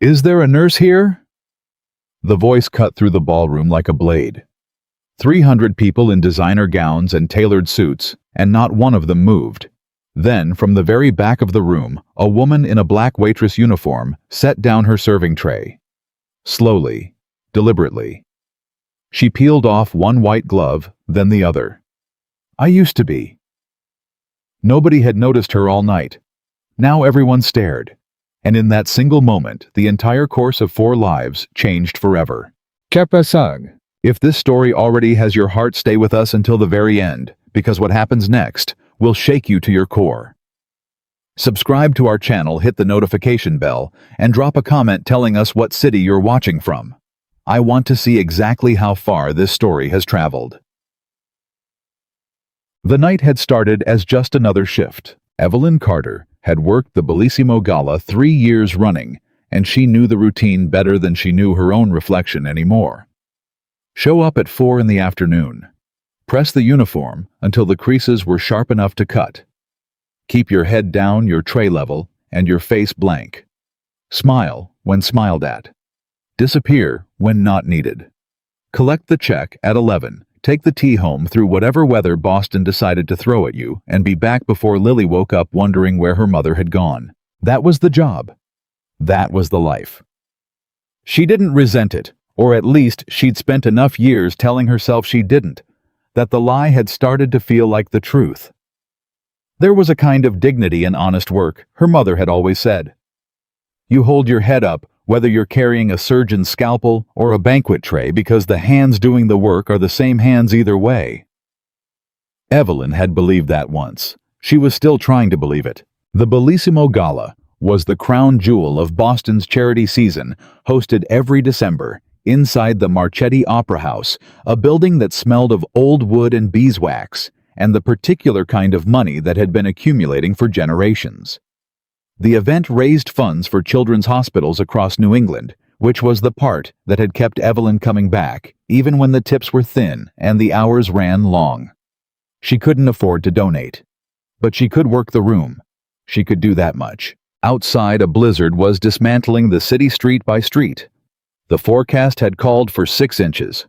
Is there a nurse here? The voice cut through the ballroom like a blade. 300 people in designer gowns and tailored suits, and not one of them moved. Then, from the very back of the room, a woman in a black waitress uniform set down her serving tray. Slowly, deliberately. She peeled off one white glove, then the other. I used to be. Nobody had noticed her all night. Now everyone stared. And in that single moment, the entire course of 4 lives changed forever. Kepasag. If this story already has your heart, stay with us until the very end, because what happens next will shake you to your core. Subscribe to our channel, hit the notification bell, and drop a comment telling us what city you're watching from. I want to see exactly how far this story has traveled. The night had started as just another shift. Evelyn Carter had worked the Bellissimo Gala 3 years running, and she knew the routine better than she knew her own reflection anymore. Show up at 4 in the afternoon. Press the uniform until the creases were sharp enough to cut. Keep your head down, your tray level, and your face blank. Smile when smiled at. Disappear when not needed. Collect the check at 11. Take the tea home through whatever weather Boston decided to throw at you, and be back before Lily woke up wondering where her mother had gone. That was the job. That was the life. She didn't resent it, or at least she'd spent enough years telling herself she didn't, that the lie had started to feel like the truth. There was a kind of dignity in honest work, her mother had always said. You hold your head up, whether you're carrying a surgeon's scalpel or a banquet tray, because the hands doing the work are the same hands either way. Evelyn had believed that once. She was still trying to believe it. The Bellissimo Gala was the crown jewel of Boston's charity season, hosted every December, inside the Marchetti Opera House, a building that smelled of old wood and beeswax, and the particular kind of money that had been accumulating for generations. The event raised funds for children's hospitals across New England, which was the part that had kept Evelyn coming back, even when the tips were thin and the hours ran long. She couldn't afford to donate. But she could work the room. She could do that much. Outside, a blizzard was dismantling the city street by street. The forecast had called for 6 inches.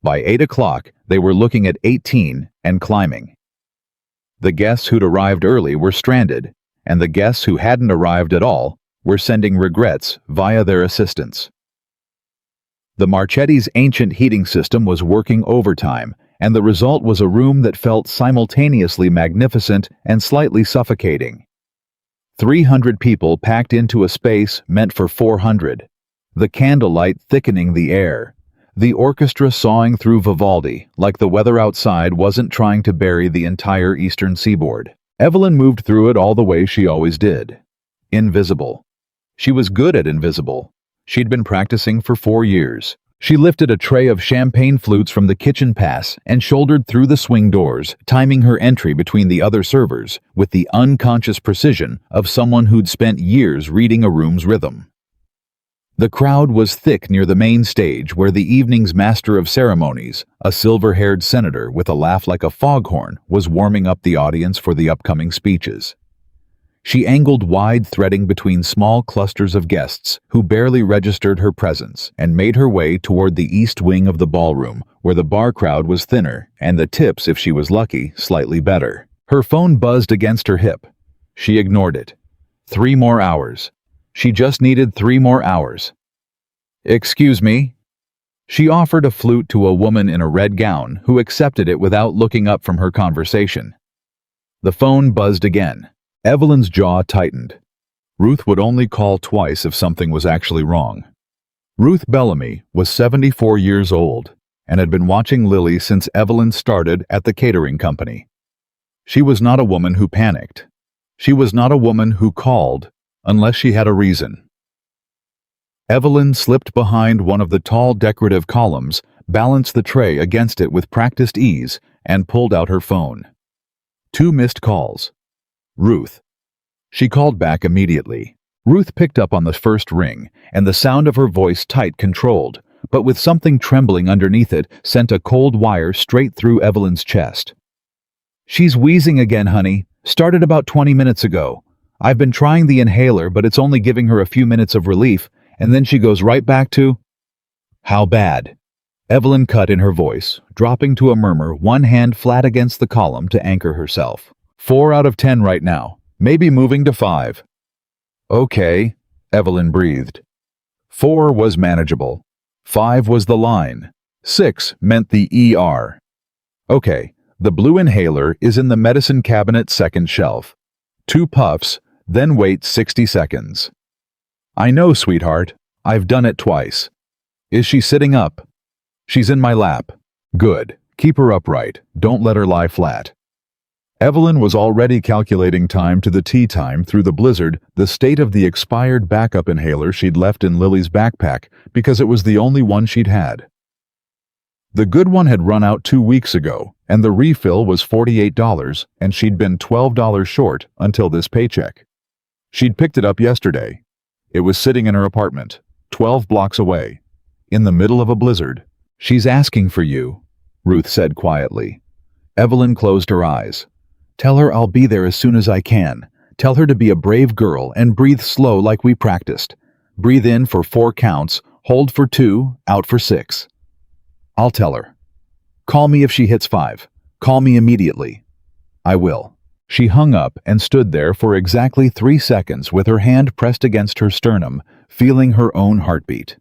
By 8 o'clock, they were looking at 18 and climbing. The guests who'd arrived early were stranded, and the guests who hadn't arrived at all were sending regrets via their assistants. The Marchetti's ancient heating system was working overtime, and the result was a room that felt simultaneously magnificent and slightly suffocating. 300 people packed into a space meant for 400, the candlelight thickening the air, the orchestra sawing through Vivaldi like the weather outside wasn't trying to bury the entire eastern seaboard. Evelyn moved through it all the way she always did. Invisible. She was good at invisible. She'd been practicing for 4 years. She lifted a tray of champagne flutes from the kitchen pass and shouldered through the swing doors, timing her entry between the other servers with the unconscious precision of someone who'd spent years reading a room's rhythm. The crowd was thick near the main stage where the evening's master of ceremonies, a silver-haired senator with a laugh like a foghorn, was warming up the audience for the upcoming speeches. She angled wide, threading between small clusters of guests who barely registered her presence, and made her way toward the east wing of the ballroom, where the bar crowd was thinner, and the tips, if she was lucky, slightly better. Her phone buzzed against her hip. She ignored it. 3 more hours. She just needed 3 more hours. Excuse me? She offered a flute to a woman in a red gown who accepted it without looking up from her conversation. The phone buzzed again. Evelyn's jaw tightened. Ruth would only call twice if something was actually wrong. Ruth Bellamy was 74 years old and had been watching Lily since Evelyn started at the catering company. She was not a woman who panicked. She was not a woman who called unless she had a reason. Evelyn slipped behind one of the tall decorative columns, balanced the tray against it with practiced ease, and pulled out her phone. 2 missed calls. Ruth. She called back immediately. Ruth picked up on the first ring, and the sound of her voice tight controlled, but with something trembling underneath it, sent a cold wire straight through Evelyn's chest. She's wheezing again, honey. Started about 20 minutes ago. I've been trying the inhaler, but it's only giving her a few minutes of relief, and then she goes right back to... How bad? Evelyn cut in her voice, dropping to a murmur, one hand flat against the column to anchor herself. 4 out of 10 right now, maybe moving to 5. Okay, Evelyn breathed. 4 was manageable. 5 was the line. 6 meant the ER. Okay, the blue inhaler is in the medicine cabinet second shelf. 2 puffs, then wait 60 seconds. I know, sweetheart. I've done it twice. Is she sitting up? She's in my lap. Good. Keep her upright. Don't let her lie flat. Evelyn was already calculating time to the tea time through the blizzard, the state of the expired backup inhaler she'd left in Lily's backpack because it was the only one she'd had. The good one had run out 2 weeks ago, and the refill was $48, and she'd been $12 short until this paycheck. She'd picked it up yesterday. It was sitting in her apartment, 12 blocks away, in the middle of a blizzard. She's asking for you, Ruth said quietly. Evelyn closed her eyes. Tell her I'll be there as soon as I can. Tell her to be a brave girl and breathe slow like we practiced. Breathe in for 4 counts, hold for 2, out for 6. I'll tell her. Call me if she hits 5. Call me immediately. I will. She hung up and stood there for exactly 3 seconds with her hand pressed against her sternum, feeling her own heartbeat.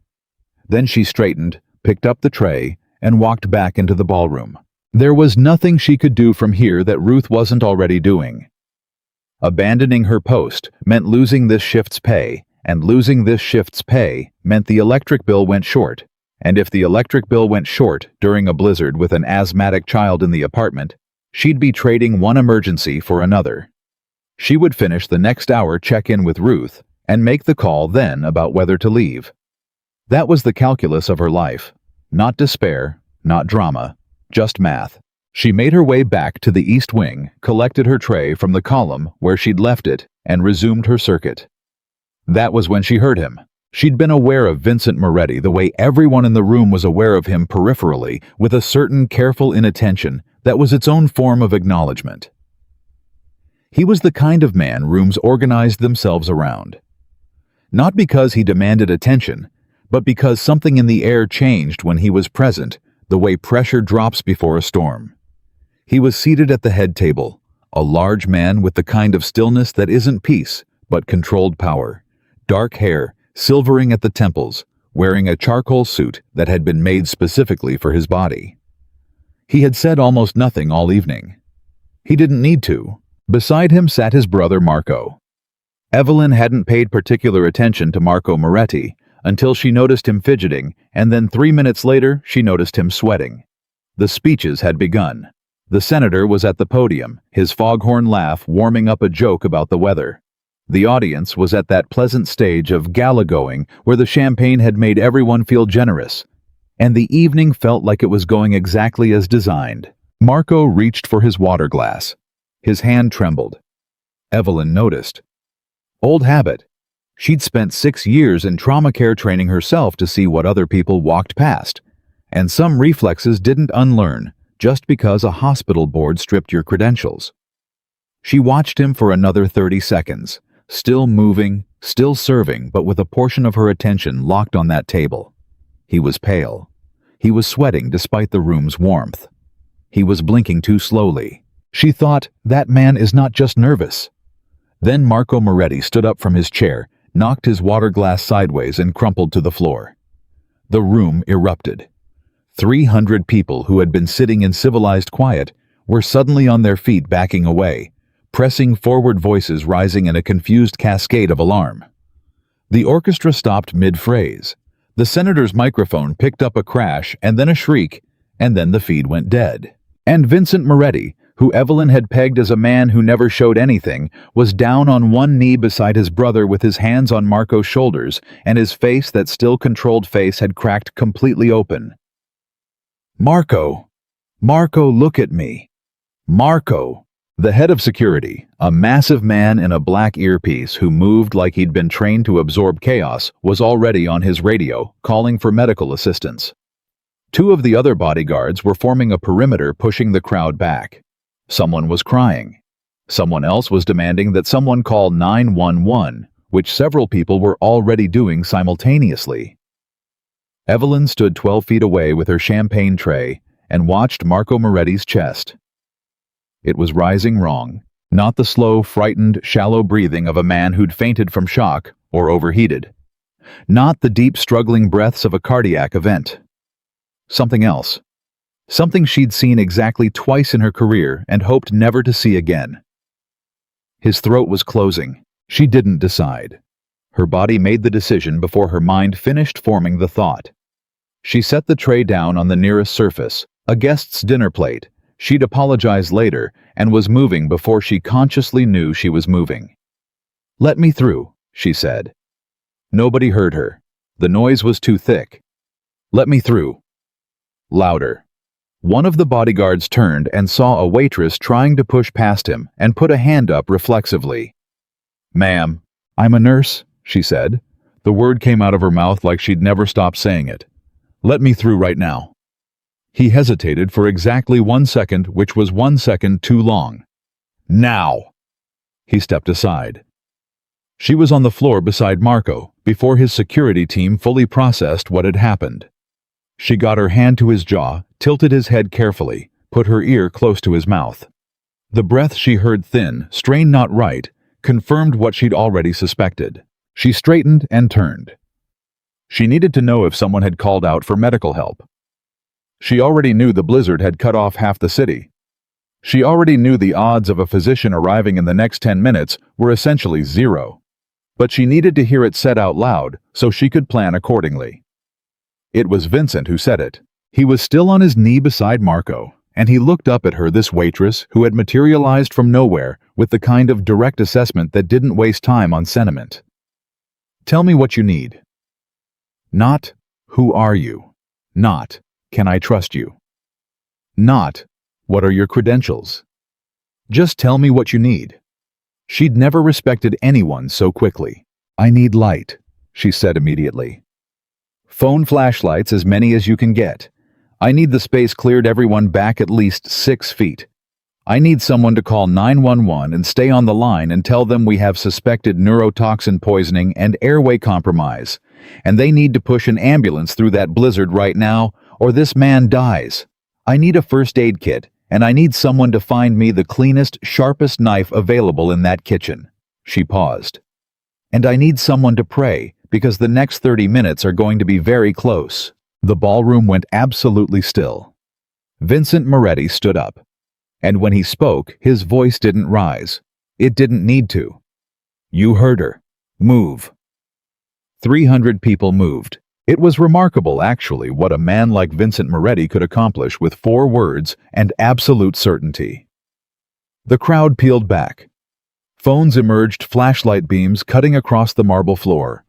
Then she straightened, picked up the tray, and walked back into the ballroom. There was nothing she could do from here that Ruth wasn't already doing. Abandoning her post meant losing this shift's pay, and losing this shift's pay meant the electric bill went short. And if the electric bill went short during a blizzard with an asthmatic child in the apartment, she'd be trading one emergency for another. She would finish the next hour check-in with Ruth and make the call then about whether to leave. That was the calculus of her life. Not despair, not drama, just math. She made her way back to the east wing, collected her tray from the column where she'd left it, and resumed her circuit. That was when she heard him. She'd been aware of Vincent Moretti the way everyone in the room was aware of him peripherally, with a certain careful inattention that was its own form of acknowledgement. He was the kind of man rooms organized themselves around. Not because he demanded attention, but because something in the air changed when he was present, the way pressure drops before a storm. He was seated at the head table, a large man with the kind of stillness that isn't peace, but controlled power. Dark hair, silvering at the temples, wearing a charcoal suit that had been made specifically for his body. He had said almost nothing all evening. He didn't need to. Beside him sat his brother Marco. Evelyn hadn't paid particular attention to Marco Moretti until she noticed him fidgeting, and then 3 minutes later she noticed him sweating. The speeches had begun. The senator was at the podium, his foghorn laugh warming up a joke about the weather. The audience was at that pleasant stage of gala-going where the champagne had made everyone feel generous, and the evening felt like it was going exactly as designed. Marco reached for his water glass. His hand trembled. Evelyn noticed. Old habit. She'd spent 6 years in trauma care training herself to see what other people walked past, and some reflexes didn't unlearn just because a hospital board stripped your credentials. She watched him for another 30 seconds. Still moving, still serving, but with a portion of her attention locked on that table. He was pale. He was sweating despite the room's warmth. He was blinking too slowly. She thought, that man is not just nervous. Then Marco Moretti stood up from his chair, knocked his water glass sideways and crumpled to the floor. The room erupted. 300 people who had been sitting in civilized quiet were suddenly on their feet backing away, pressing forward, voices rising in a confused cascade of alarm. The orchestra stopped mid-phrase. The senator's microphone picked up a crash and then a shriek, and then the feed went dead. And Vincent Moretti, who Evelyn had pegged as a man who never showed anything, was down on one knee beside his brother with his hands on Marco's shoulders, and his face, that still controlled face, had cracked completely open. Marco! Marco, look at me! Marco! The head of security, a massive man in a black earpiece who moved like he'd been trained to absorb chaos, was already on his radio, calling for medical assistance. 2 of the other bodyguards were forming a perimeter pushing the crowd back. Someone was crying. Someone else was demanding that someone call 911, which several people were already doing simultaneously. Evelyn stood 12 feet away with her champagne tray and watched Marco Moretti's chest. It was rising wrong, not the slow, frightened, shallow breathing of a man who'd fainted from shock or overheated. Not the deep, struggling breaths of a cardiac event. Something else. Something she'd seen exactly twice in her career and hoped never to see again. His throat was closing. She didn't decide. Her body made the decision before her mind finished forming the thought. She set the tray down on the nearest surface, a guest's dinner plate. She'd apologize later and was moving before she consciously knew she was moving. "Let me through," she said. Nobody heard her. The noise was too thick. "Let me through." Louder. One of the bodyguards turned and saw a waitress trying to push past him and put a hand up reflexively. "Ma'am, I'm a nurse," she said. The word came out of her mouth like she'd never stopped saying it. "Let me through right now." He hesitated for exactly 1 second, which was 1 second too long. "Now!" He stepped aside. She was on the floor beside Marco before his security team fully processed what had happened. She got her hand to his jaw, tilted his head carefully, put her ear close to his mouth. The breath she heard, thin, strained not right, confirmed what she'd already suspected. She straightened and turned. She needed to know if someone had called out for medical help. She already knew the blizzard had cut off half the city. She already knew the odds of a physician arriving in the next 10 minutes were essentially zero. But she needed to hear it said out loud so she could plan accordingly. It was Vincent who said it. He was still on his knee beside Marco, and he looked up at her, this waitress who had materialized from nowhere with the kind of direct assessment that didn't waste time on sentiment. "Tell me what you need." Not, "Who are you?" Not, "Can I trust you?" Not, "What are your credentials?" Just tell me what you need. She'd never respected anyone so quickly. "I need light," she said immediately. "Phone flashlights, as many as you can get. I need the space cleared, everyone back at least 6 feet. I need someone to call 911 and stay on the line and tell them we have suspected neurotoxin poisoning and airway compromise, and they need to push an ambulance through that blizzard right now, or this man dies. I need a first aid kit, and I need someone to find me the cleanest, sharpest knife available in that kitchen." She paused. "And I need someone to pray, because the next 30 minutes are going to be very close." The ballroom went absolutely still. Vincent Moretti stood up. And when he spoke, his voice didn't rise. It didn't need to. "You heard her. Move." 300 people moved. It was remarkable, actually, what a man like Vincent Moretti could accomplish with 4 words and absolute certainty. The crowd peeled back. Phones emerged, flashlight beams cutting across the marble floor.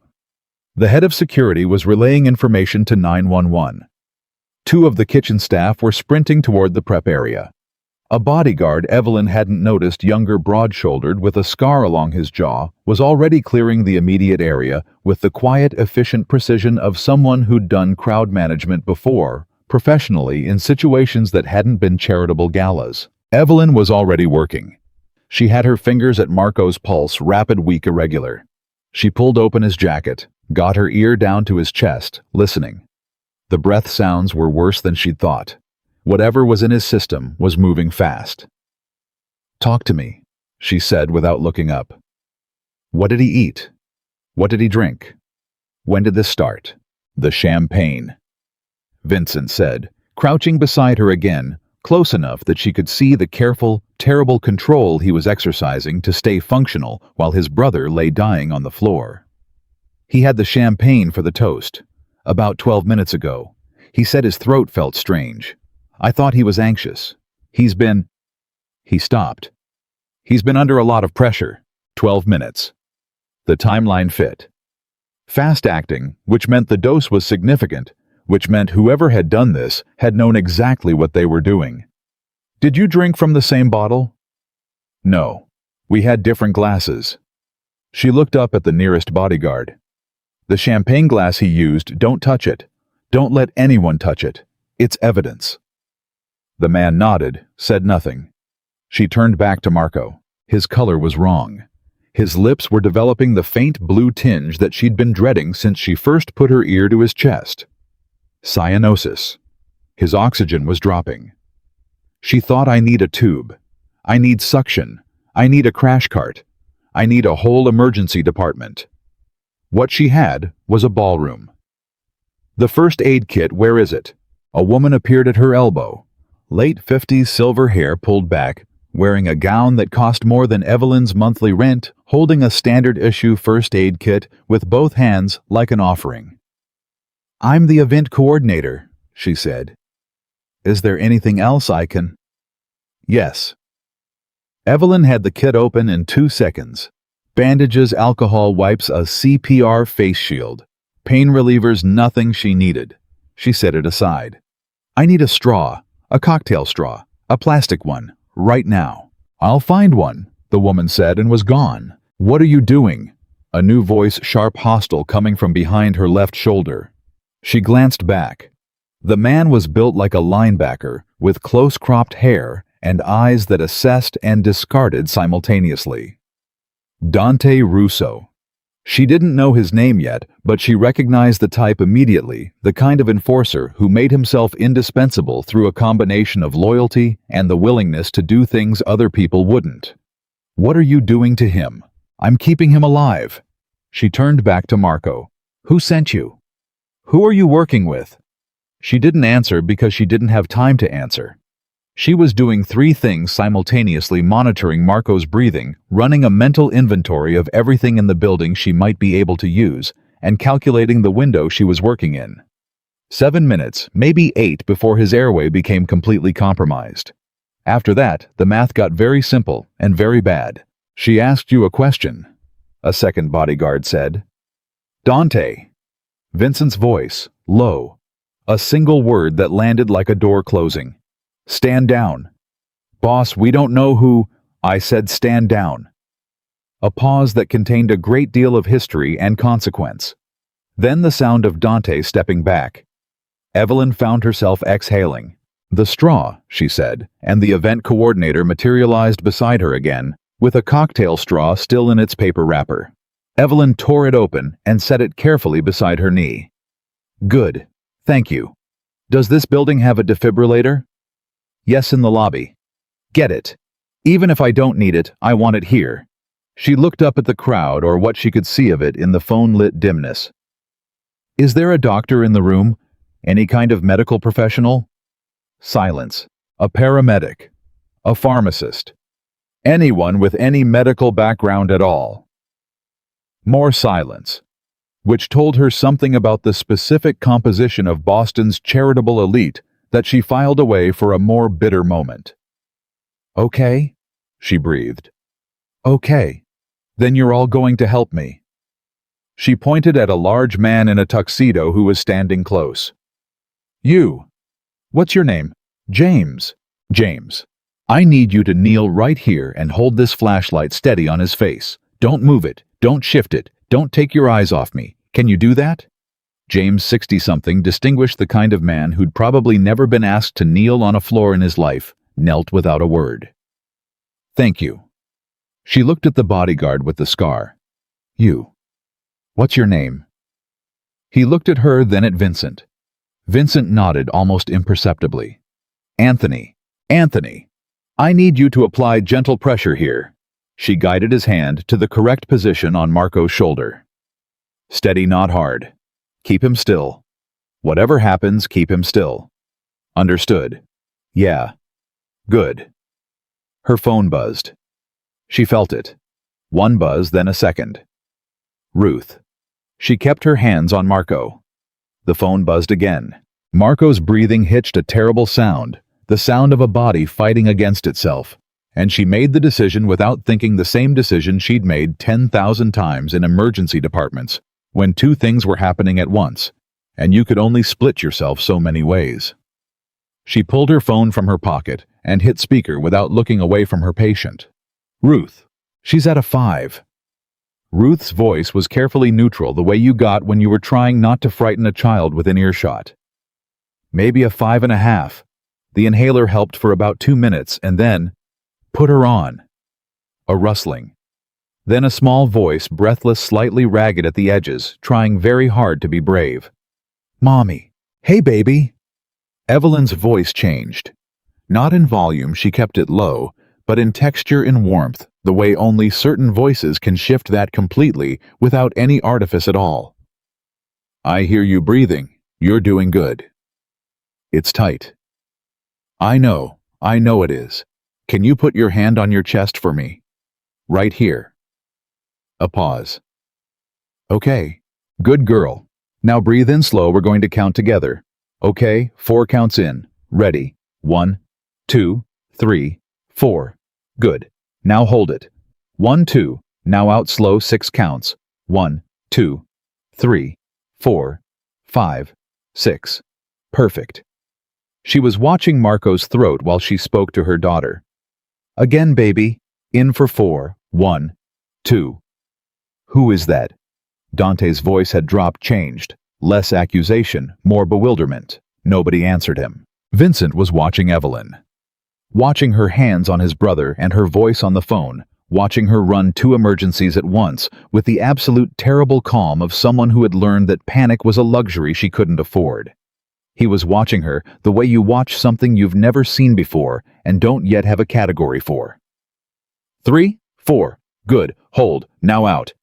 The head of security was relaying information to 911. 2 of the kitchen staff were sprinting toward the prep area. A bodyguard Evelyn hadn't noticed, younger, broad-shouldered, with a scar along his jaw, was already clearing the immediate area with the quiet, efficient precision of someone who'd done crowd management before, professionally, in situations that hadn't been charitable galas. Evelyn was already working. She had her fingers at Marco's pulse, rapid, weak, irregular. She pulled open his jacket, got her ear down to his chest, listening. The breath sounds were worse than she'd thought. Whatever was in his system was moving fast. "Talk to me," she said without looking up. "What did he eat? What did he drink? When did this start?" "The champagne," Vincent said, crouching beside her again, close enough that she could see the careful, terrible control he was exercising to stay functional while his brother lay dying on the floor. "He had the champagne for the toast. About 12 minutes ago. He said his throat felt strange. I thought he was anxious. He stopped. "He's been under a lot of pressure. 12 minutes. The timeline fit. Fast acting, which meant the dose was significant, which meant whoever had done this had known exactly what they were doing. "Did you drink from the same bottle?" "No. We had different glasses." She looked up at the nearest bodyguard. "The champagne glass he used, don't touch it. Don't let anyone touch it. It's evidence." The man nodded, said nothing. She turned back to Marco. His color was wrong. His lips were developing the faint blue tinge that she'd been dreading since she first put her ear to his chest. Cyanosis. His oxygen was dropping. She thought, I need a tube. I need suction. I need a crash cart. I need a whole emergency department. What she had was a ballroom. The first aid kit, where is it? A woman appeared at her elbow. Late 50s, silver hair pulled back, wearing a gown that cost more than Evelyn's monthly rent, holding a standard issue first aid kit with both hands like an offering. I'm the event coordinator, she said. Is there anything else I can? Yes. Evelyn had the kit open in 2 seconds. Bandages, alcohol wipes, a CPR face shield. Pain relievers, nothing she needed. She set it aside. I need a straw, a cocktail straw, a plastic one, right now. I'll find one, the woman said and was gone. What are you doing? A new voice, sharp, hostile, coming from behind her left shoulder. She glanced back. The man was built like a linebacker, with close-cropped hair and eyes that assessed and discarded simultaneously. Dante Russo. She didn't know his name yet, but she recognized the type immediately, the kind of enforcer who made himself indispensable through a combination of loyalty and the willingness to do things other people wouldn't. What are you doing to him? I'm keeping him alive. She turned back to Marco. Who sent you? Who are you working with? She didn't answer because she didn't have time to answer. She was doing 3 things simultaneously: monitoring Marco's breathing, running a mental inventory of everything in the building she might be able to use, and calculating the window she was working in. 7 minutes, maybe 8, before his airway became completely compromised. After that, the math got very simple and very bad. She asked you a question, a second bodyguard said. Dante. Vincent's voice, low. A single word that landed like a door closing. Stand down. Boss, we don't know who. I said stand down. A pause that contained a great deal of history and consequence. Then the sound of Dante stepping back. Evelyn found herself exhaling. The straw, she said, and the event coordinator materialized beside her again, with a cocktail straw still in its paper wrapper. Evelyn tore it open and set it carefully beside her knee. Good. Thank you. Does this building have a defibrillator? Yes, in the lobby. Get it. Even if I don't need it, I want it here. She looked up at the crowd, or what she could see of it in the phone-lit dimness. Is there a doctor in the room? Any kind of medical professional? Silence. A paramedic. A pharmacist. Anyone with any medical background at all. More silence, which told her something about the specific composition of Boston's charitable elite that she filed away for a more bitter moment. Okay, she breathed. Okay, then you're all going to help me. She pointed at a large man in a tuxedo who was standing close. You. What's your name? James. James. I need you to kneel right here and hold this flashlight steady on his face. Don't move it. Don't shift it. Don't take your eyes off me. Can you do that? James, 60-something, distinguished the kind of man who'd probably never been asked to kneel on a floor in his life, knelt without a word. Thank you. She looked at the bodyguard with the scar. You. What's your name? He looked at her, then at Vincent. Vincent nodded almost imperceptibly. Anthony. Anthony. I need you to apply gentle pressure here. She guided his hand to the correct position on Marco's shoulder. Steady, not hard. Keep him still. Whatever happens, keep him still. Understood. Yeah. Good. Her phone buzzed. She felt it. 1 buzz, then a second. Ruth. She kept her hands on Marco. The phone buzzed again. Marco's breathing hitched a terrible sound, the sound of a body fighting against itself, and she made the decision without thinking, the same decision she'd made 10,000 times in emergency departments, when 2 things were happening at once, and you could only split yourself so many ways. She pulled her phone from her pocket and hit speaker without looking away from her patient. Ruth. She's at a 5. Ruth's voice was carefully neutral, the way you got when you were trying not to frighten a child within earshot. Maybe a 5.5. The inhaler helped for about 2 minutes, and then, put her on. A rustling. Then a small voice, breathless, slightly ragged at the edges, trying very hard to be brave. "Mommy. Hey, baby." Evelyn's voice changed. Not in volume, she kept it low, but in texture and warmth, the way only certain voices can shift that completely without any artifice at all. "I hear you breathing. You're doing good." "It's tight." I know it is. Can you put your hand on your chest for me? Right here." A pause. "Okay. Good girl. Now breathe in slow, we're going to count together. Okay, 4 counts in. Ready? 1, 2, 3, 4. Good. Now hold it. 1, 2. Now out slow, 6 counts. 1, 2, 3, 4, 5, 6. Perfect." She was watching Marco's throat while she spoke to her daughter. "Again, baby. In for 4. 1, 2. "Who is that?" Dante's voice had dropped, changed. Less accusation, more bewilderment. Nobody answered him. Vincent was watching Evelyn. Watching her hands on his brother and her voice on the phone, watching her run 2 emergencies at once with the absolute terrible calm of someone who had learned that panic was a luxury she couldn't afford. He was watching her the way you watch something you've never seen before and don't yet have a category for. 3, 4. Good. Hold. Now out.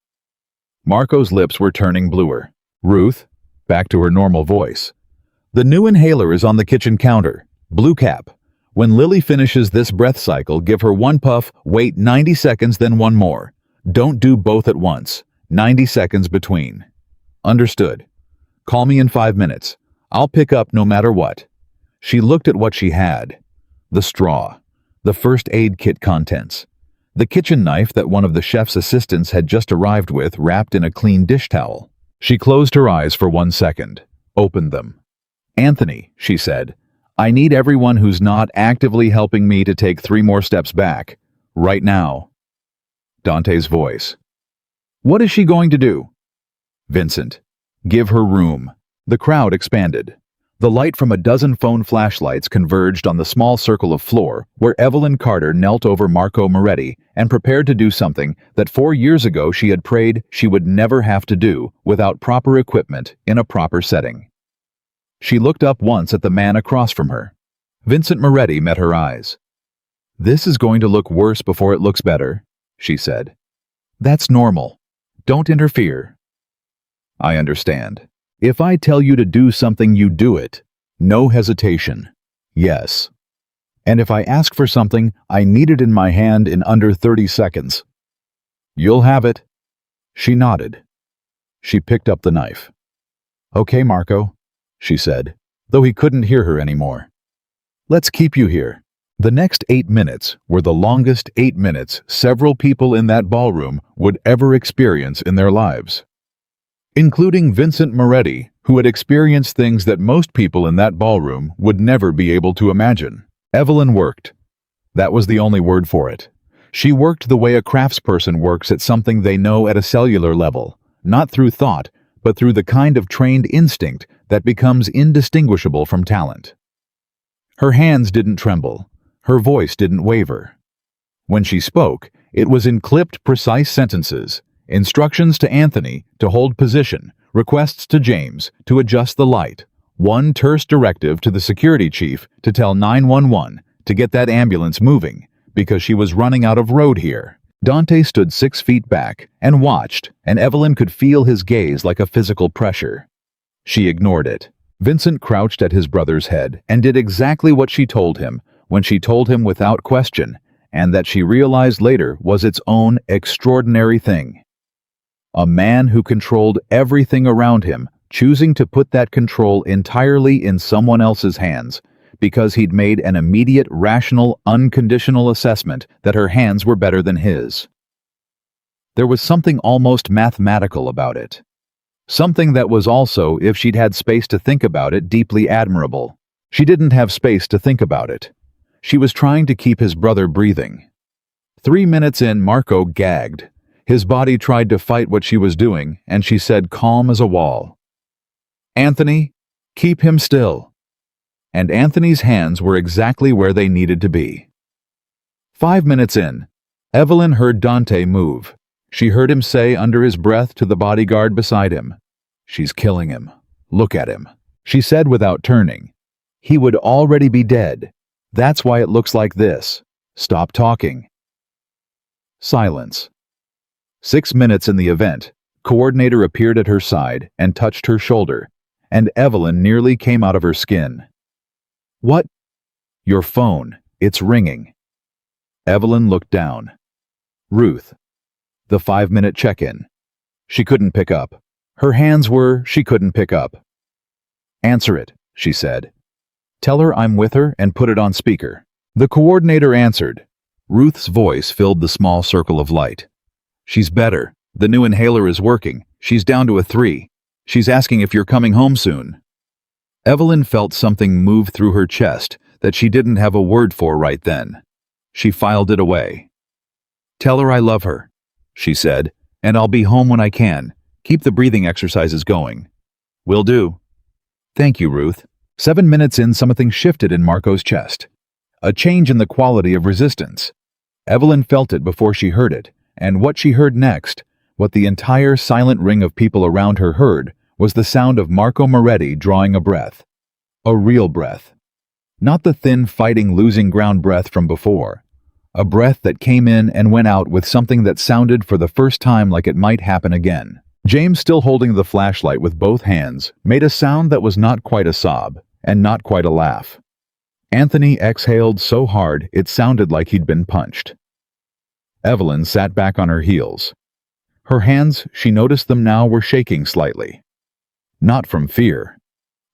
Marco's lips were turning bluer. "Ruth," back to her normal voice. "The new inhaler is on the kitchen counter. Blue cap. When Lily finishes this breath cycle, give her 1 puff, wait 90 seconds, then 1 more. Don't do both at once. 90 seconds between." "Understood. Call me in 5 minutes. I'll pick up no matter what." She looked at what she had. The straw. The first aid kit contents. The kitchen knife that one of the chef's assistants had just arrived with, wrapped in a clean dish towel. She closed her eyes for 1 second, opened them. "Anthony," she said, "I need everyone who's not actively helping me to take 3 more steps back. Right now." Dante's voice. "What is she going to do?" Vincent. "Give her room." The crowd expanded. The light from a dozen phone flashlights converged on the small circle of floor where Evelyn Carter knelt over Marco Moretti and prepared to do something that 4 years ago she had prayed she would never have to do without proper equipment in a proper setting. She looked up once at the man across from her. Vincent Moretti met her eyes. "This is going to look worse before it looks better," she said. "That's normal. Don't interfere." "I understand. If I tell you to do something, you do it. No hesitation. Yes. And if I ask for something, I need it in my hand in under 30 seconds. You'll have it." She nodded. She picked up the knife. "Okay, Marco," she said, though he couldn't hear her anymore. "Let's keep you here." The next 8 minutes were the longest 8 minutes several people in that ballroom would ever experience in their lives, including Vincent Moretti, who had experienced things that most people in that ballroom would never be able to imagine. Evelyn worked. That was the only word for it. She worked the way a craftsperson works at something they know at a cellular level, not through thought, but through the kind of trained instinct that becomes indistinguishable from talent. Her hands didn't tremble. Her voice didn't waver. When she spoke, it was in clipped, precise sentences. Instructions to Anthony to hold position, requests to James to adjust the light, one terse directive to the security chief to tell 911 to get that ambulance moving, because she was running out of road here. Dante stood 6 feet back and watched, and Evelyn could feel his gaze like a physical pressure. She ignored it. Vincent crouched at his brother's head and did exactly what she told him when she told him without question, and that she realized later was its own extraordinary thing. A man who controlled everything around him, choosing to put that control entirely in someone else's hands, because he'd made an immediate, rational, unconditional assessment that her hands were better than his. There was something almost mathematical about it. Something that was also, if she'd had space to think about it, deeply admirable. She didn't have space to think about it. She was trying to keep his brother breathing. 3 minutes in, Marco gagged. His body tried to fight what she was doing, and she said, calm as a wall, "Anthony, keep him still." And Anthony's hands were exactly where they needed to be. 5 minutes in, Evelyn heard Dante move. She heard him say under his breath to the bodyguard beside him, "She's killing him. Look at him." She said without turning, "He would already be dead. That's why it looks like this. Stop talking." Silence. 6 minutes in the event, coordinator appeared at her side and touched her shoulder, and Evelyn nearly came out of her skin. "What?" "Your phone. It's ringing." Evelyn looked down. Ruth. The 5-minute check-in. She couldn't pick up. Her hands were, she couldn't pick up. "Answer it," she said. "Tell her I'm with her and put it on speaker." The coordinator answered. Ruth's voice filled the small circle of light. "She's better. The new inhaler is working. She's down to a 3. She's asking if you're coming home soon." Evelyn felt something move through her chest that she didn't have a word for right then. She filed it away. "Tell her I love her," she said, "and I'll be home when I can. Keep the breathing exercises going." "Will do." "Thank you, Ruth." 7 minutes in, something shifted in Marco's chest. A change in the quality of resistance. Evelyn felt it before she heard it, and what she heard next, what the entire silent ring of people around her heard, was the sound of Marco Moretti drawing a breath. A real breath. Not the thin, fighting, losing ground breath from before. A breath that came in and went out with something that sounded for the first time like it might happen again. James, still holding the flashlight with both hands, made a sound that was not quite a sob, and not quite a laugh. Anthony exhaled so hard it sounded like he'd been punched. Evelyn sat back on her heels. Her hands, she noticed them now, were shaking slightly. Not from fear.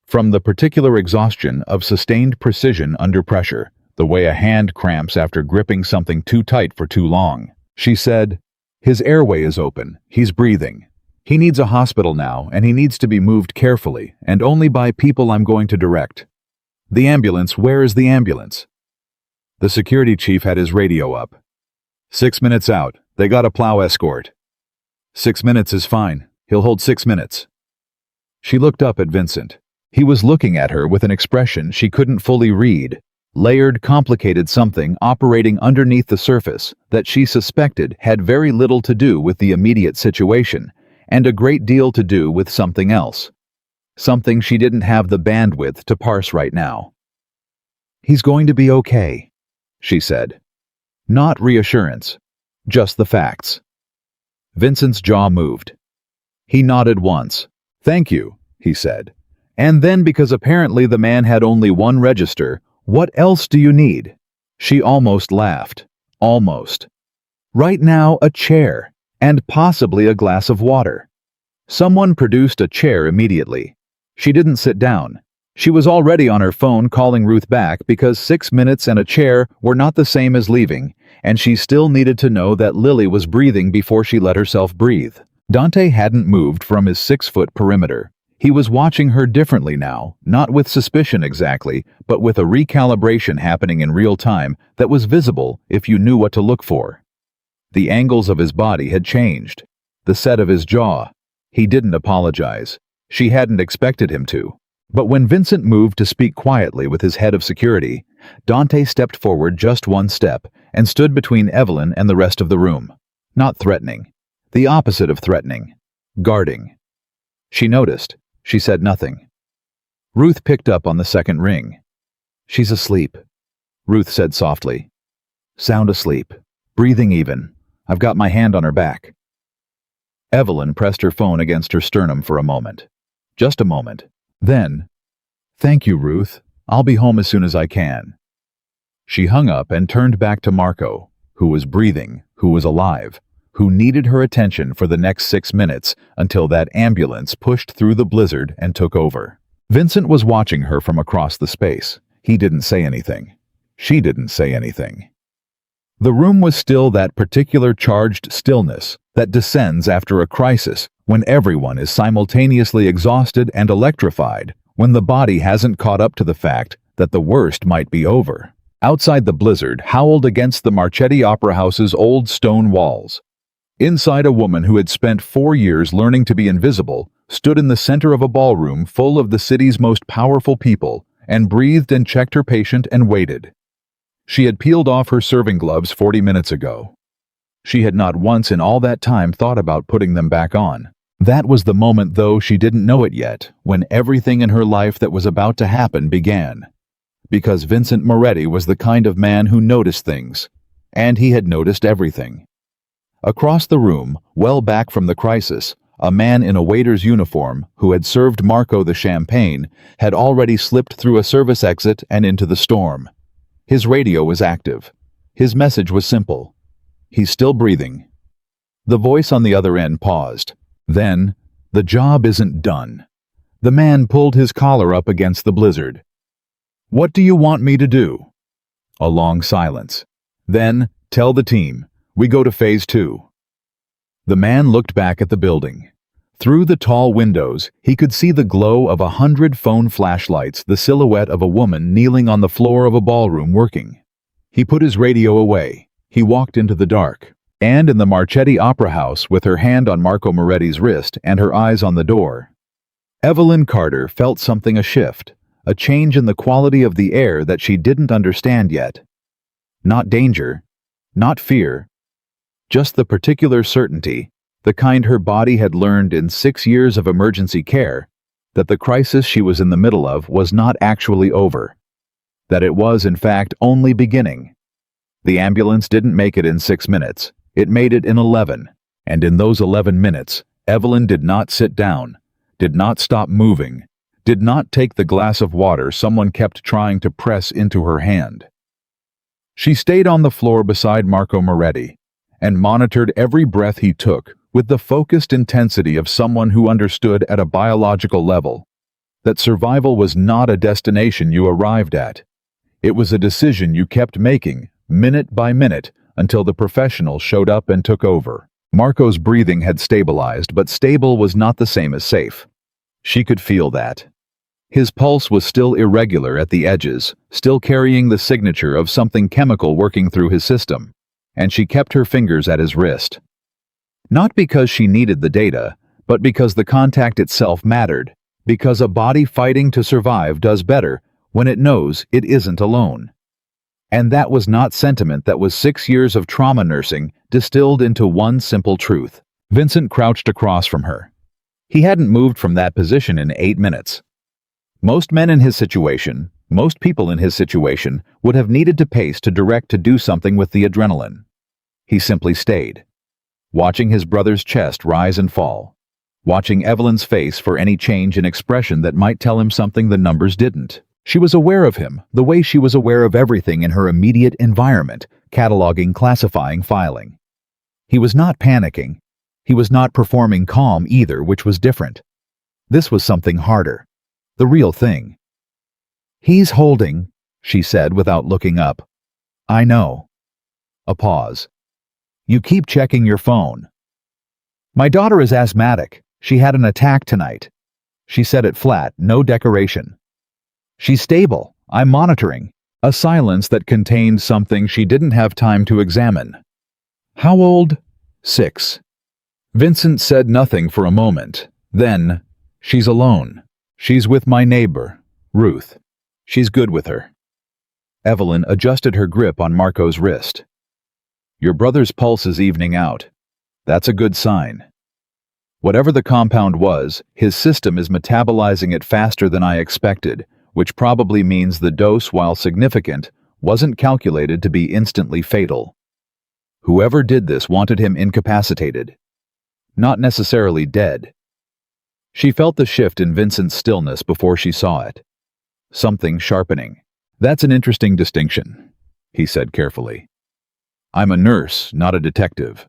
From the particular exhaustion of sustained precision under pressure, the way a hand cramps after gripping something too tight for too long. She said, "His airway is open. He's breathing. He needs a hospital now, and he needs to be moved carefully, and only by people I'm going to direct. The ambulance, where is the ambulance?" The security chief had his radio up. 6 minutes out. They got a plow escort." 6 minutes is fine. He'll hold 6 minutes. She looked up at Vincent. He was looking at her with an expression she couldn't fully read. Layered, complicated something operating underneath the surface that she suspected had very little to do with the immediate situation, and a great deal to do with something else. Something she didn't have the bandwidth to parse right now. "He's going to be okay," she said. Not reassurance, just the facts. Vincent's jaw moved. He nodded once. "Thank you," he said. And then, because apparently the man had only one register, "What else do you need?" She almost laughed. Almost. "Right now, a chair, and possibly a glass of water." Someone produced a chair immediately. She didn't sit down. She was already on her phone calling Ruth back because 6 minutes and a chair were not the same as leaving, and she still needed to know that Lily was breathing before she let herself breathe. Dante hadn't moved from his 6-foot perimeter. He was watching her differently now, not with suspicion exactly, but with a recalibration happening in real time that was visible if you knew what to look for. The angles of his body had changed. The set of his jaw. He didn't apologize. She hadn't expected him to. But when Vincent moved to speak quietly with his head of security, Dante stepped forward just one step and stood between Evelyn and the rest of the room. Not threatening. The opposite of threatening. Guarding. She noticed. She said nothing. Ruth picked up on the second ring. "She's asleep," Ruth said softly. "Sound asleep. Breathing even. I've got my hand on her back." Evelyn pressed her phone against her sternum for a moment. Just a moment. Then, "Thank you, Ruth. I'll be home as soon as I can." She hung up and turned back to Marco, who was breathing, who was alive, who needed her attention for the next 6 minutes until that ambulance pushed through the blizzard and took over. Vincent was watching her from across the space. He didn't say anything. She didn't say anything. The room was still, that particular charged stillness that descends after a crisis when everyone is simultaneously exhausted and electrified, when the body hasn't caught up to the fact that the worst might be over. Outside, the blizzard howled against the Marchetti Opera House's old stone walls. Inside, a woman who had spent 4 years learning to be invisible stood in the center of a ballroom full of the city's most powerful people and breathed and checked her patient and waited. She had peeled off her serving gloves 40 minutes ago. She had not once in all that time thought about putting them back on. That was the moment, though she didn't know it yet, when everything in her life that was about to happen began. Because Vincent Moretti was the kind of man who noticed things, and he had noticed everything. Across the room, well back from the crisis, a man in a waiter's uniform, who had served Marco the champagne, had already slipped through a service exit and into the storm. His radio was active. His message was simple. "He's still breathing." The voice on the other end paused. Then, "The job isn't done." The man pulled his collar up against the blizzard. "What do you want me to do?" A long silence. Then, "Tell the team. We go to phase 2. The man looked back at the building. Through the tall windows, he could see the glow of 100 phone flashlights, the silhouette of a woman kneeling on the floor of a ballroom working. He put his radio away. He walked into the dark. And in the Marchetti Opera House, with her hand on Marco Moretti's wrist and her eyes on the door, Evelyn Carter felt something a shift, a change in the quality of the air that she didn't understand yet. Not danger, not fear, just the particular certainty, the kind her body had learned in 6 years of emergency care, that the crisis she was in the middle of was not actually over, that it was, in fact, only beginning. The ambulance didn't make it in 6 minutes. It made it in 11, and in those 11 minutes, Evelyn did not sit down, did not stop moving, did not take the glass of water someone kept trying to press into her hand. She stayed on the floor beside Marco Moretti and monitored every breath he took with the focused intensity of someone who understood at a biological level that survival was not a destination you arrived at. It was a decision you kept making, minute by minute, until the professionals showed up and took over. Marco's breathing had stabilized, but stable was not the same as safe. She could feel that. His pulse was still irregular at the edges, still carrying the signature of something chemical working through his system, and she kept her fingers at his wrist. Not because she needed the data, but because the contact itself mattered, because a body fighting to survive does better when it knows it isn't alone. And that was not sentiment, that was 6 years of trauma nursing distilled into one simple truth. Vincent crouched across from her. He hadn't moved from that position in 8 minutes. Most men in his situation, most people in his situation, would have needed to pace to direct to do something with the adrenaline. He simply stayed, watching his brother's chest rise and fall, watching Evelyn's face for any change in expression that might tell him something the numbers didn't. She was aware of him, the way she was aware of everything in her immediate environment, cataloging, classifying, filing. He was not panicking. He was not performing calm either, which was different. This was something harder. The real thing. "He's holding," she said without looking up. "I know." A pause. "You keep checking your phone." "My daughter is asthmatic. She had an attack tonight." She said it flat, no decoration. "She's stable. I'm monitoring." A silence that contained something she didn't have time to examine. "How old?" 6. Vincent said nothing for a moment. Then, "She's alone. She's with my neighbor, Ruth. She's good with her." Evelyn adjusted her grip on Marco's wrist. "Your brother's pulse is evening out. That's a good sign. Whatever the compound was, his system is metabolizing it faster than I expected, which probably means the dose, while significant, wasn't calculated to be instantly fatal. Whoever did this wanted him incapacitated, not necessarily dead." She felt the shift in Vincent's stillness before she saw it. Something sharpening. "That's an interesting distinction," he said carefully. "I'm a nurse, not a detective.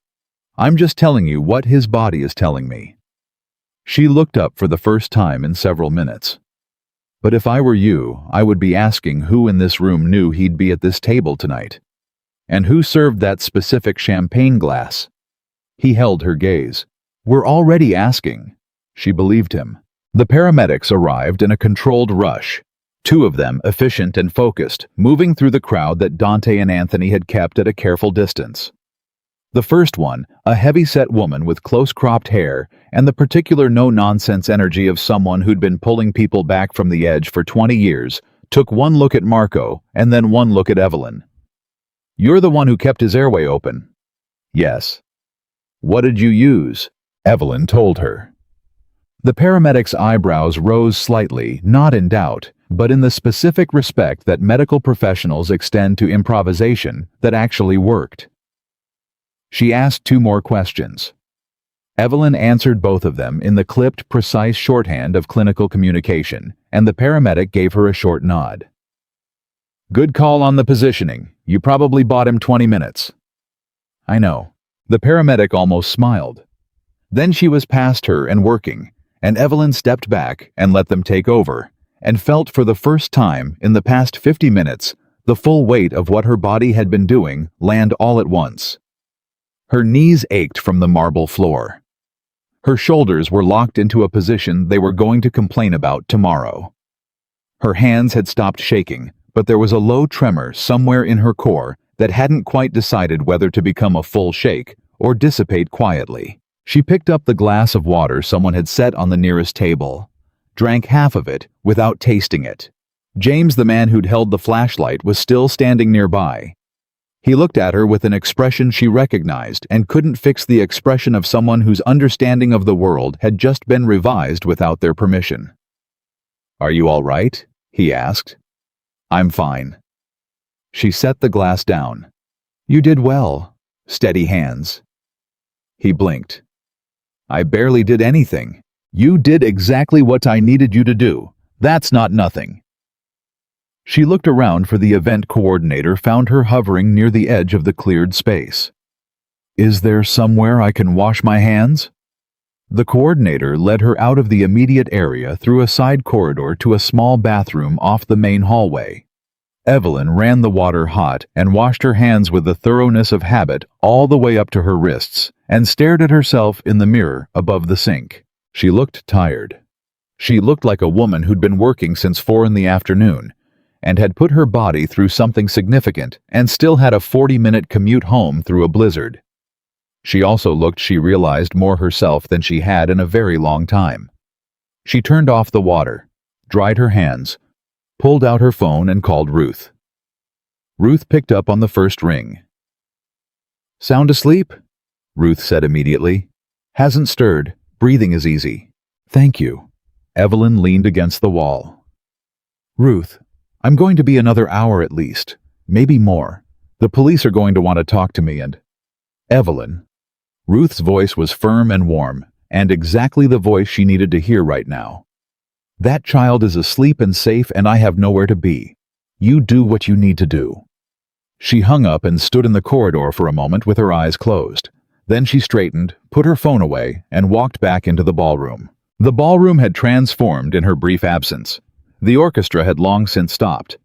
I'm just telling you what his body is telling me." She looked up for the first time in several minutes. "But if I were you, I would be asking who in this room knew he'd be at this table tonight. And who served that specific champagne glass?" He held her gaze. "We're already asking." She believed him. The paramedics arrived in a controlled rush. 2 of them, efficient and focused, moving through the crowd that Dante and Anthony had kept at a careful distance. The first one, a heavy-set woman with close-cropped hair and the particular no-nonsense energy of someone who'd been pulling people back from the edge for 20 years, took one look at Marco and then one look at Evelyn. "You're the one who kept his airway open." Yes. What did you use? Evelyn told her. The paramedic's eyebrows rose slightly, not in doubt, but in the specific respect that medical professionals extend to improvisation that actually worked. She asked 2 more questions. Evelyn answered both of them in the clipped, precise shorthand of clinical communication, and the paramedic gave her a short nod. Good call on the positioning. You probably bought him 20 minutes. I know. The paramedic almost smiled. Then she was past her and working, and Evelyn stepped back and let them take over, and felt for the first time in the past 50 minutes the full weight of what her body had been doing land all at once. Her knees ached from the marble floor. Her shoulders were locked into a position they were going to complain about tomorrow. Her hands had stopped shaking, but there was a low tremor somewhere in her core that hadn't quite decided whether to become a full shake or dissipate quietly. She picked up the glass of water someone had set on the nearest table, drank half of it without tasting it. James, the man who'd held the flashlight, was still standing nearby. He looked at her with an expression she recognized and couldn't fix the expression of someone whose understanding of the world had just been revised without their permission. Are you all right? He asked. I'm fine. She set the glass down. You did well. Steady hands. He blinked. I barely did anything. You did exactly what I needed you to do. That's not nothing. She looked around for the event coordinator, found her hovering near the edge of the cleared space. Is there somewhere I can wash my hands? The coordinator led her out of the immediate area through a side corridor to a small bathroom off the main hallway. Evelyn ran the water hot and washed her hands with the thoroughness of habit all the way up to her wrists and stared at herself in the mirror above the sink. She looked tired. She looked like a woman who'd been working since 4 in the afternoon and had put her body through something significant and still had a 40-minute commute home through a blizzard. She also looked, she realized, more herself than she had in a very long time. She turned off the water, dried her hands, pulled out her phone and called Ruth. Ruth picked up on the first ring. Sound asleep? Ruth said immediately. Hasn't stirred. Breathing is easy. Thank you. Evelyn leaned against the wall. Ruth, I'm going to be another hour at least, maybe more. The police are going to want to talk to me and... Evelyn. Ruth's voice was firm and warm, and exactly the voice she needed to hear right now. That child is asleep and safe, and I have nowhere to be. You do what you need to do. She hung up and stood in the corridor for a moment with her eyes closed. Then she straightened, put her phone away, and walked back into the ballroom. The ballroom had transformed in her brief absence. The orchestra had long since stopped.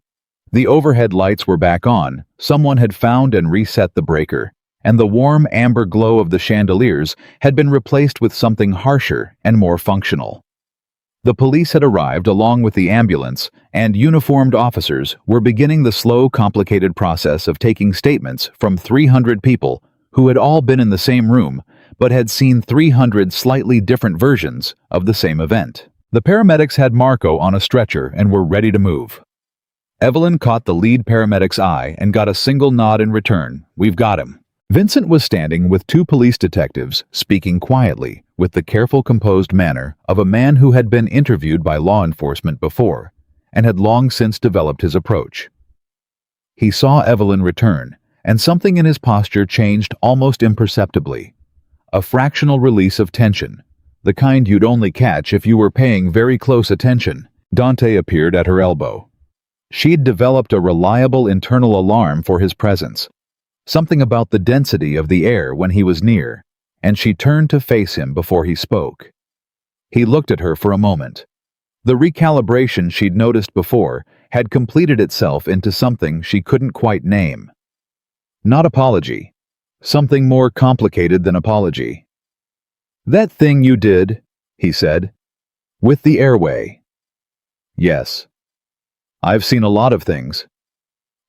The overhead lights were back on, someone had found and reset the breaker, and the warm amber glow of the chandeliers had been replaced with something harsher and more functional. The police had arrived along with the ambulance, and uniformed officers were beginning the slow, complicated process of taking statements from 300 people who had all been in the same room but had seen 300 slightly different versions of the same event. The paramedics had Marco on a stretcher and were ready to move. Evelyn caught the lead paramedic's eye and got a single nod in return. We've got him. Vincent was standing with 2 police detectives, speaking quietly, with the careful, composed manner of a man who had been interviewed by law enforcement before, and had long since developed his approach. He saw Evelyn return, and something in his posture changed almost imperceptibly. A fractional release of tension, the kind you'd only catch if you were paying very close attention. Dante appeared at her elbow. She'd developed a reliable internal alarm for his presence. Something about the density of the air when he was near, and she turned to face him before he spoke. He looked at her for a moment. The recalibration she'd noticed before had completed itself into something she couldn't quite name. Not apology. Something more complicated than apology. That thing you did, he said. With the airway. Yes. I've seen a lot of things.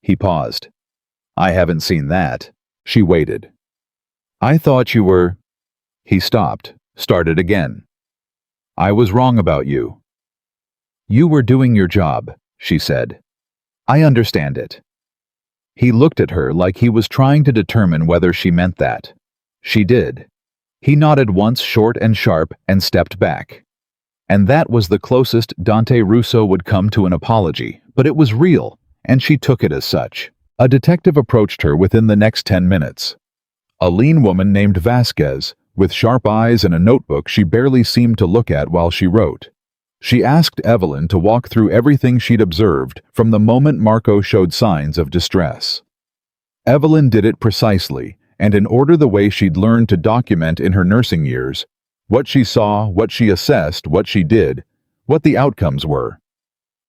He paused. I haven't seen that. She waited. I thought you were... He stopped, started again. I was wrong about you. You were doing your job, she said. I understand it. He looked at her like he was trying to determine whether she meant that. She did. He nodded once, short and sharp, and stepped back. And that was the closest Dante Russo would come to an apology, but it was real, and she took it as such. A detective approached her within the next 10 minutes. A lean woman named Vasquez, with sharp eyes and a notebook she barely seemed to look at while she wrote. She asked Evelyn to walk through everything she'd observed from the moment Marco showed signs of distress. Evelyn did it precisely, and in order the way she'd learned to document in her nursing years, what she saw, what she assessed, what she did, what the outcomes were.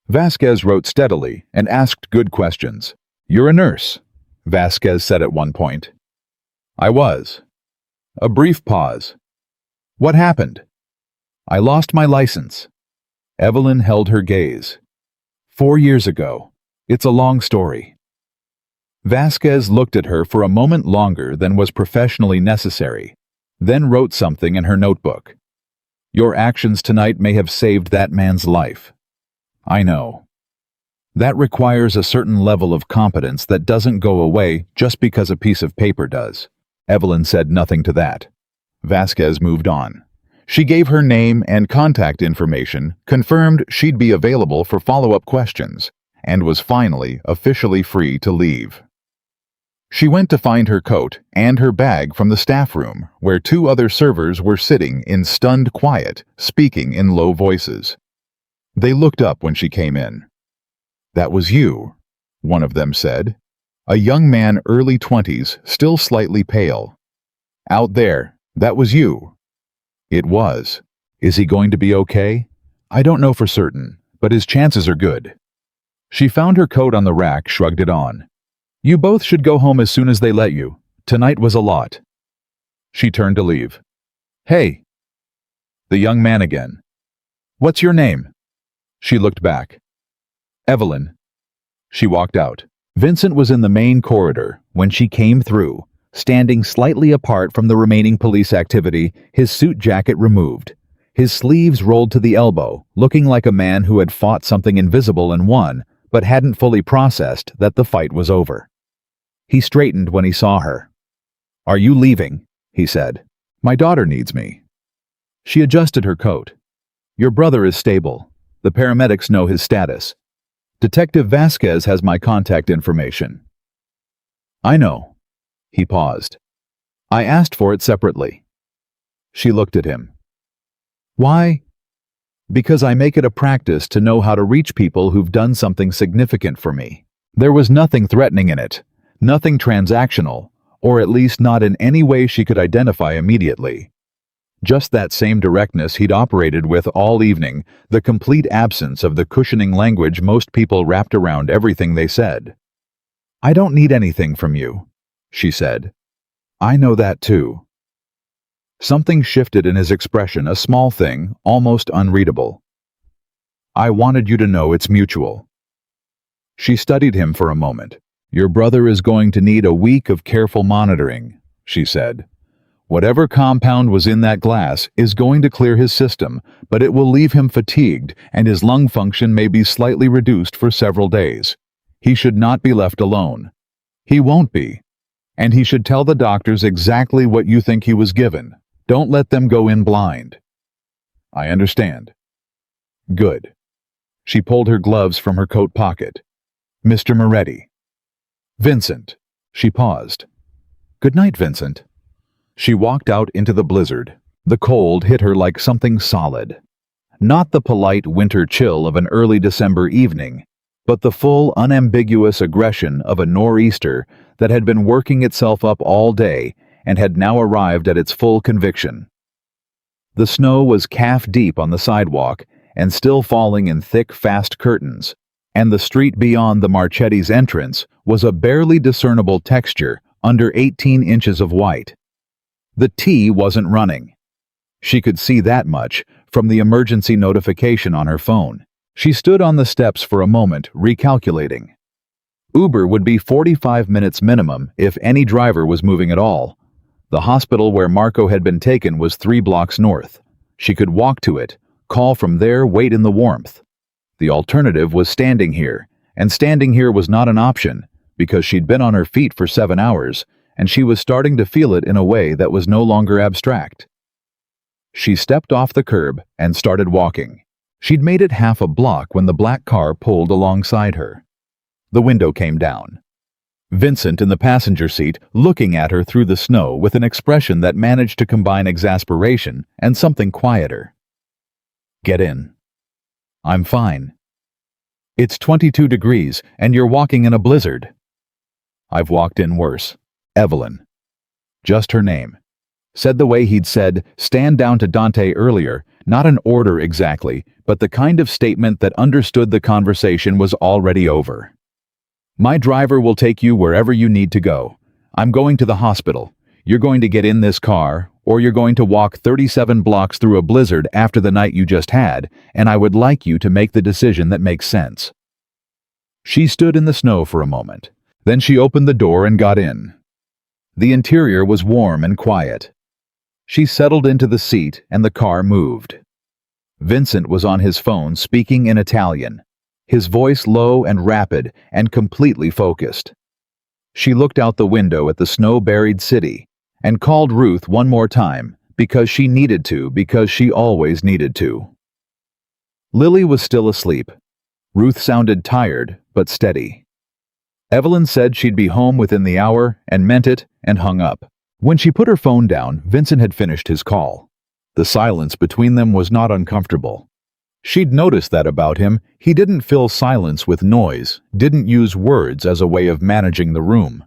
Vasquez wrote steadily and asked good questions. "You're a nurse," Vasquez said at one point. "I was." A brief pause. "What happened?" "I lost my license." Evelyn held her gaze. 4 years ago. It's a long story." Vasquez looked at her for a moment longer than was professionally necessary, then wrote something in her notebook. "Your actions tonight may have saved that man's life." "I know." "That requires a certain level of competence that doesn't go away just because a piece of paper does." Evelyn said nothing to that. Vasquez moved on. She gave her name and contact information, confirmed she'd be available for follow-up questions, and was finally officially free to leave. She went to find her coat and her bag from the staff room, where 2 other servers were sitting in stunned quiet, speaking in low voices. They looked up when she came in. "That was you," one of them said. A young man, early 20s, still slightly pale. "Out there, that was you." "It was. Is he going to be okay?" "I don't know for certain, but his chances are good." She found her coat on the rack, shrugged it on. "You both should go home as soon as they let you. Tonight was a lot." She turned to leave. "Hey." The young man again. "What's your name?" She looked back. "Evelyn." She walked out. Vincent was in the main corridor when she came through, standing slightly apart from the remaining police activity, his suit jacket removed, his sleeves rolled to the elbow, looking like a man who had fought something invisible and won, but hadn't fully processed that the fight was over. He straightened when he saw her. "Are you leaving?" he said. "My daughter needs me." She adjusted her coat. "Your brother is stable. The paramedics know his status. Detective Vasquez has my contact information." "I know." He paused. "I asked for it separately." She looked at him. "Why?" "Because I make it a practice to know how to reach people who've done something significant for me." There was nothing threatening in it, nothing transactional, or at least not in any way she could identify immediately. Just that same directness he'd operated with all evening, the complete absence of the cushioning language most people wrapped around everything they said. "I don't need anything from you," she said. "I know that too." Something shifted in his expression, a small thing, almost unreadable. "I wanted you to know it's mutual." She studied him for a moment. "Your brother is going to need a week of careful monitoring," she said. "Whatever compound was in that glass is going to clear his system, but it will leave him fatigued, and his lung function may be slightly reduced for several days. He should not be left alone. He won't be. And he should tell the doctors exactly what you think he was given. Don't let them go in blind." "I understand." "Good." She pulled her gloves from her coat pocket. "Mr. Moretti." "Vincent." She paused. "Good night, Vincent." She walked out into the blizzard. The cold hit her like something solid. Not the polite winter chill of an early December evening, but the full, unambiguous aggression of a nor'easter that had been working itself up all day and had now arrived at its full conviction. The snow was calf-deep on the sidewalk and still falling in thick, fast curtains, and the street beyond the Marchetti's entrance was a barely discernible texture under 18 inches of white. The T wasn't running. She could see that much from the emergency notification on her phone. She stood on the steps for a moment, recalculating. Uber would be 45 minutes minimum if any driver was moving at all. The hospital where Marco had been taken was 3 blocks north. She could walk to it, call from there, wait in the warmth. The alternative was standing here, and standing here was not an option because she'd been on her feet for 7 hours, and she was starting to feel it in a way that was no longer abstract. She stepped off the curb and started walking. She'd made it half a block when the black car pulled alongside her. The window came down. Vincent in the passenger seat, looking at her through the snow with an expression that managed to combine exasperation and something quieter. "Get in." "I'm fine." "It's 22 degrees and you're walking in a blizzard." "I've walked in worse." Evelyn. Just her name. Said the way he'd said, "Stand down to Dante" earlier, not an order exactly, but the kind of statement that understood the conversation was already over. "My driver will take you wherever you need to go. I'm going to the hospital. You're going to get in this car, or you're going to walk 37 blocks through a blizzard after the night you just had, and I would like you to make the decision that makes sense." She stood in the snow for a moment. Then she opened the door and got in. The interior was warm and quiet. She settled into the seat and the car moved. Vincent was on his phone speaking in Italian, his voice low and rapid and completely focused. She looked out the window at the snow-buried city and called Ruth one more time because she needed to, because she always needed to. Lily was still asleep. Ruth sounded tired but steady. Evelyn said she'd be home within the hour and meant it and hung up. When she put her phone down, Vincent had finished his call. The silence between them was not uncomfortable. She'd noticed that about him. He didn't fill silence with noise, didn't use words as a way of managing the room.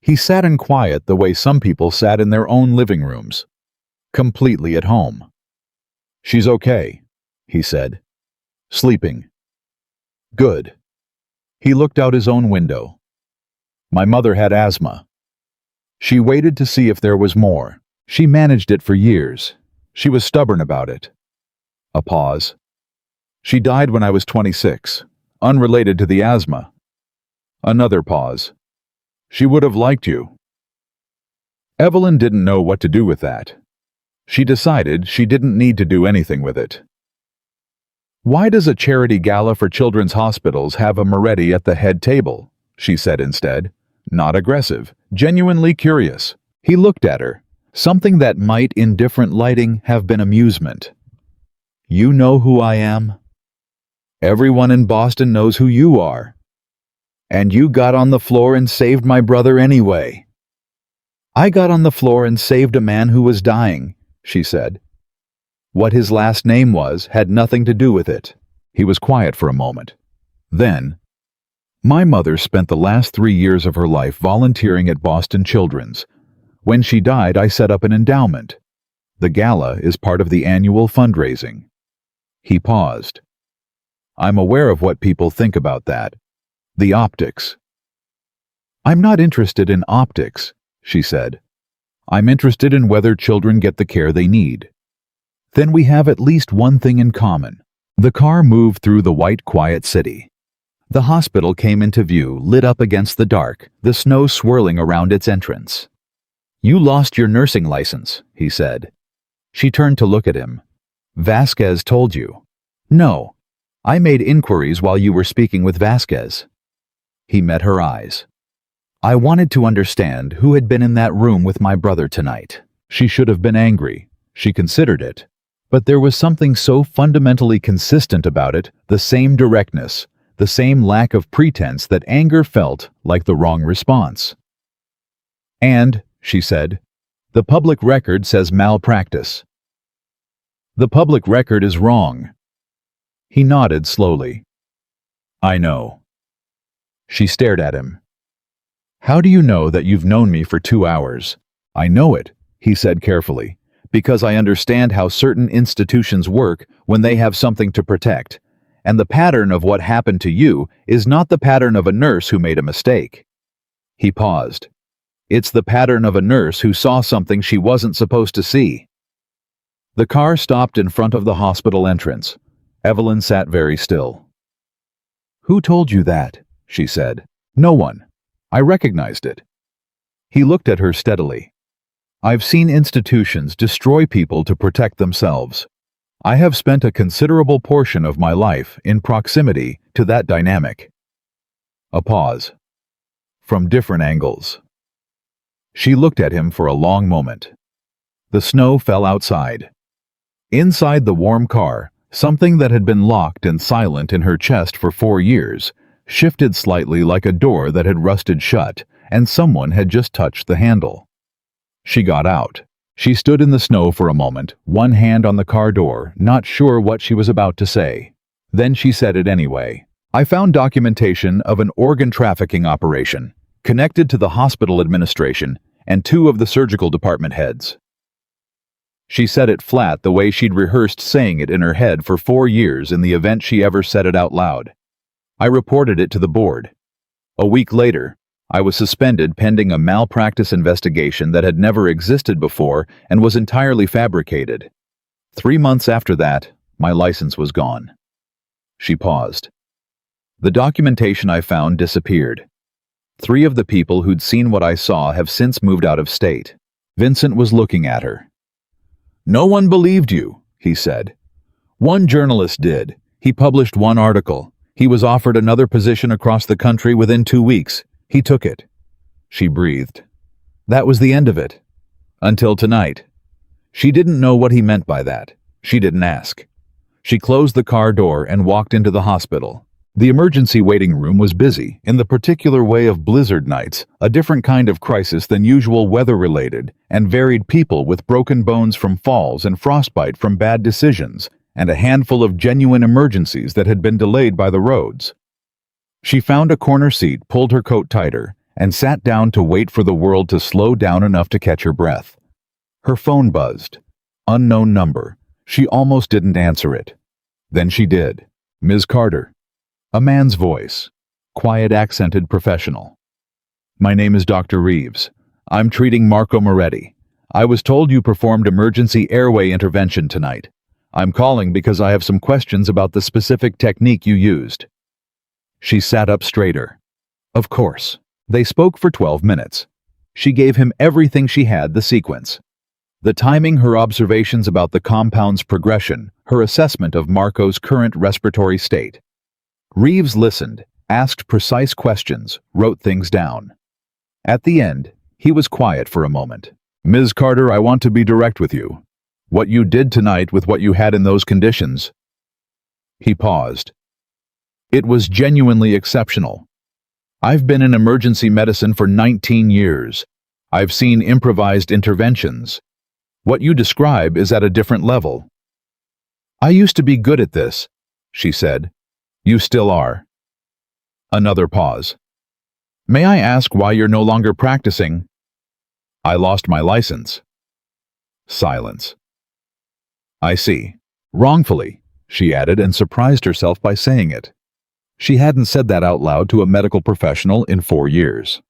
He sat in quiet the way some people sat in their own living rooms, completely at home. "She's okay," he said. "Sleeping." "Good." He looked out his own window. "My mother had asthma. She waited to see if there was more. She managed it for years. She was stubborn about it." A pause. "She died when I was 26, unrelated to the asthma." Another pause. "She would have liked you." Evelyn didn't know what to do with that. She decided she didn't need to do anything with it. "Why does a charity gala for children's hospitals have a Moretti at the head table?" she said instead. Not aggressive, genuinely curious. He looked at her, something that might, in different lighting, have been amusement. "You know who I am? Everyone in Boston knows who you are. And you got on the floor and saved my brother anyway." "I got on the floor and saved a man who was dying," she said. What his last name was had nothing to do with it. He was quiet for a moment. Then, "My mother spent the last 3 years of her life volunteering at Boston Children's. When she died, I set up an endowment. The gala is part of the annual fundraising." He paused. "I'm aware of what people think about that. The optics." "I'm not interested in optics," she said. "I'm interested in whether children get the care they need." "Then we have at least one thing in common." The car moved through the white, quiet city. The hospital came into view, lit up against the dark, the snow swirling around its entrance. "You lost your nursing license," he said. She turned to look at him. "Vasquez told you." "No. I made inquiries while you were speaking with Vasquez." He met her eyes. "I wanted to understand who had been in that room with my brother tonight." She should have been angry. She considered it. But there was something so fundamentally consistent about it, the same directness, the same lack of pretense, that anger felt like the wrong response. "And," she said, "the public record says malpractice." "The public record is wrong." He nodded slowly. "I know." She stared at him. "How do you know that you've known me for 2 hours?" "I know it," he said carefully, "because I understand how certain institutions work when they have something to protect. And the pattern of what happened to you is not the pattern of a nurse who made a mistake." He paused. "It's the pattern of a nurse who saw something she wasn't supposed to see." The car stopped in front of the hospital entrance. Evelyn sat very still. "Who told you that?" she said. "No one. I recognized it." He looked at her steadily. "I've seen institutions destroy people to protect themselves. I have spent a considerable portion of my life in proximity to that dynamic." A pause. "From different angles." She looked at him for a long moment. The snow fell outside. Inside the warm car, something that had been locked and silent in her chest for 4 years shifted slightly like a door that had rusted shut, and someone had just touched the handle. She got out. She stood in the snow for a moment, one hand on the car door, not sure what she was about to say. Then she said it anyway. I found documentation of an organ trafficking operation, connected to the hospital administration and 2 of the surgical department heads. She said it flat the way she'd rehearsed saying it in her head for 4 years in the event she ever said it out loud. I reported it to the board. A week later, I was suspended pending a malpractice investigation that had never existed before and was entirely fabricated. 3 months after that, my license was gone. She paused. The documentation I found disappeared. 3 of the people who'd seen what I saw have since moved out of state. Vincent was looking at her. No one believed you, he said. One journalist did. He published 1 article. He was offered another position across the country within 2 weeks. He took it. She breathed. That was the end of it. Until tonight. She didn't know what he meant by that. She didn't ask. She closed the car door and walked into the hospital. The emergency waiting room was busy, in the particular way of blizzard nights, a different kind of crisis than usual weather-related, and varied people with broken bones from falls and frostbite from bad decisions, and a handful of genuine emergencies that had been delayed by the roads. She found a corner seat, pulled her coat tighter, and sat down to wait for the world to slow down enough to catch her breath. Her phone buzzed. Unknown number. She almost didn't answer it. Then she did. Ms. Carter. A man's voice. Quiet, accented, professional. My name is Dr. Reeves. I'm treating Marco Moretti. I was told you performed emergency airway intervention tonight. I'm calling because I have some questions about the specific technique you used. She sat up straighter. Of course. They spoke for 12 minutes. She gave him everything she had, the sequence. The timing, her observations about the compound's progression, her assessment of Marco's current respiratory state. Reeves listened, asked precise questions, wrote things down. At the end, he was quiet for a moment. Ms. Carter, I want to be direct with you. What you did tonight with what you had in those conditions. He paused. It was genuinely exceptional. I've been in emergency medicine for 19 years. I've seen improvised interventions. What you describe is at a different level. I used to be good at this, she said. You still are. Another pause. May I ask why you're no longer practicing? I lost my license. Silence. I see. Wrongfully, she added and surprised herself by saying it. She hadn't said that out loud to a medical professional in 4 years.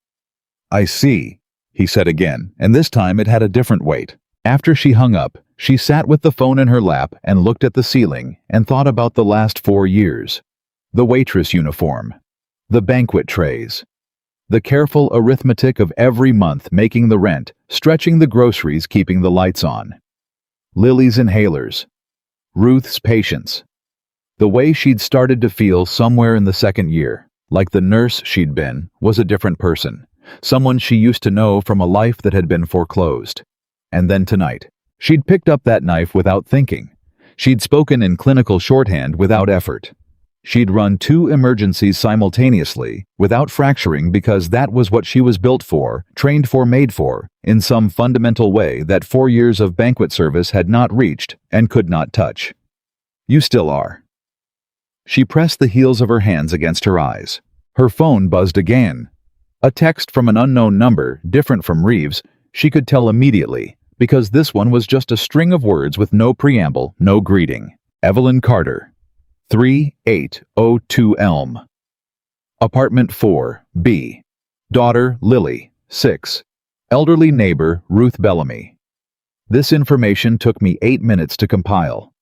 I see, he said again, and this time it had a different weight. After she hung up, she sat with the phone in her lap and looked at the ceiling and thought about the last 4 years. The waitress uniform. The banquet trays. The careful arithmetic of every month making the rent, stretching the groceries, keeping the lights on. Lily's inhalers. Ruth's patience. The way she'd started to feel somewhere in the 2nd year, like the nurse she'd been, was a different person. Someone she used to know from a life that had been foreclosed. And then tonight, she'd picked up that knife without thinking. She'd spoken in clinical shorthand without effort. She'd run 2 emergencies simultaneously, without fracturing, because that was what she was built for, trained for, made for, in some fundamental way that 4 years of banquet service had not reached and could not touch. You still are. She pressed the heels of her hands against her eyes. Her phone buzzed again. A text from an unknown number, different from Reeves, she could tell immediately, because this one was just a string of words with no preamble, no greeting. Evelyn Carter. 3802 Elm. Apartment 4, B. Daughter, Lily, 6. Elderly neighbor, Ruth Bellamy. This information took me 8 minutes to compile.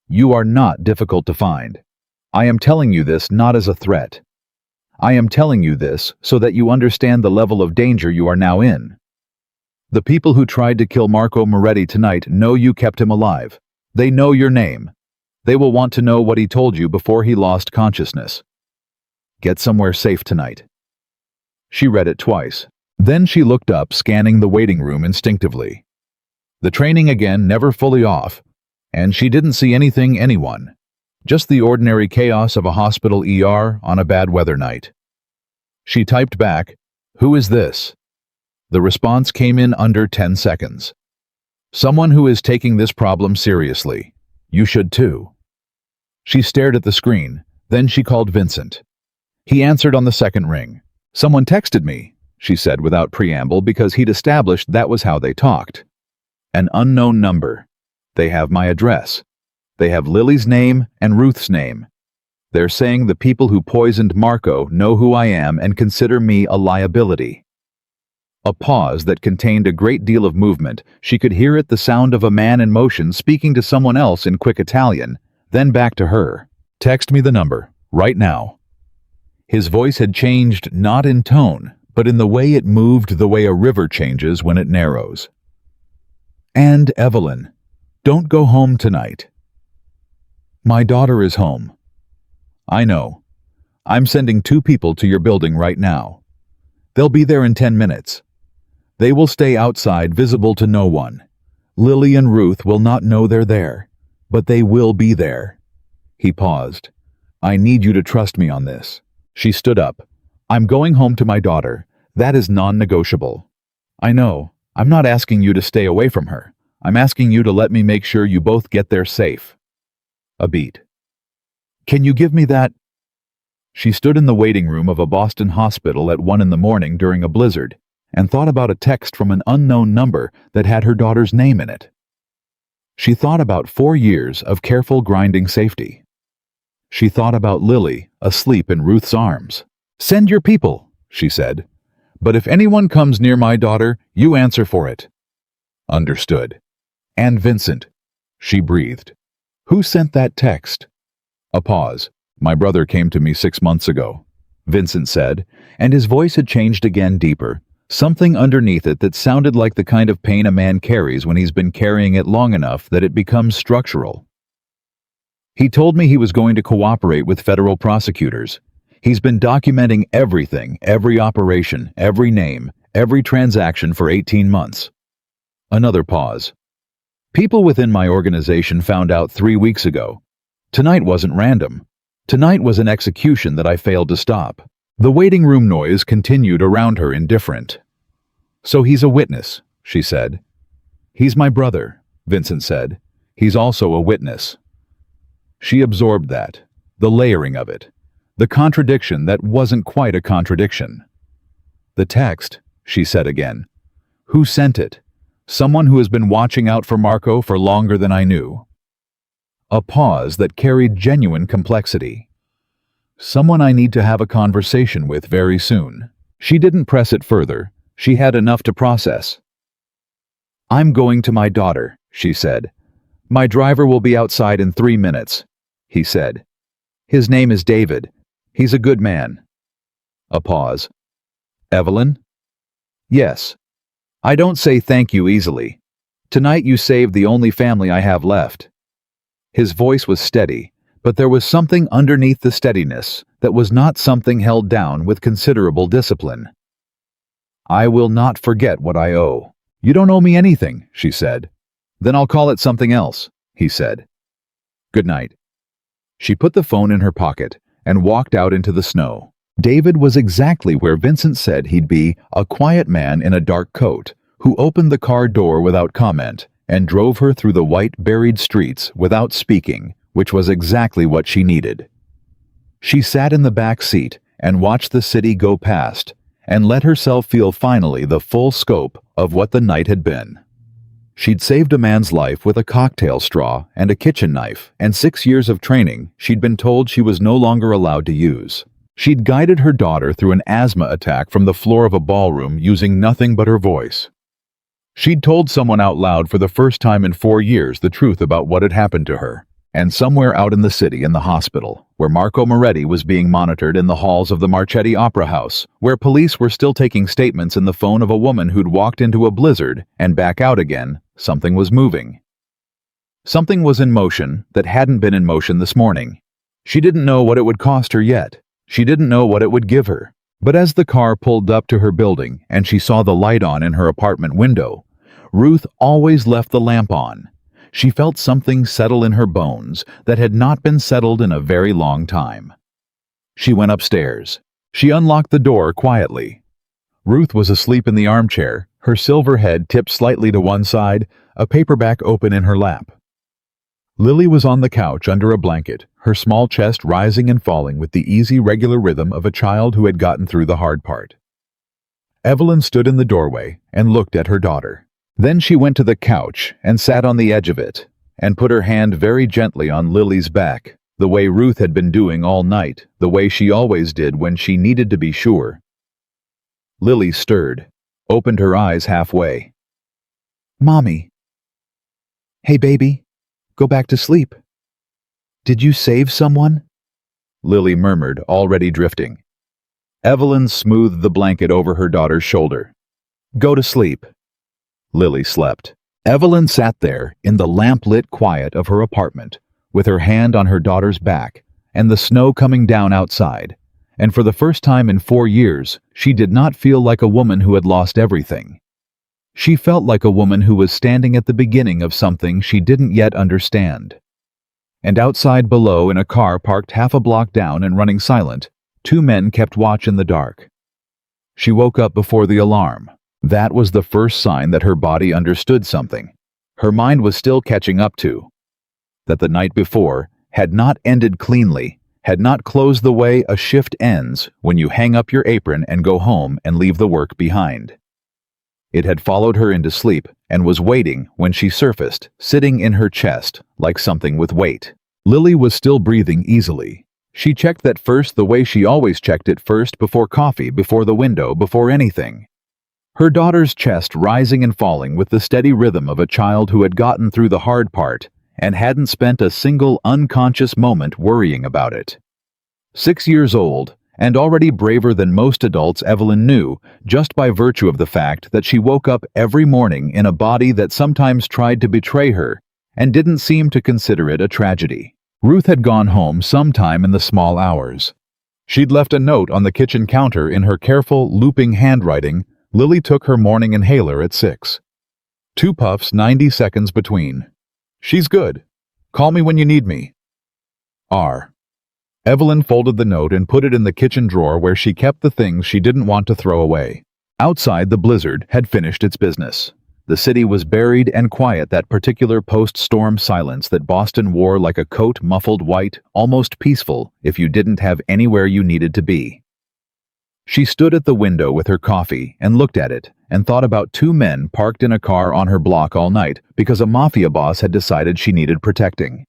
You are not difficult to find. I am telling you this not as a threat. I am telling you this so that you understand the level of danger you are now in. The people who tried to kill Marco Moretti tonight know you kept him alive. They know your name. They will want to know what he told you before he lost consciousness. Get somewhere safe tonight. She read it twice. Then she looked up, scanning the waiting room instinctively. The training again never fully off, and she didn't see anyone. Just the ordinary chaos of a hospital ER on a bad weather night. She typed back, "Who is this?" The response came in under 10 seconds. "Someone who is taking this problem seriously. You should too." She stared at the screen, then she called Vincent. He answered on the second ring. "Someone texted me," she said without preamble, because he'd established that was how they talked. "An unknown number. They have my address. They have Lily's name and Ruth's name. They're saying the people who poisoned Marco know who I am and consider me a liability." A pause that contained a great deal of movement. She could hear it, the sound of a man in motion speaking to someone else in quick Italian, then back to her. "Text me the number, right now." His voice had changed, not in tone, but in the way it moved, the way a river changes when it narrows. "And Evelyn, don't go home tonight." "My daughter is home." "I know. I'm sending 2 people to your building right now. They'll be there in 10 minutes. They will stay outside, visible to no one. Lily and Ruth will not know they're there, but they will be there." He paused. "I need you to trust me on this." She stood up. "I'm going home to my daughter. That is non-negotiable." "I know. I'm not asking you to stay away from her. I'm asking you to let me make sure you both get there safe." A beat. "Can you give me that?" She stood in the waiting room of a Boston hospital at 1 in the morning during a blizzard and thought about a text from an unknown number that had her daughter's name in it. She thought about 4 years of careful grinding safety. She thought about Lily, asleep in Ruth's arms. "Send your people," she said. "But if anyone comes near my daughter, you answer for it." "Understood." "And Vincent," she breathed. "Who sent that text?" A pause. "My brother came to me 6 months ago," Vincent said, and his voice had changed again, deeper, something underneath it that sounded like the kind of pain a man carries when he's been carrying it long enough that it becomes structural. "He told me he was going to cooperate with federal prosecutors. He's been documenting everything, every operation, every name, every transaction for 18 months. Another pause. "People within my organization found out 3 weeks ago. Tonight wasn't random. Tonight was an execution that I failed to stop." The waiting room noise continued around her, indifferent. "So he's a witness," she said. "He's my brother," Vincent said. "He's also a witness." She absorbed that, the layering of it, the contradiction that wasn't quite a contradiction. "The text," she said again. "Who sent it? Someone who has been watching out for Marco for longer than I knew." A pause that carried genuine complexity. "Someone I need to have a conversation with very soon." She didn't press it further. She had enough to process. "I'm going to my daughter," she said. "My driver will be outside in 3 minutes," he said. "His name is David. He's a good man." A pause. "Evelyn?" "Yes. I don't say thank you easily. Tonight you saved the only family I have left." His voice was steady, but there was something underneath the steadiness that was not something held down with considerable discipline. "I will not forget what I owe." "You don't owe me anything," she said. "Then I'll call it something else," he said. "Good night." She put the phone in her pocket and walked out into the snow. David was exactly where Vincent said he'd be, a quiet man in a dark coat, who opened the car door without comment and drove her through the white, buried streets without speaking, which was exactly what she needed. She sat in the back seat and watched the city go past and let herself feel finally the full scope of what the night had been. She'd saved a man's life with a cocktail straw and a kitchen knife, and 6 years of training she'd been told she was no longer allowed to use. She'd guided her daughter through an asthma attack from the floor of a ballroom using nothing but her voice. She'd told someone out loud for the first time in 4 years the truth about what had happened to her. And somewhere out in the city, in the hospital, where Marco Moretti was being monitored, in the halls of the Marchetti Opera House, where police were still taking statements in the phone of a woman who'd walked into a blizzard and back out again, something was moving. Something was in motion that hadn't been in motion this morning. She didn't know what it would cost her yet. She didn't know what it would give her. But as the car pulled up to her building and she saw the light on in her apartment window, Ruth always left the lamp on. She felt something settle in her bones that had not been settled in a very long time. She went upstairs. She unlocked the door quietly. Ruth was asleep in the armchair, her silver head tipped slightly to one side, a paperback open in her lap. Lily was on the couch under a blanket, her small chest rising and falling with the easy, regular rhythm of a child who had gotten through the hard part. Evelyn stood in the doorway and looked at her daughter. Then she went to the couch and sat on the edge of it and put her hand very gently on Lily's back, the way Ruth had been doing all night, the way she always did when she needed to be sure. Lily stirred, opened her eyes halfway. "Mommy." "Hey, baby, go back to sleep." "Did you save someone?" Lily murmured, already drifting. Evelyn smoothed the blanket over her daughter's shoulder. "Go to sleep." Lily slept. Evelyn sat there in the lamp-lit quiet of her apartment, with her hand on her daughter's back, and the snow coming down outside, and for the first time in 4 years, she did not feel like a woman who had lost everything. She felt like a woman who was standing at the beginning of something she didn't yet understand. And outside below, in a car parked half a block down and running silent, 2 men kept watch in the dark. She woke up before the alarm. That was the first sign that her body understood something. Her mind was still catching up to. That the night before had not ended cleanly, had not closed the way a shift ends when you hang up your apron and go home and leave the work behind. It had followed her into sleep and was waiting when she surfaced, sitting in her chest like something with weight. Lily was still breathing easily. She checked that first the way she always checked it first, before coffee, before the window, before anything. Her daughter's chest rising and falling with the steady rhythm of a child who had gotten through the hard part and hadn't spent a single unconscious moment worrying about it. 6 years old, and already braver than most adults, Evelyn knew, just by virtue of the fact that she woke up every morning in a body that sometimes tried to betray her and didn't seem to consider it a tragedy. Ruth had gone home sometime in the small hours. She'd left a note on the kitchen counter in her careful, looping handwriting. Lily took her morning inhaler at 6. 2 puffs, 90 seconds between. "She's good. Call me when you need me. R." Evelyn folded the note and put it in the kitchen drawer where she kept the things she didn't want to throw away. Outside, the blizzard had finished its business. The city was buried and quiet, that particular post-storm silence that Boston wore like a coat, muffled white, almost peaceful if you didn't have anywhere you needed to be. She stood at the window with her coffee and looked at it and thought about 2 men parked in a car on her block all night because a mafia boss had decided she needed protecting.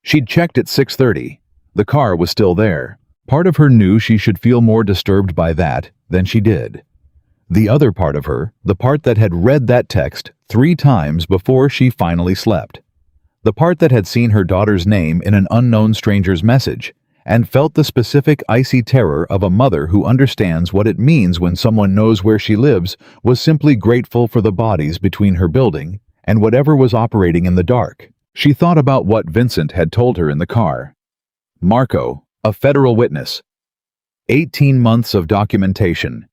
She'd checked at 6:30. The car was still there. Part of her knew she should feel more disturbed by that than she did. The other part of her, the part that had read that text 3 times before she finally slept, the part that had seen her daughter's name in an unknown stranger's message, and felt the specific icy terror of a mother who understands what it means when someone knows where she lives, was simply grateful for the bodies between her building and whatever was operating in the dark. She thought about what Vincent had told her in the car. Marco, a federal witness. 18 months of documentation.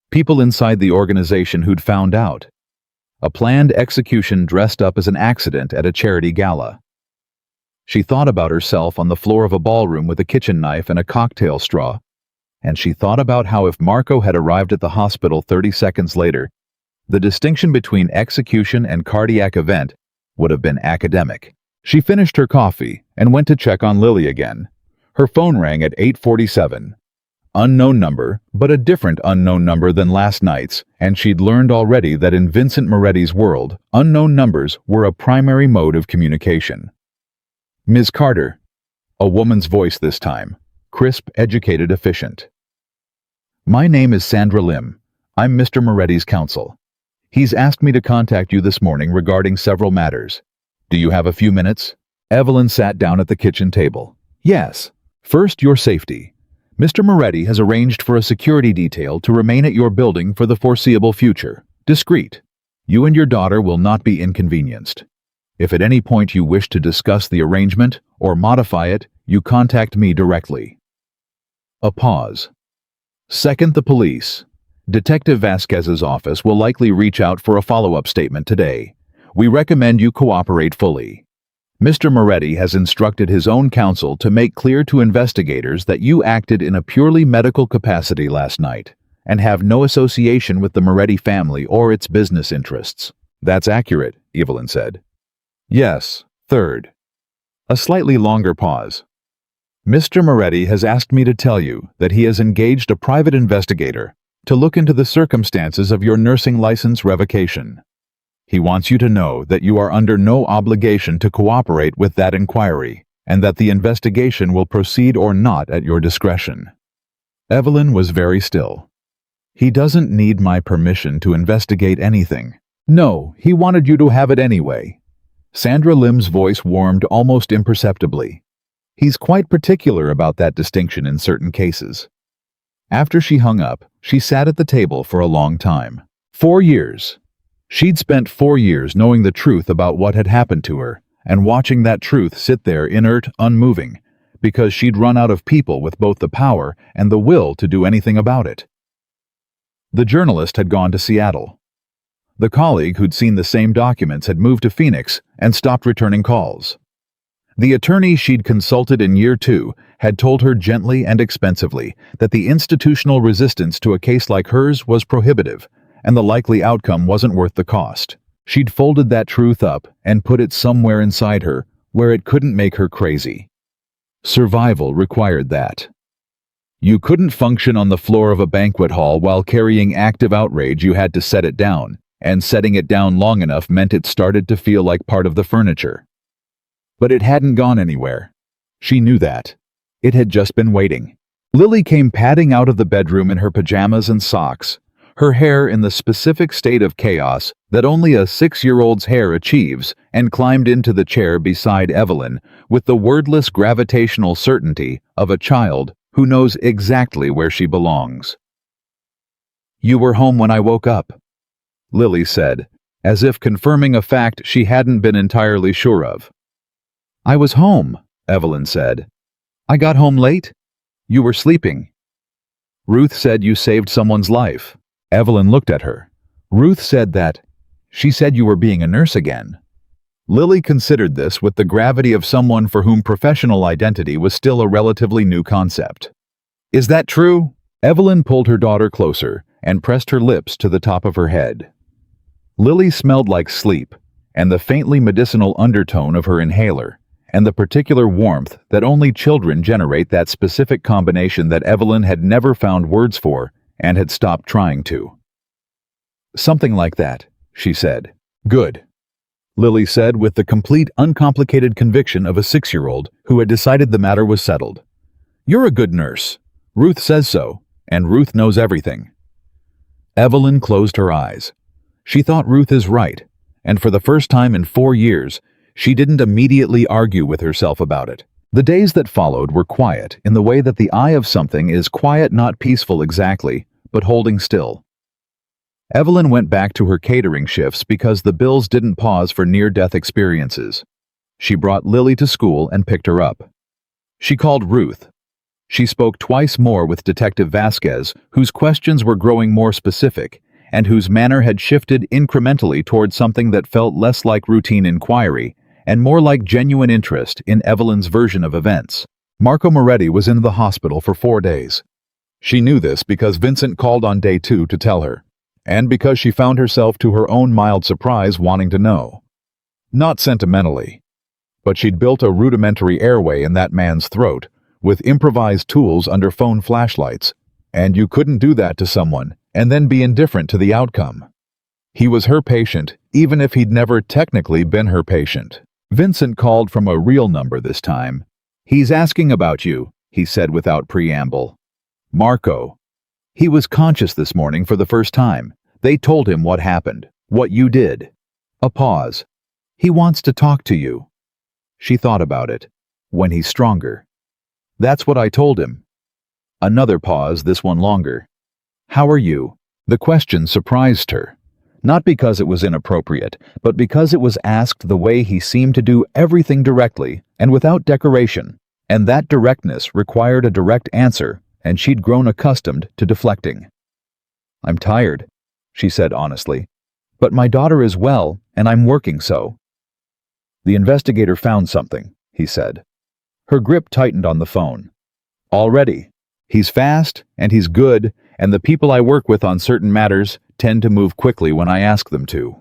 People inside the organization who'd found out. A planned execution dressed up as an accident at a charity gala. She thought about herself on the floor of a ballroom with a kitchen knife and a cocktail straw, and she thought about how if Marco had arrived at the hospital 30 seconds later, the distinction between execution and cardiac event would have been academic. She finished her coffee and went to check on Lily again. Her phone rang at 8:47. Unknown number, but a different unknown number than last night's, and she'd learned already that in Vincent Moretti's world, unknown numbers were a primary mode of communication. "Ms. Carter." A woman's voice this time, crisp, educated, efficient. "My name is Sandra Lim. I'm Mr. Moretti's counsel. He's asked me to contact you this morning regarding several matters. Do you have a few minutes?" Evelyn sat down at the kitchen table. "Yes. First, your safety. Mr. Moretti has arranged for a security detail to remain at your building for the foreseeable future. Discreet. You and your daughter will not be inconvenienced. If at any point you wish to discuss the arrangement or modify it, you contact me directly." A pause. Second, the police. Detective Vasquez's office will likely reach out for a follow-up statement today. We recommend you cooperate fully. Mr. Moretti has instructed his own counsel to make clear to investigators that you acted in a purely medical capacity last night and have no association with the Moretti family or its business interests. That's accurate, Evelyn said. Yes. Third. A slightly longer pause. Mr. Moretti has asked me to tell you that he has engaged a private investigator to look into the circumstances of your nursing license revocation. He wants you to know that you are under no obligation to cooperate with that inquiry, and that the investigation will proceed or not at your discretion. Evelyn was very still. He doesn't need my permission to investigate anything. No, he wanted you to have it anyway. Sandra Lim's voice warmed almost imperceptibly. He's quite particular about that distinction in certain cases. After she hung up, she sat at the table for a long time. 4 years. She'd spent 4 years knowing the truth about what had happened to her, and watching that truth sit there inert, unmoving, because she'd run out of people with both the power and the will to do anything about it. The journalist had gone to Seattle. The colleague who'd seen the same documents had moved to Phoenix and stopped returning calls. The attorney she'd consulted in year 2 had told her gently and expensively that the institutional resistance to a case like hers was prohibitive, and the likely outcome wasn't worth the cost. She'd folded that truth up and put it somewhere inside her where it couldn't make her crazy. Survival required that. You couldn't function on the floor of a banquet hall while carrying active outrage. You had to set it down, and setting it down long enough meant it started to feel like part of the furniture. But it hadn't gone anywhere. She knew that. It had just been waiting. Lily came padding out of the bedroom in her pajamas and socks, her hair in the specific state of chaos that only a 6-year-old's hair achieves, and climbed into the chair beside Evelyn with the wordless gravitational certainty of a child who knows exactly where she belongs. "You were home when I woke up," Lily said, as if confirming a fact she hadn't been entirely sure of. "I was home," Evelyn said. "I got home late? You were sleeping." "Ruth said you saved someone's life." Evelyn looked at her. "Ruth said that. She said you were being a nurse again." Lily considered this with the gravity of someone for whom professional identity was still a relatively new concept. "Is that true?" Evelyn pulled her daughter closer and pressed her lips to the top of her head. Lily smelled like sleep, and the faintly medicinal undertone of her inhaler, and the particular warmth that only children generate, that specific combination that Evelyn had never found words for and had stopped trying to. "Something like that," she said. "Good," Lily said with the complete, uncomplicated conviction of a 6-year-old who had decided the matter was settled. "You're a good nurse. Ruth says so, and Ruth knows everything." Evelyn closed her eyes. She thought Ruth is right, and for the first time in 4 years, she didn't immediately argue with herself about it. The days that followed were quiet in the way that the eye of something is quiet, not peaceful exactly, but holding still. Evelyn went back to her catering shifts because the bills didn't pause for near-death experiences. She brought Lily to school and picked her up. She called Ruth. She spoke twice more with Detective Vasquez, whose questions were growing more specific, and whose manner had shifted incrementally toward something that felt less like routine inquiry and more like genuine interest in Evelyn's version of events. Marco Moretti was in the hospital for 4 days. She knew this because Vincent called on day 2 to tell her, and because she found herself, to her own mild surprise, wanting to know. Not sentimentally, but she'd built a rudimentary airway in that man's throat with improvised tools under phone flashlights, and you couldn't do that to someone and then be indifferent to the outcome. He was her patient, even if he'd never technically been her patient. Vincent called from a real number this time. "He's asking about you," he said without preamble. "Marco. He was conscious this morning for the first time. They told him what happened, what you did." A pause. "He wants to talk to you." She thought about it. "When he's stronger." "That's what I told him." Another pause, this one longer. "How are you?" The question surprised her. Not because it was inappropriate, but because it was asked the way he seemed to do everything directly and without decoration, and that directness required a direct answer and she'd grown accustomed to deflecting. "I'm tired," she said honestly, "but my daughter is well, and I'm working so." "The investigator found something," he said. Her grip tightened on the phone. "Already. He's fast, and he's good, and the people I work with on certain matters tend to move quickly when I ask them to."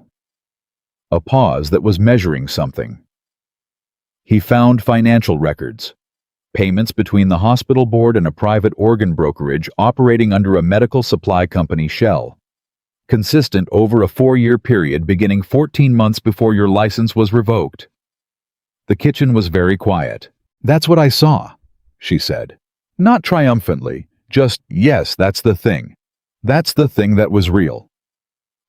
A pause that was measuring something. He found financial records. Payments between the hospital board and a private organ brokerage operating under a medical supply company shell. Consistent over a 4-year period beginning 14 months before your license was revoked. The kitchen was very quiet. "That's what I saw," she said. Not triumphantly, just, "Yes, that's the thing. That's the thing that was real."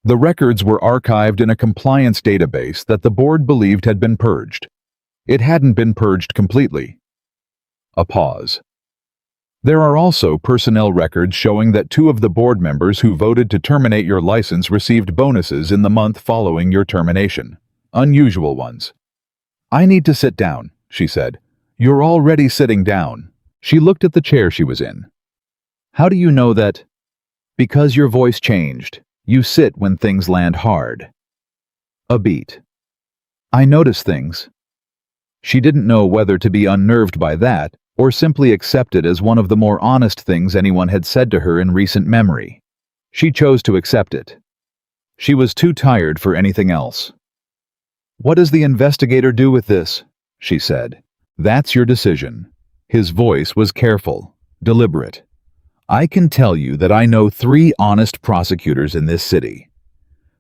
The records were archived in a compliance database that the board believed had been purged. It hadn't been purged completely. A pause. "There are also personnel records showing that 2 of the board members who voted to terminate your license received bonuses in the month following your termination. Unusual ones." "I need to sit down," she said. "You're already sitting down." She looked at the chair she was in. "How do you know that?" "Because your voice changed. You sit when things land hard." A beat. "I notice things." She didn't know whether to be unnerved by that or simply accept it as one of the more honest things anyone had said to her in recent memory. She chose to accept it. She was too tired for anything else. "What does the investigator do with this?" she said. "That's your decision." His voice was careful, deliberate. "I can tell you that I know 3 honest prosecutors in this city.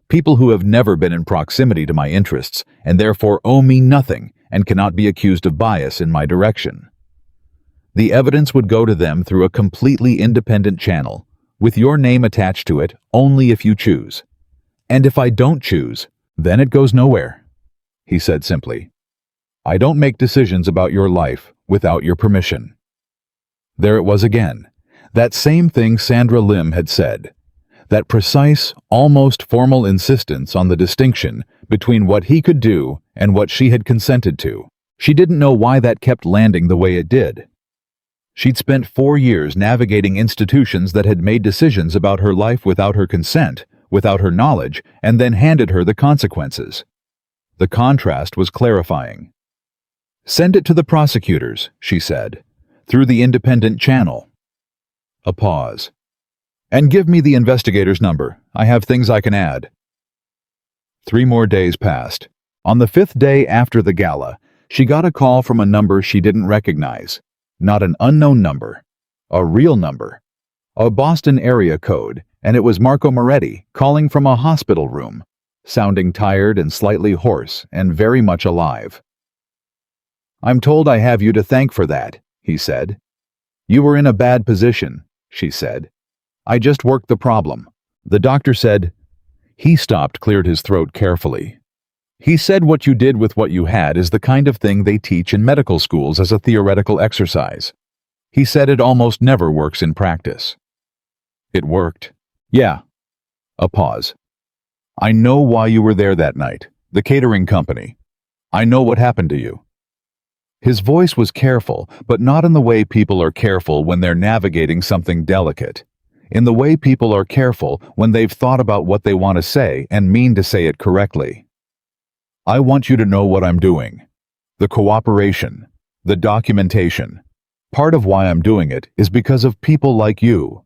People who have never been in proximity to my interests and therefore owe me nothing and cannot be accused of bias in my direction. The evidence would go to them through a completely independent channel, with your name attached to it only if you choose. And if I don't choose, then it goes nowhere," he said simply. "I don't make decisions about your life without your permission." There it was again, that same thing Sandra Lim had said, that precise, almost formal insistence on the distinction between what he could do and what she had consented to. She didn't know why that kept landing the way it did. She'd spent 4 years navigating institutions that had made decisions about her life without her consent, without her knowledge, and then handed her the consequences. The contrast was clarifying. "Send it to the prosecutors," she said, "through the independent channel." A pause. "And give me the investigator's number. I have things I can add." 3 more days passed. On the 5th day after the gala, she got a call from a number she didn't recognize. Not an unknown number. A real number. A Boston area code, and it was Marco Moretti calling from a hospital room, sounding tired and slightly hoarse and very much alive. "I'm told I have you to thank for that," he said. "You were in a bad position," she said. "I just worked the problem. The doctor said—" He stopped, cleared his throat carefully. "He said what you did with what you had is the kind of thing they teach in medical schools as a theoretical exercise. He said it almost never works in practice." "It worked." "Yeah." A pause. "I know why you were there that night. The catering company. I know what happened to you." His voice was careful, but not in the way people are careful when they're navigating something delicate. In the way people are careful when they've thought about what they want to say and mean to say it correctly. "I want you to know what I'm doing. The cooperation, the documentation. Part of why I'm doing it is because of people like you.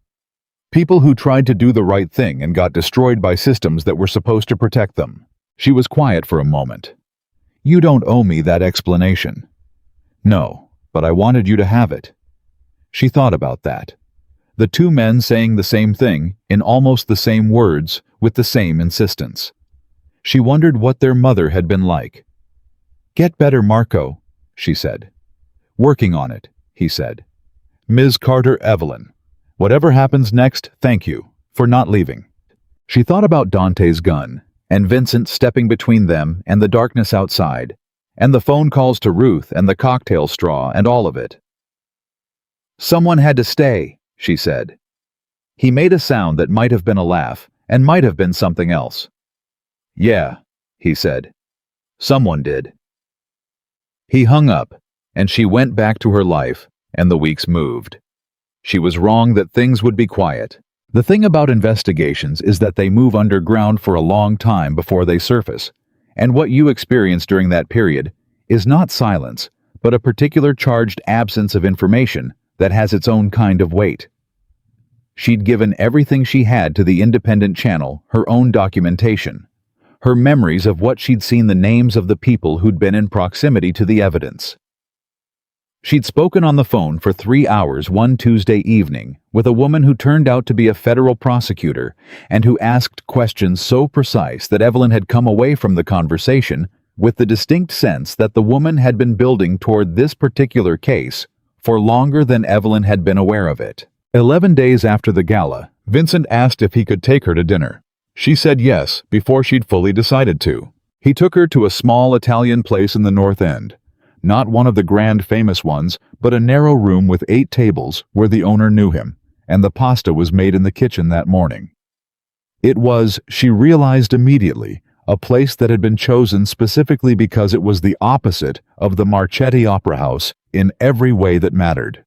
People who tried to do the right thing and got destroyed by systems that were supposed to protect them." She was quiet for a moment. "You don't owe me that explanation." "No, but I wanted you to have it." She thought about that. The 2 men saying the same thing, in almost the same words, with the same insistence. She wondered what their mother had been like. "Get better, Marco," she said. "Working on it," he said. "Ms. Carter Evelyn. Whatever happens next, thank you for not leaving." She thought about Dante's gun, and Vincent stepping between them and the darkness outside, and the phone calls to Ruth and the cocktail straw and all of it. "Someone had to stay," she said. He made a sound that might have been a laugh and might have been something else. "Yeah," he said. "Someone did." He hung up, and she went back to her life, and the weeks moved. She was wrong that things would be quiet. The thing about investigations is that they move underground for a long time before they surface, and what you experience during that period is not silence, but a particular charged absence of information that has its own kind of weight. She'd given everything she had to the independent channel, her own documentation, her memories of what she'd seen, the names of the people who'd been in proximity to the evidence. She'd spoken on the phone for 3 hours one Tuesday evening with a woman who turned out to be a federal prosecutor and who asked questions so precise that Evelyn had come away from the conversation with the distinct sense that the woman had been building toward this particular case for longer than Evelyn had been aware of it. 11 days after the gala, Vincent asked if he could take her to dinner. She said yes before she'd fully decided to. He took her to a small Italian place in the North End. Not one of the grand famous ones, but a narrow room with 8 tables where the owner knew him, and the pasta was made in the kitchen that morning. It was, she realized immediately, a place that had been chosen specifically because it was the opposite of the Marchetti Opera House in every way that mattered.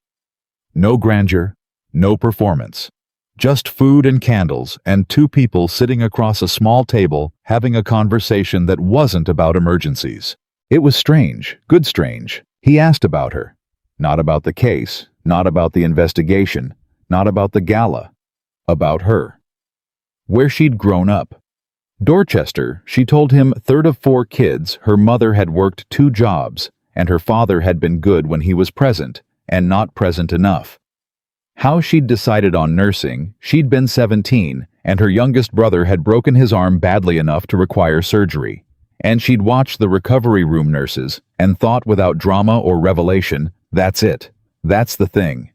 No grandeur, no performance. Just food and candles and 2 people sitting across a small table having a conversation that wasn't about emergencies. It was strange, good strange. He asked about her. Not about the case, not about the investigation, not about the gala. About her. Where she'd grown up. Dorchester, she told him, 3rd of 4 kids, her mother had worked 2 jobs, and her father had been good when he was present, and not present enough. How she'd decided on nursing, she'd been 17, and her youngest brother had broken his arm badly enough to require surgery. And she'd watched the recovery room nurses and thought without drama or revelation, that's it. That's the thing.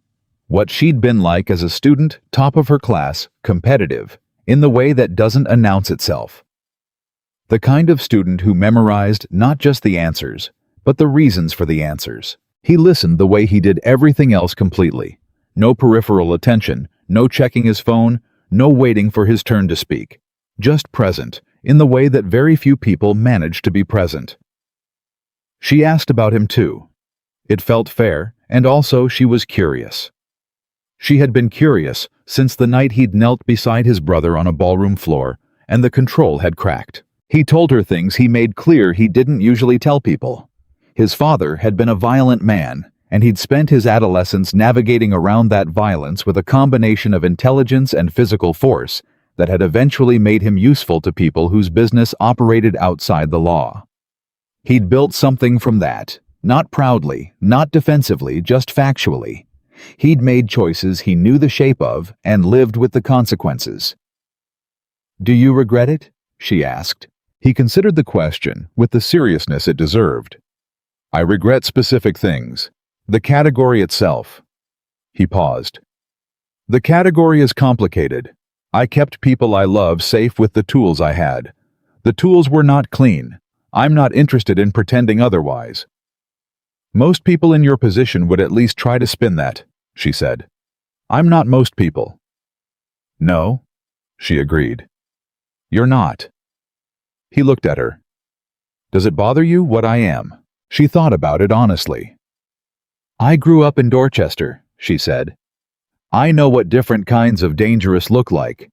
What she'd been like as a student, top of her class, competitive, in the way that doesn't announce itself. The kind of student who memorized not just the answers, but the reasons for the answers. He listened the way he did everything else completely. No peripheral attention, no checking his phone, no waiting for his turn to speak. Just present, in the way that very few people manage to be present. She asked about him too. It felt fair, and also she was curious. She had been curious since the night he'd knelt beside his brother on a ballroom floor, and the control had cracked. He told her things he made clear he didn't usually tell people. His father had been a violent man, and he'd spent his adolescence navigating around that violence with a combination of intelligence and physical force that had eventually made him useful to people whose business operated outside the law. He'd built something from that, not proudly, not defensively, just factually. He'd made choices he knew the shape of and lived with the consequences. "Do you regret it?" she asked. He considered the question with the seriousness it deserved. "I regret specific things. The category itself." He paused. "The category is complicated. I kept people I love safe with the tools I had. The tools were not clean. I'm not interested in pretending otherwise." "Most people in your position would at least try to spin that," she said. "I'm not most people." "No," she agreed. "You're not." He looked at her. "Does it bother you what I am?" She thought about it honestly. "I grew up in Dorchester," she said. "I know what different kinds of dangerous look like.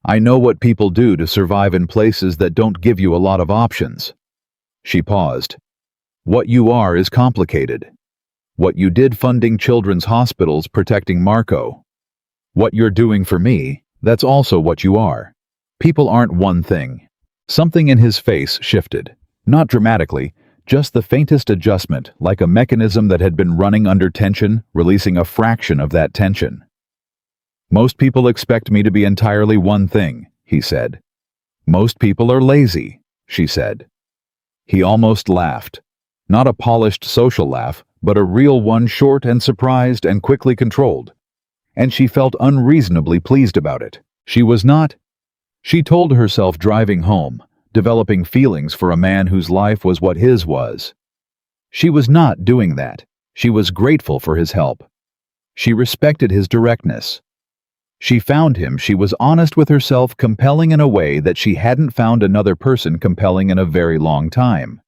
I know what people do to survive in places that don't give you a lot of options." She paused. "What you are is complicated. What you did funding children's hospitals, protecting Marco. What you're doing for me, that's also what you are. People aren't one thing." Something in his face shifted. Not dramatically, just the faintest adjustment, like a mechanism that had been running under tension, releasing a fraction of that tension. "Most people expect me to be entirely one thing," he said. "Most people are lazy," she said. He almost laughed. Not a polished social laugh, but a real one, short and surprised and quickly controlled. And she felt unreasonably pleased about it. She was not. She told herself driving home, developing feelings for a man whose life was what his was. She was not doing that. She was grateful for his help. She respected his directness. She found him, she was honest with herself, compelling in a way that she hadn't found another person compelling in a very long time.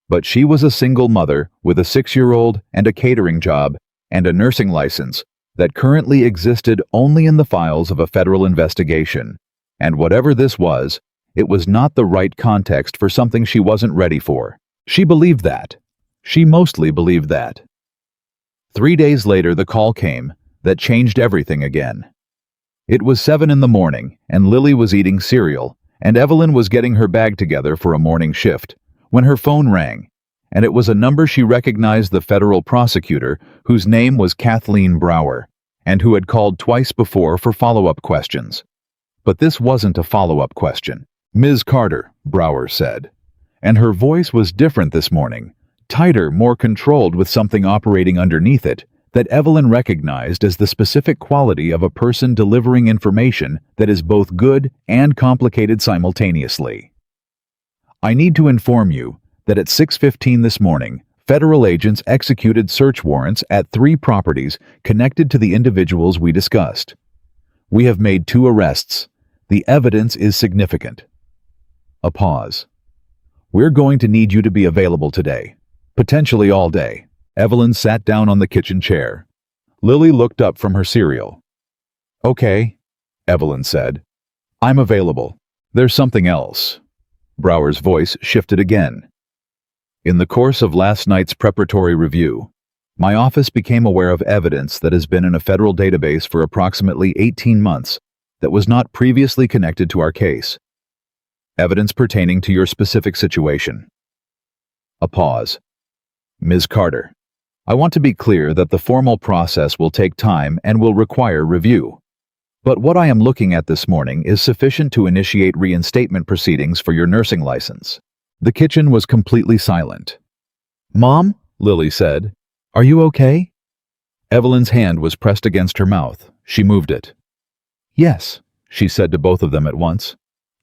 But she was a single mother with a 6-year-old and a catering job and a nursing license, that currently existed only in the files of a federal investigation. And whatever this was, it was not the right context for something she wasn't ready for. She believed that. She mostly believed that. 3 days later, the call came that changed everything again. It was 7 in the morning, and Lily was eating cereal, and Evelyn was getting her bag together for a morning shift, when her phone rang, and it was a number she recognized, the federal prosecutor, whose name was Kathleen Brower, and who had called twice before for follow-up questions. But this wasn't a follow-up question. "Ms. Carter," Brower said, and her voice was different this morning, tighter, more controlled, with something operating underneath it that Evelyn recognized as the specific quality of a person delivering information that is both good and complicated simultaneously. "I need to inform you that at 6:15 this morning, federal agents executed search warrants at 3 properties connected to the individuals we discussed. We have made 2 arrests. The evidence is significant." A pause. "We're going to need you to be available today, potentially all day." Evelyn sat down on the kitchen chair. Lily looked up from her cereal. "Okay," Evelyn said. "I'm available. There's something else." Brower's voice shifted again. "In the course of last night's preparatory review, my office became aware of evidence that has been in a federal database for approximately 18 months that was not previously connected to our case. Evidence pertaining to your specific situation." A pause. "Ms. Carter, I want to be clear that the formal process will take time and will require review. But what I am looking at this morning is sufficient to initiate reinstatement proceedings for your nursing license." The kitchen was completely silent. "Mom," Lily said, "are you okay?" Evelyn's hand was pressed against her mouth. She moved it. "Yes," she said to both of them at once.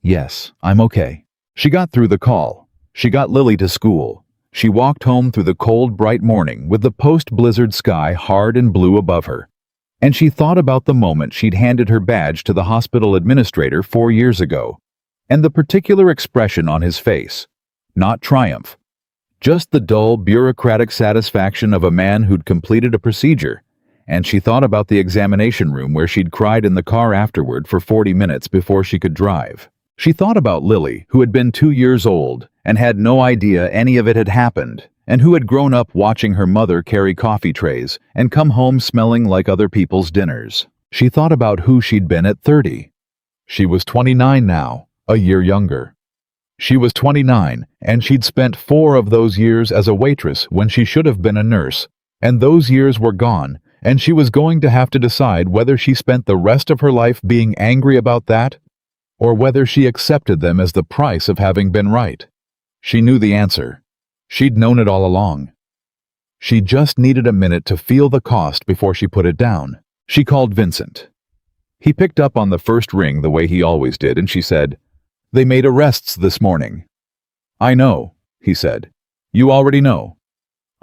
"Yes, I'm okay." She got through the call. She got Lily to school. She walked home through the cold, bright morning with the post-blizzard sky hard and blue above her. And she thought about the moment she'd handed her badge to the hospital administrator 4 years ago, and the particular expression on his face. Not triumph. Just the dull, bureaucratic satisfaction of a man who'd completed a procedure. And she thought about the examination room where she'd cried in the car afterward for 40 minutes before she could drive. She thought about Lily, who had been 2 years old and had no idea any of it had happened, and who had grown up watching her mother carry coffee trays and come home smelling like other people's dinners. She thought about who she'd been at 30. She was 29 now, a year younger. She was 29, and she'd spent 4 of those years as a waitress when she should have been a nurse, and those years were gone, and she was going to have to decide whether she spent the rest of her life being angry about that, or whether she accepted them as the price of having been right. She knew the answer. She'd known it all along. She just needed a minute to feel the cost before she put it down. She called Vincent. He picked up on the first ring the way he always did, and she said, "They made arrests this morning." "I know," he said. "You already know.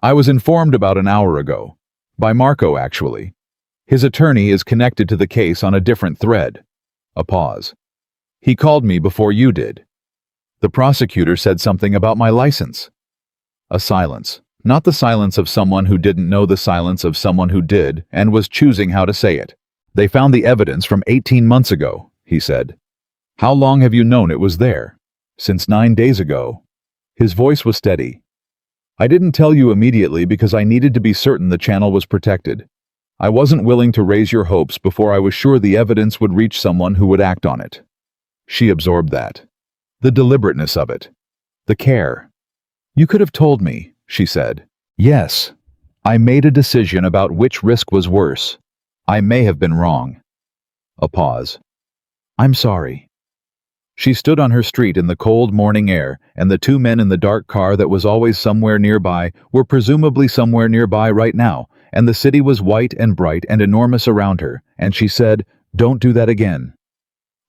I was informed about an hour ago. By Marco, actually. His attorney is connected to the case on a different thread." A pause. "He called me before you did. The prosecutor said something about my license." A silence. Not the silence of someone who didn't know, the silence of someone who did and was choosing how to say it. "They found the evidence from 18 months ago," he said. "How long have you known it was there?" "Since 9 days ago." His voice was steady. "I didn't tell you immediately because I needed to be certain the channel was protected. I wasn't willing to raise your hopes before I was sure the evidence would reach someone who would act on it." She absorbed that. The deliberateness of it. The care. "You could have told me," she said. "Yes. I made a decision about which risk was worse. I may have been wrong." A pause. "I'm sorry." She stood on her street in the cold morning air, and the 2 men in the dark car that was always somewhere nearby were presumably somewhere nearby right now, and the city was white and bright and enormous around her, and she said, "Don't do that again."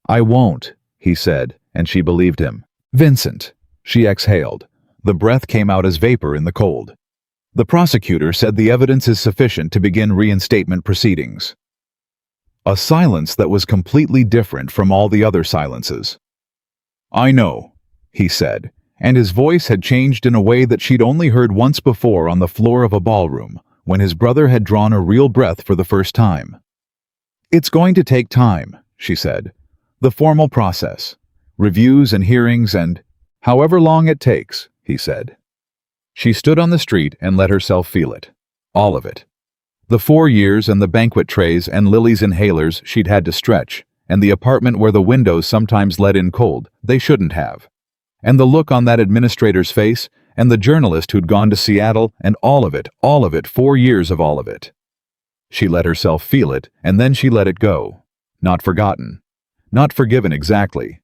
"I won't," he said, and she believed him. "Vincent," she exhaled. The breath came out as vapor in the cold. "The prosecutor said the evidence is sufficient to begin reinstatement proceedings." A silence that was completely different from all the other silences. "I know," he said, and his voice had changed in a way that she'd only heard once before on the floor of a ballroom, when his brother had drawn a real breath for the first time. "It's going to take time," she said. "The formal process. Reviews and hearings and however long it takes," he said. She stood on the street and let herself feel it. All of it. The 4 years and the banquet trays and Lily's inhalers she'd had to stretch, and the apartment where the windows sometimes let in cold they shouldn't have. And the look on that administrator's face, and the journalist who'd gone to Seattle, and all of it, 4 years of all of it. She let herself feel it, and then she let it go. Not forgotten. Not forgiven exactly.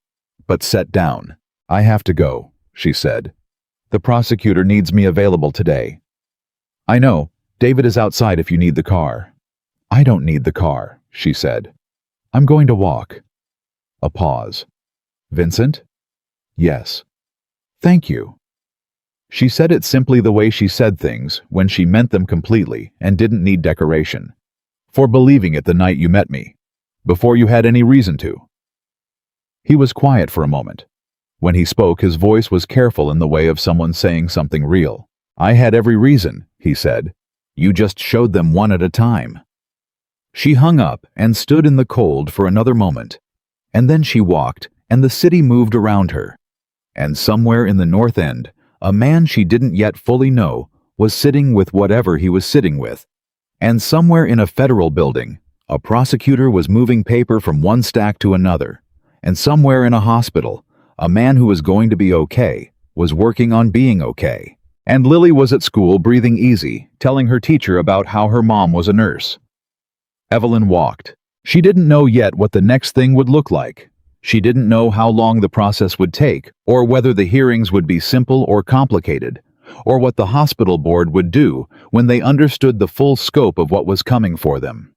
But set down. "I have to go," she said. "The prosecutor needs me available today." "I know. David is outside if you need the car." "I don't need the car," she said. "I'm going to walk." A pause. "Vincent?" "Yes." "Thank you." She said it simply the way she said things when she meant them completely and didn't need decoration. "For believing it the night you met me. Before you had any reason to." He was quiet for a moment. When he spoke, his voice was careful in the way of someone saying something real. "I had every reason," he said. "You just showed them one at a time." She hung up and stood in the cold for another moment. And then she walked, and the city moved around her. And somewhere in the North End, a man she didn't yet fully know was sitting with whatever he was sitting with. And somewhere in a federal building, a prosecutor was moving paper from one stack to another. And somewhere in a hospital, a man who was going to be okay was working on being okay. And Lily was at school breathing easy, telling her teacher about how her mom was a nurse. Evelyn walked. She didn't know yet what the next thing would look like. She didn't know how long the process would take, or whether the hearings would be simple or complicated, or what the hospital board would do when they understood the full scope of what was coming for them.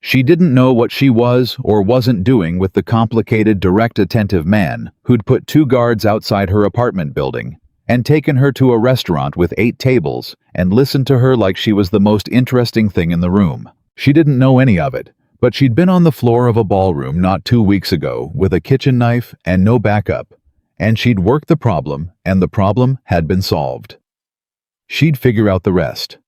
She didn't know what she was or wasn't doing with the complicated, direct, attentive man who'd put 2 guards outside her apartment building and taken her to a restaurant with 8 tables and listened to her like she was the most interesting thing in the room. She didn't know any of it, but she'd been on the floor of a ballroom not 2 weeks ago with a kitchen knife and no backup, and she'd worked the problem, and the problem had been solved. She'd figure out the rest.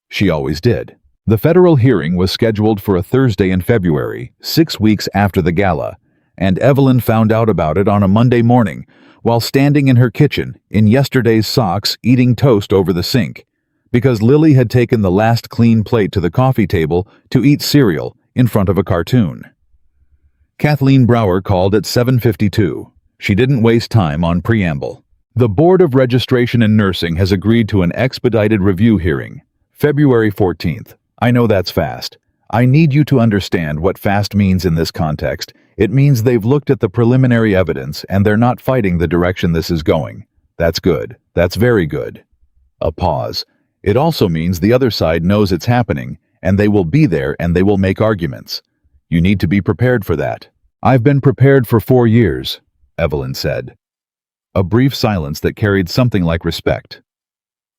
She always did. The federal hearing was scheduled for a Thursday in February, 6 weeks after the gala, and Evelyn found out about it on a Monday morning while standing in her kitchen in yesterday's socks eating toast over the sink, because Lily had taken the last clean plate to the coffee table to eat cereal in front of a cartoon. Kathleen Brower called at 7:52. She didn't waste time on preamble. "The Board of Registration in Nursing has agreed to an expedited review hearing, February 14th. I know that's fast. I need you to understand what fast means in this context. It means they've looked at the preliminary evidence and they're not fighting the direction this is going. That's good. That's very good." A pause. "It also means the other side knows it's happening, and they will be there and they will make arguments. You need to be prepared for that." "I've been prepared for 4 years," Evelyn said. A brief silence that carried something like respect.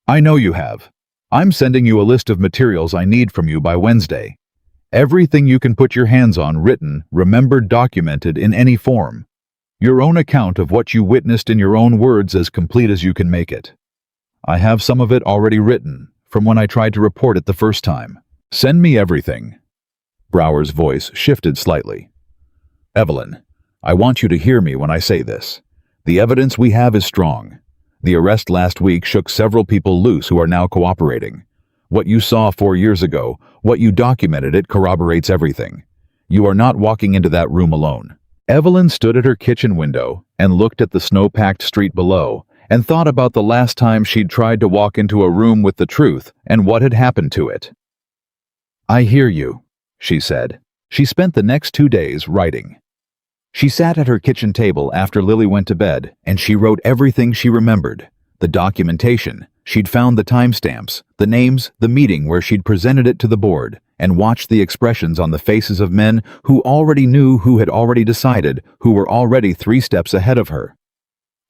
"I know you have. I'm sending you a list of materials I need from you by Wednesday. Everything you can put your hands on, written, remembered, documented in any form. Your own account of what you witnessed in your own words, as complete as you can make it. I have some of it already written, from when I tried to report it the first time. Send me everything." Brower's voice shifted slightly. "Evelyn, I want you to hear me when I say this. The evidence we have is strong. The arrest last week shook several people loose who are now cooperating. What you saw 4 years ago, what you documented, it corroborates everything. You are not walking into that room alone." Evelyn stood at her kitchen window and looked at the snow-packed street below and thought about the last time she'd tried to walk into a room with the truth and what had happened to it. "I hear you," she said. She spent the next 2 days writing. She sat at her kitchen table after Lily went to bed, and she wrote everything she remembered. The documentation. She'd found the timestamps, the names, the meeting where she'd presented it to the board, and watched the expressions on the faces of men who already knew, who had already decided, who were already 3 steps ahead of her.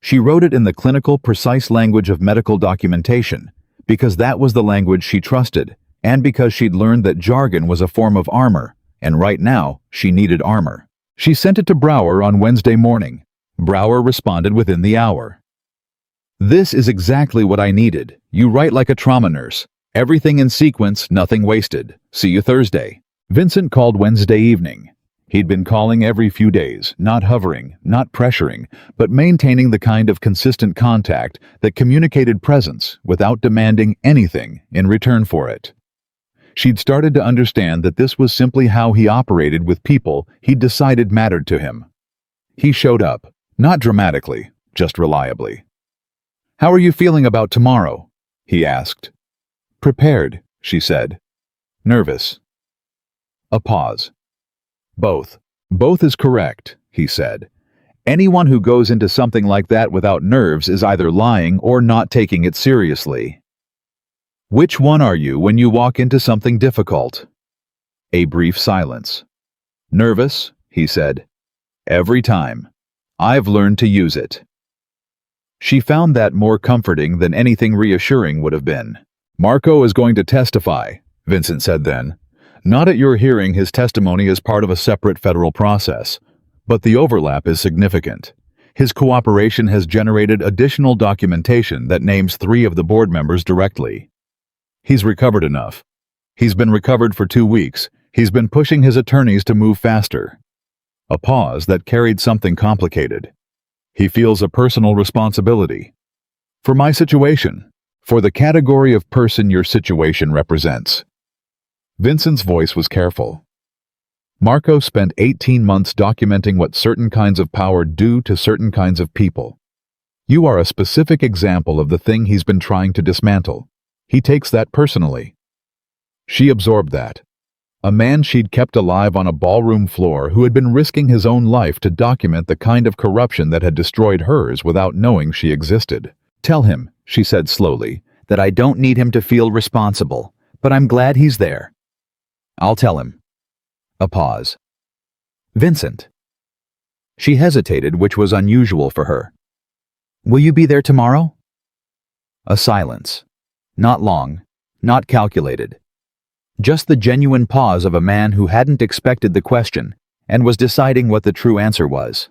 She wrote it in the clinical, precise language of medical documentation, because that was the language she trusted, and because she'd learned that jargon was a form of armor, and right now she needed armor. She sent it to Brower on Wednesday morning. Brower responded within the hour. "This is exactly what I needed. You write like a trauma nurse. Everything in sequence, nothing wasted. See you Thursday. Vincent called Wednesday evening. He'd been calling every few days, not hovering, not pressuring, but maintaining the kind of consistent contact that communicated presence without demanding anything in return for it. She'd started to understand that this was simply how he operated with people he'd decided mattered to him. He showed up, not dramatically, just reliably. "How are you feeling about tomorrow?" he asked. "Prepared," she said. "Nervous." A pause. "Both. Both is correct," he said. "Anyone who goes into something like that without nerves is either lying or not taking it seriously." "Which one are you when you walk into something difficult?" A brief silence. "Nervous," he said. "Every time. I've learned to use it." She found that more comforting than anything reassuring would have been. "Marco is going to testify," Vincent said then. "Not at your hearing, his testimony is part of a separate federal process, but the overlap is significant. His cooperation has generated additional documentation that names 3 of the board members directly. He's recovered enough. He's been recovered for 2 weeks. He's been pushing his attorneys to move faster." A pause that carried something complicated. "He feels a personal responsibility. For my situation. For the category of person your situation represents." Vincent's voice was careful. "Marco spent 18 months documenting what certain kinds of power do to certain kinds of people. You are a specific example of the thing he's been trying to dismantle. He takes that personally." She absorbed that. A man she'd kept alive on a ballroom floor who had been risking his own life to document the kind of corruption that had destroyed hers without knowing she existed. "Tell him," she said slowly, "that I don't need him to feel responsible, but I'm glad he's there." "I'll tell him." A pause. "Vincent." She hesitated, which was unusual for her. "Will you be there tomorrow?" A silence. Not long, not calculated. Just the genuine pause of a man who hadn't expected the question and was deciding what the true answer was.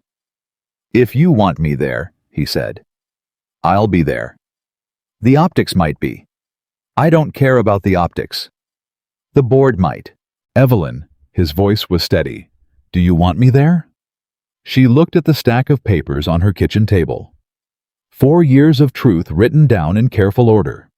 "If you want me there," he said, "I'll be there. The optics might be. I don't care about the optics. The board might." "Evelyn," his voice was steady, "do you want me there?" She looked at the stack of papers on her kitchen table. 4 years of truth written down in careful order.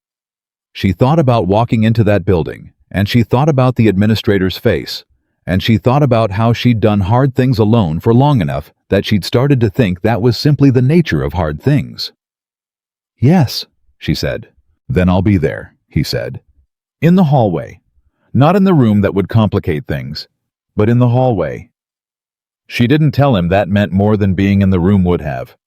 She thought about walking into that building, and she thought about the administrator's face, and she thought about how she'd done hard things alone for long enough that she'd started to think that was simply the nature of hard things. "Yes," she said. "Then I'll be there," he said. "In the hallway. Not in the room that would complicate things, but in the hallway." She didn't tell him that meant more than being in the room would have.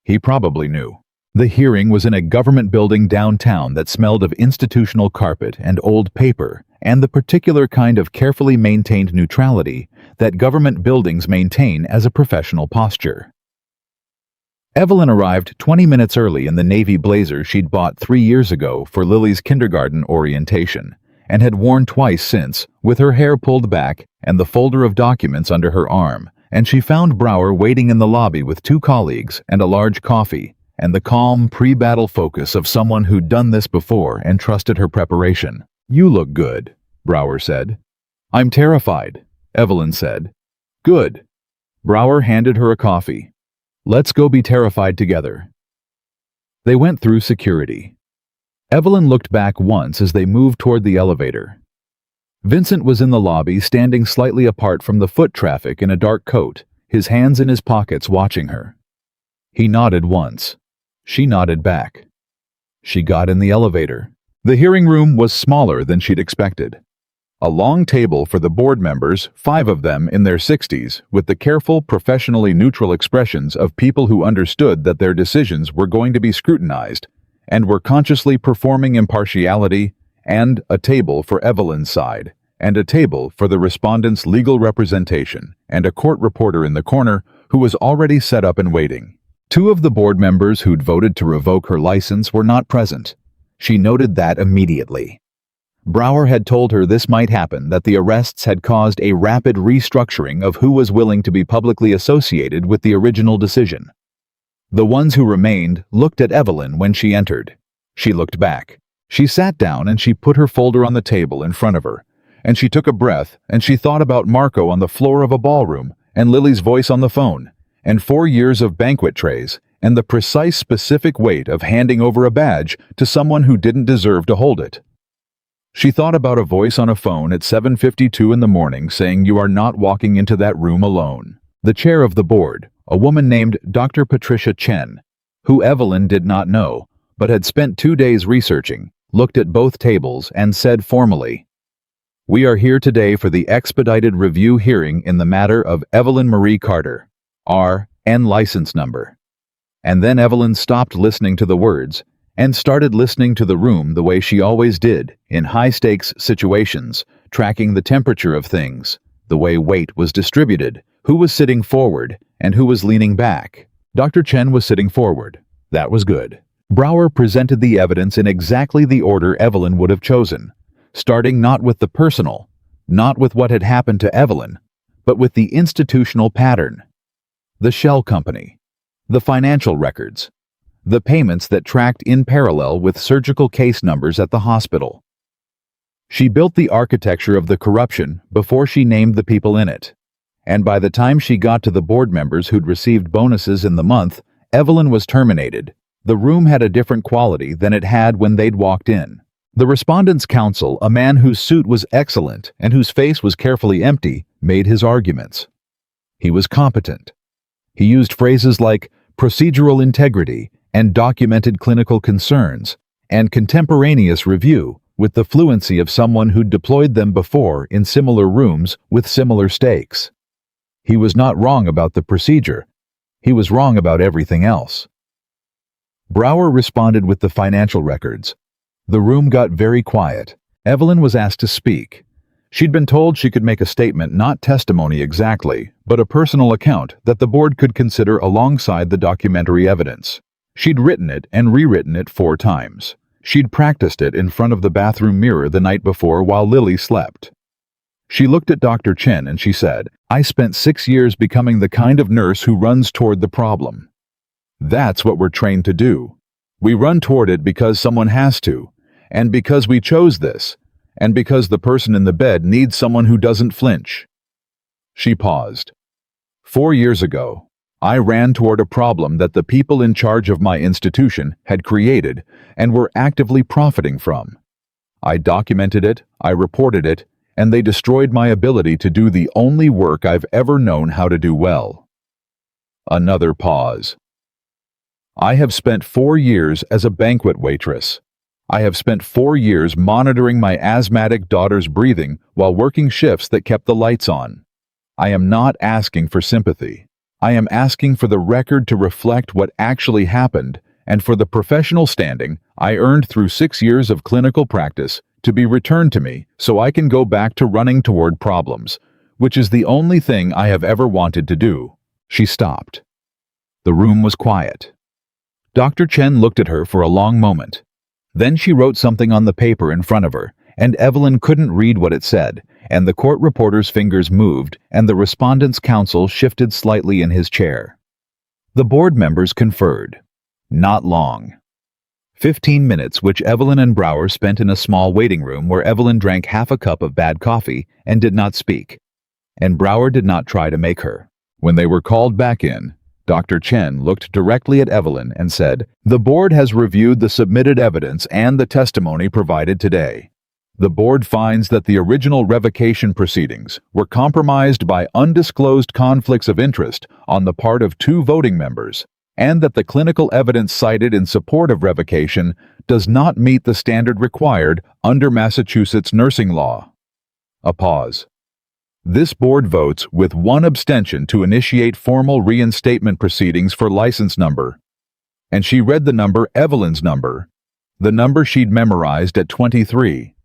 He probably knew. The hearing was in a government building downtown that smelled of institutional carpet and old paper and the particular kind of carefully maintained neutrality that government buildings maintain as a professional posture. Evelyn arrived 20 minutes early in the navy blazer she'd bought 3 years ago for Lily's kindergarten orientation, and had worn twice since, with her hair pulled back and the folder of documents under her arm, and she found Brower waiting in the lobby with 2 colleagues and a large coffee, and the calm, pre-battle focus of someone who'd done this before and trusted her preparation. "You look good," Brower said. "I'm terrified," Evelyn said. "Good." Brower handed her a coffee. "Let's go be terrified together." They went through security. Evelyn looked back once as they moved toward the elevator. Vincent was in the lobby, standing slightly apart from the foot traffic in a dark coat, his hands in his pockets, watching her. He nodded once. She nodded back. She got in the elevator. The hearing room was smaller than she'd expected. A long table for the board members, 5 of them in their 60s, with the careful, professionally neutral expressions of people who understood that their decisions were going to be scrutinized and were consciously performing impartiality, and a table for Evelyn's side, and a table for the respondent's legal representation, and a court reporter in the corner who was already set up and waiting. 2 of the board members who'd voted to revoke her license were not present. She noted that immediately. Brower had told her this might happen, that the arrests had caused a rapid restructuring of who was willing to be publicly associated with the original decision. The ones who remained looked at Evelyn when she entered. She looked back. She sat down and she put her folder on the table in front of her, and she took a breath and she thought about Marco on the floor of a ballroom, and Lily's voice on the phone, and 4 years of banquet trays, and the precise specific weight of handing over a badge to someone who didn't deserve to hold it. She thought about a voice on a phone at 7:52 in the morning saying you are not walking into that room alone. The chair of the board, a woman named Dr. Patricia Chen, who Evelyn did not know, but had spent 2 days researching, looked at both tables and said formally, "We are here today for the expedited review hearing in the matter of Evelyn Marie Carter, R.N. license number." And then Evelyn stopped listening to the words and started listening to the room the way she always did in high-stakes situations, tracking the temperature of things, the way weight was distributed, who was sitting forward and who was leaning back. Dr. Chen was sitting forward. That was good. Brower presented the evidence in exactly the order Evelyn would have chosen, starting not with the personal, not with what had happened to Evelyn, but with the institutional pattern. The shell company, the financial records, the payments that tracked in parallel with surgical case numbers at the hospital. She built the architecture of the corruption before she named the people in it. And by the time she got to the board members who'd received bonuses in the month, Evelyn was terminated. The room had a different quality than it had when they'd walked in. The respondent's counsel, a man whose suit was excellent and whose face was carefully empty, made his arguments. He was competent. He used phrases like procedural integrity and documented clinical concerns and contemporaneous review with the fluency of someone who'd deployed them before in similar rooms with similar stakes. He was not wrong about the procedure. He was wrong about everything else. Brower responded with the financial records. The room got very quiet. Evelyn was asked to speak. She'd been told she could make a statement, not testimony exactly, but a personal account that the board could consider alongside the documentary evidence. She'd written it and rewritten it 4 times. She'd practiced it in front of the bathroom mirror the night before while Lily slept. She looked at Dr. Chen and she said, "I spent 6 years becoming the kind of nurse who runs toward the problem. That's what we're trained to do. We run toward it because someone has to, and because we chose this, and because the person in the bed needs someone who doesn't flinch." She paused. 4 years ago, I ran toward a problem that the people in charge of my institution had created and were actively profiting from. I documented it, I reported it, and they destroyed my ability to do the only work I've ever known how to do well. Another pause. I have spent 4 years as a banquet waitress. I have spent 4 years monitoring my asthmatic daughter's breathing while working shifts that kept the lights on. I am not asking for sympathy. I am asking for the record to reflect what actually happened and for the professional standing I earned through 6 years of clinical practice to be returned to me so I can go back to running toward problems, which is the only thing I have ever wanted to do. She stopped. The room was quiet. Dr. Chen looked at her for a long moment. Then she wrote something on the paper in front of her, and Evelyn couldn't read what it said, and the court reporter's fingers moved, and the respondent's counsel shifted slightly in his chair. The board members conferred. Not long. 15 minutes, which Evelyn and Brower spent in a small waiting room where Evelyn drank half a cup of bad coffee and did not speak, and Brower did not try to make her. When they were called back in, Dr. Chen looked directly at Evelyn and said, "The board has reviewed the submitted evidence and the testimony provided today. The board finds that the original revocation proceedings were compromised by undisclosed conflicts of interest on the part of 2 voting members, and that the clinical evidence cited in support of revocation does not meet the standard required under Massachusetts nursing law." A pause. This board votes with 1 abstention to initiate formal reinstatement proceedings for license number. And she read the number, Evelyn's number, the number she'd memorized at 23,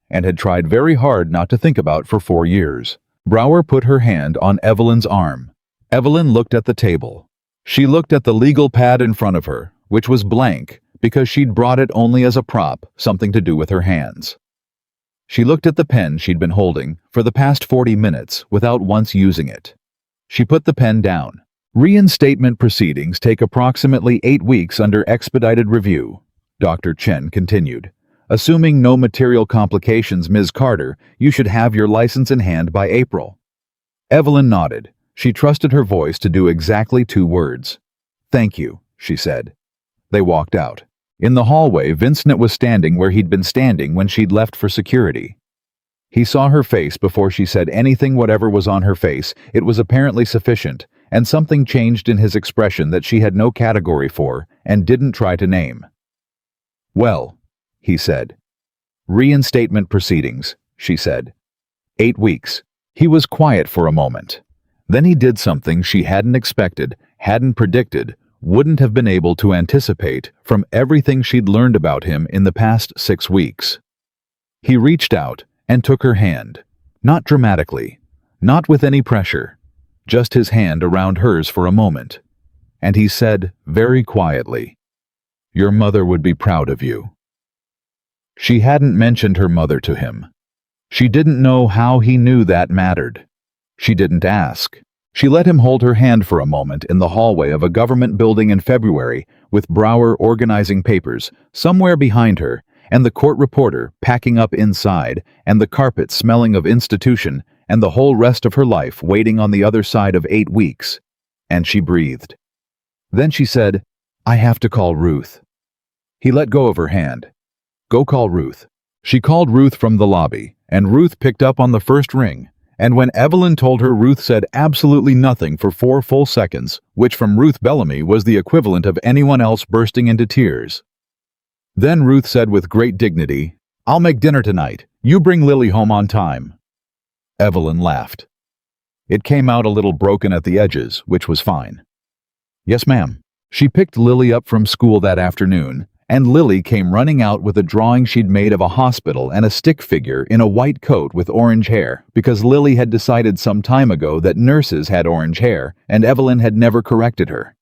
and had tried very hard not to think about for 4 years. Brower put her hand on Evelyn's arm. Evelyn looked at the table. She looked at the legal pad in front of her, which was blank because she'd brought it only as a prop, something to do with her hands. She looked at the pen she'd been holding for the past 40 minutes without once using it. She put the pen down. Reinstatement proceedings take approximately 8 weeks under expedited review, Dr. Chen continued. Assuming no material complications, Ms. Carter, you should have your license in hand by April." Evelyn nodded. She trusted her voice to do exactly 2 words. "Thank you," she said. They walked out. In the hallway, Vincent was standing where he'd been standing when she'd left for security. He saw her face before she said anything. Whatever was on her face, it was apparently sufficient, and something changed in his expression that she had no category for and didn't try to name. "Well," he said. "Reinstatement proceedings," she said. 8 weeks. He was quiet for a moment. Then he did something she hadn't expected, hadn't predicted, wouldn't have been able to anticipate from everything she'd learned about him in the past 6 weeks. He reached out and took her hand, not dramatically, not with any pressure, just his hand around hers for a moment. And he said, very quietly, "Your mother would be proud of you." She hadn't mentioned her mother to him. She didn't know how he knew that mattered. She didn't ask. She let him hold her hand for a moment in the hallway of a government building in February, with Brower organizing papers somewhere behind her, and the court reporter packing up inside, and the carpet smelling of institution, and the whole rest of her life waiting on the other side of 8 weeks. And she breathed. Then she said, "I have to call Ruth." He let go of her hand. "Go call Ruth." She called Ruth from the lobby, and Ruth picked up on the first ring. And when Evelyn told her, Ruth said absolutely nothing for 4 full seconds, which from Ruth Bellamy was the equivalent of anyone else bursting into tears. Then Ruth said with great dignity, "I'll make dinner tonight. You bring Lily home on time." Evelyn laughed. It came out a little broken at the edges, which was fine. "Yes, ma'am." She picked Lily up from school that afternoon, and Lily came running out with a drawing she'd made of a hospital and a stick figure in a white coat with orange hair, because Lily had decided some time ago that nurses had orange hair, and Evelyn had never corrected her.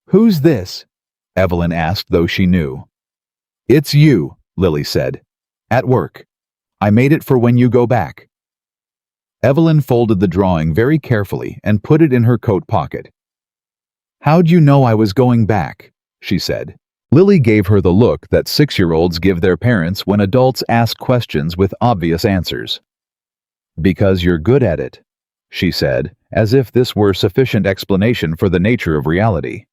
"Who's this?" Evelyn asked, though she knew. "It's you," Lily said. "At work. I made it for when you go back." Evelyn folded the drawing very carefully and put it in her coat pocket. "How'd you know I was going back?" she said. Lily gave her the look that 6-year-olds give their parents when adults ask questions with obvious answers. "Because you're good at it," she said, as if this were sufficient explanation for the nature of reality.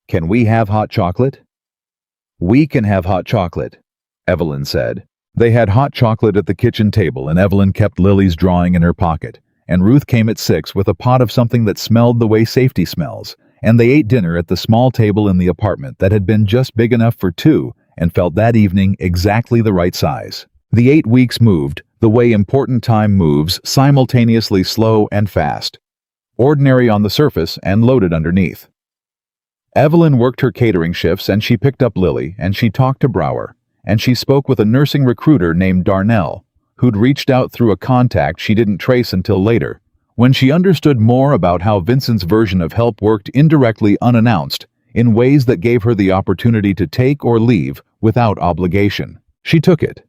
"Can we have hot chocolate?" "We can have hot chocolate," Evelyn said. They had hot chocolate at the kitchen table, and Evelyn kept Lily's drawing in her pocket, and Ruth came at 6 with a pot of something that smelled the way safety smells, and they ate dinner at the small table in the apartment that had been just big enough for 2 and felt that evening exactly the right size. The 8 weeks moved the way important time moves, simultaneously slow and fast, ordinary on the surface and loaded underneath. Evelyn worked her catering shifts, and she picked up Lily, and she talked to Brower, and she spoke with a nursing recruiter named Darnell, who'd reached out through a contact she didn't trace until later, when she understood more about how Vincent's version of help worked indirectly, unannounced, in ways that gave her the opportunity to take or leave without obligation. She took it.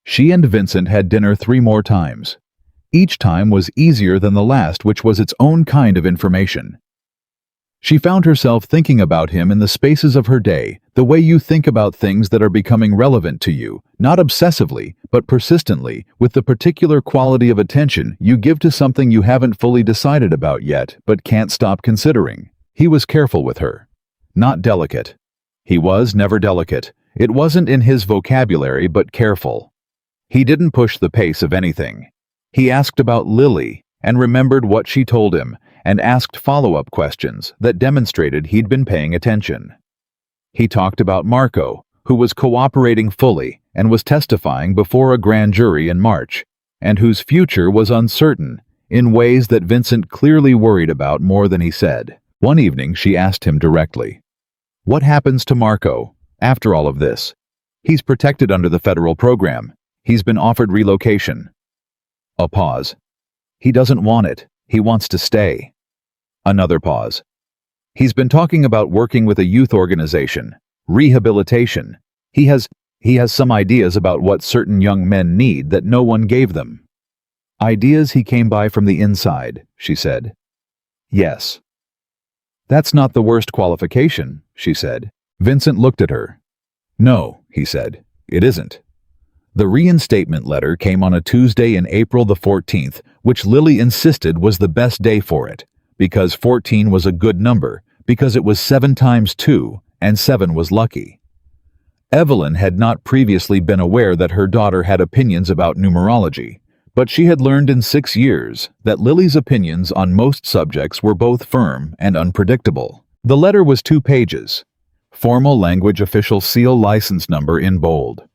She and Vincent had dinner 3 more times. Each time was easier than the last, which was its own kind of information. She found herself thinking about him in the spaces of her day, the way you think about things that are becoming relevant to you, not obsessively, but persistently, with the particular quality of attention you give to something you haven't fully decided about yet, but can't stop considering. He was careful with her. Not delicate. He was never delicate. It wasn't in his vocabulary, but careful. He didn't push the pace of anything. He asked about Lily, and remembered what she told him, and asked follow-up questions that demonstrated he'd been paying attention. He talked about Marco, who was cooperating fully and was testifying before a grand jury in March, and whose future was uncertain in ways that Vincent clearly worried about more than he said. One evening she asked him directly, "What happens to Marco after all of this? He's protected under the federal program. He's been offered relocation." A pause. "He doesn't want it. He wants to stay." Another pause. "He's been talking about working with a youth organization, rehabilitation. He has some ideas about what certain young men need that no one gave them." "Ideas he came by from the inside," she said. "Yes." "That's not the worst qualification," she said. Vincent looked at her. "No," he said. It isn't. The reinstatement letter came on a Tuesday in April the 14th, which Lily insisted was the best day for it, because 14 was a good number, because it was 7 times 2, and 7 was lucky. Evelyn had not previously been aware that her daughter had opinions about numerology, but she had learned in 6 years that Lily's opinions on most subjects were both firm and unpredictable. The letter was 2 pages. Formal language official seal license number in bold.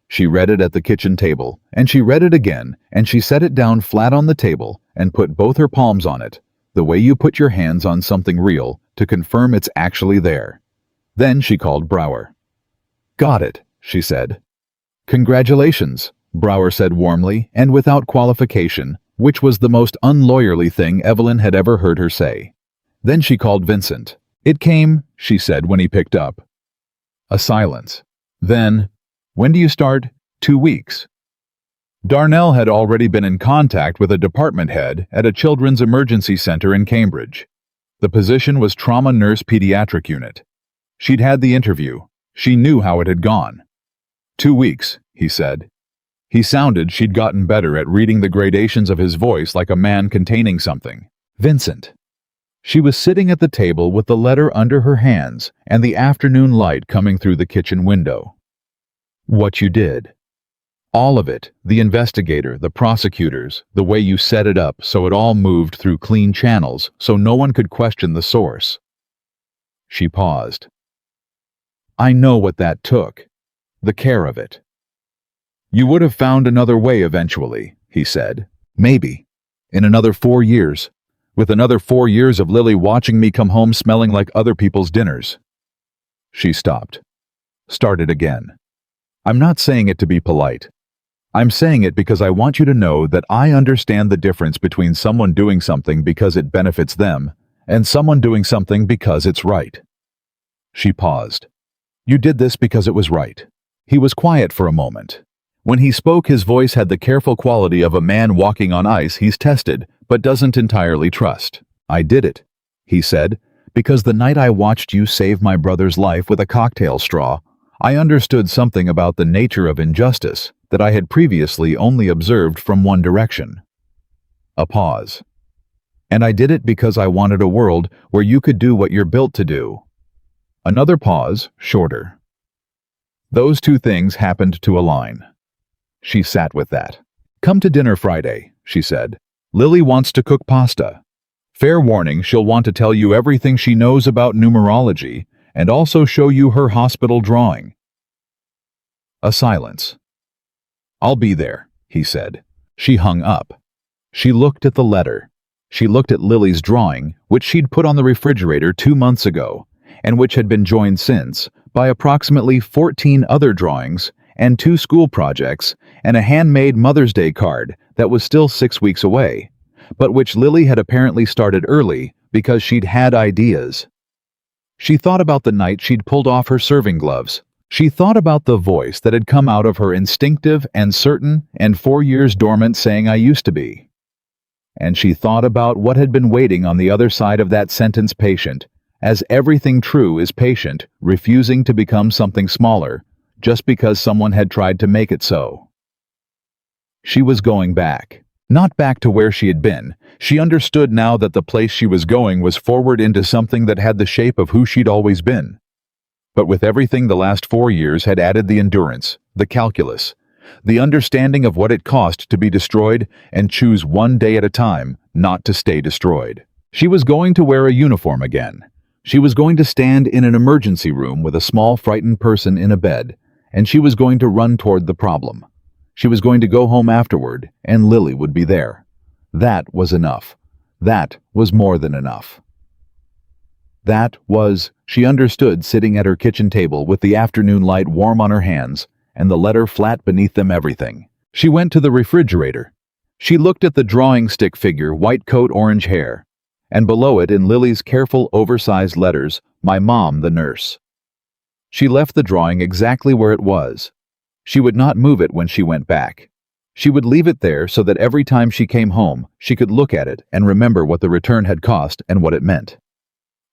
She read it at the kitchen table, and she read it again, and she set it down flat on the table and put both her palms on it, the way you put your hands on something real to confirm it's actually there. Then she called Brower. "Got it," she said. "Congratulations," Brower said warmly and without qualification, which was the most unlawyerly thing Evelyn had ever heard her say. Then she called Vincent. "It came," she said when he picked up. A silence. Then, "When do you start?" 2 weeks. Darnell had already been in contact with a department head at a children's emergency center in Cambridge. The position was Trauma Nurse Pediatric Unit. She'd had the interview. She knew how it had gone. 2 weeks, he said. He sounded she'd gotten better at reading the gradations of his voice like a man containing something. Vincent. She was sitting at the table with the letter under her hands and the afternoon light coming through the kitchen window. What you did. All of it, the investigator, the prosecutors, the way you set it up so it all moved through clean channels so no one could question the source. She paused. I know what that took. The care of it. You would have found another way eventually, he said. Maybe. In another 4 years. With another 4 years of Lily watching me come home smelling like other people's dinners. She stopped. Started again. I'm not saying it to be polite. I'm saying it because I want you to know that I understand the difference between someone doing something because it benefits them and someone doing something because it's right. She paused. You did this because it was right. He was quiet for a moment. When he spoke, his voice had the careful quality of a man walking on ice he's tested but doesn't entirely trust. I did it, he said, because the night I watched you save my brother's life with a cocktail straw, I understood something about the nature of injustice that I had previously only observed from one direction. A pause. And I did it because I wanted a world where you could do what you're built to do. Another pause, shorter. Those two things happened to align. She sat with that. Come to dinner Friday, she said. Lily wants to cook pasta. Fair warning, she'll want to tell you everything she knows about numerology and also show you her hospital drawing. A silence. I'll be there, he said. She hung up. She looked at the letter. She looked at Lily's drawing, which she'd put on the refrigerator 2 months ago, and which had been joined since by approximately 14 other drawings and 2 school projects and a handmade Mother's Day card that was still 6 weeks away, but which Lily had apparently started early because she'd had ideas. She thought about the night she'd pulled off her serving gloves. She thought about the voice that had come out of her instinctive and certain and 4 years dormant saying I used to be. And she thought about what had been waiting on the other side of that sentence patient, as everything true is patient, refusing to become something smaller, just because someone had tried to make it so. She was going back. Not back to where she had been. She understood now that the place she was going was forward into something that had the shape of who she'd always been. But with everything the last 4 years had added the endurance, the calculus, the understanding of what it cost to be destroyed and choose one day at a time not to stay destroyed. She was going to wear a uniform again. She was going to stand in an emergency room with a small frightened person in a bed, and she was going to run toward the problem. She was going to go home afterward, and Lily would be there. That was enough. That was more than enough. That was, she understood sitting at her kitchen table with the afternoon light warm on her hands and the letter flat beneath them everything. She went to the refrigerator. She looked at the drawing stick figure, white coat, orange hair, and below it in Lily's careful, oversized letters, my mom, the nurse. She left the drawing exactly where it was. She would not move it when she went back. She would leave it there so that every time she came home, she could look at it and remember what the return had cost and what it meant.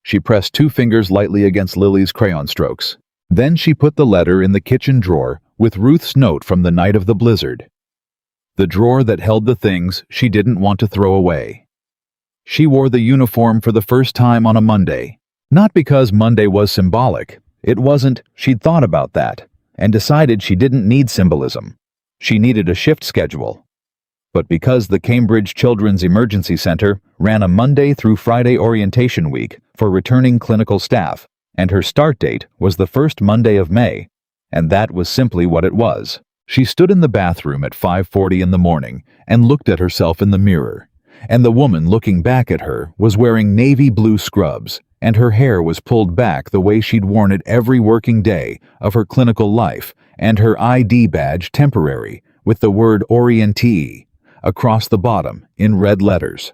She pressed 2 fingers lightly against Lily's crayon strokes. Then she put the letter in the kitchen drawer with Ruth's note from the night of the blizzard. The drawer that held the things she didn't want to throw away. She wore the uniform for the first time on a Monday. Not because Monday was symbolic. It wasn't. She'd thought about that and decided she didn't need symbolism. She needed a shift schedule. But because the Cambridge Children's Emergency Center ran a Monday through Friday orientation week for returning clinical staff, and her start date was the first Monday of May, and that was simply what it was. She stood in the bathroom at 5:40 in the morning and looked at herself in the mirror, and the woman looking back at her was wearing navy blue scrubs, and her hair was pulled back the way she'd worn it every working day of her clinical life, and her ID badge temporary, with the word orientee across the bottom in red letters,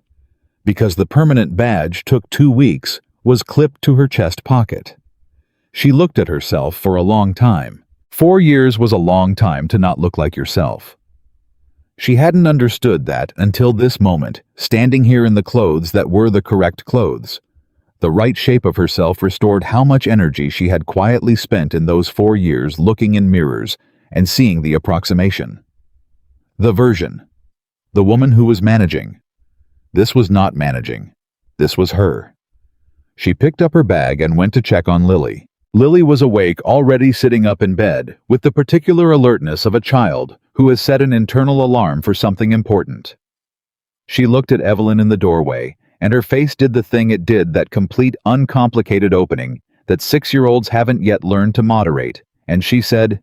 because the permanent badge took 2 weeks, was clipped to her chest pocket. She looked at herself for a long time. 4 years was a long time to not look like yourself. She hadn't understood that until this moment, standing here in the clothes that were the correct clothes. The right shape of herself restored how much energy she had quietly spent in those 4 years looking in mirrors and seeing the approximation. The version. The woman who was managing. This was not managing. This was her. She picked up her bag and went to check on Lily. Lily was awake, already sitting up in bed, with the particular alertness of a child who has set an internal alarm for something important. She looked at Evelyn in the doorway, and her face did the thing it did, that complete, uncomplicated opening that 6-year-olds haven't yet learned to moderate, and she said,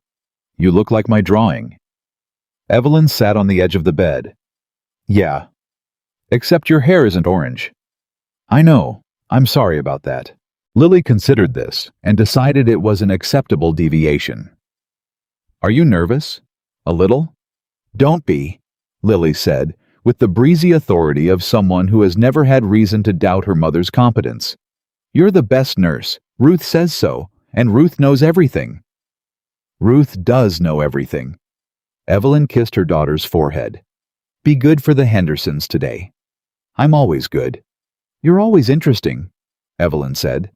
"You look like my drawing." Evelyn sat on the edge of the bed. "Yeah. Except your hair isn't orange." "I know. I'm sorry about that." Lily considered this and decided it was an acceptable deviation. "Are you nervous? A little?" "Don't be," Lily said, with the breezy authority of someone who has never had reason to doubt her mother's competence. "You're the best nurse. Ruth says so, and Ruth knows everything." "Ruth does know everything." Evelyn kissed her daughter's forehead. "Be good for the Hendersons today." "I'm always good." "You're always interesting," Evelyn said.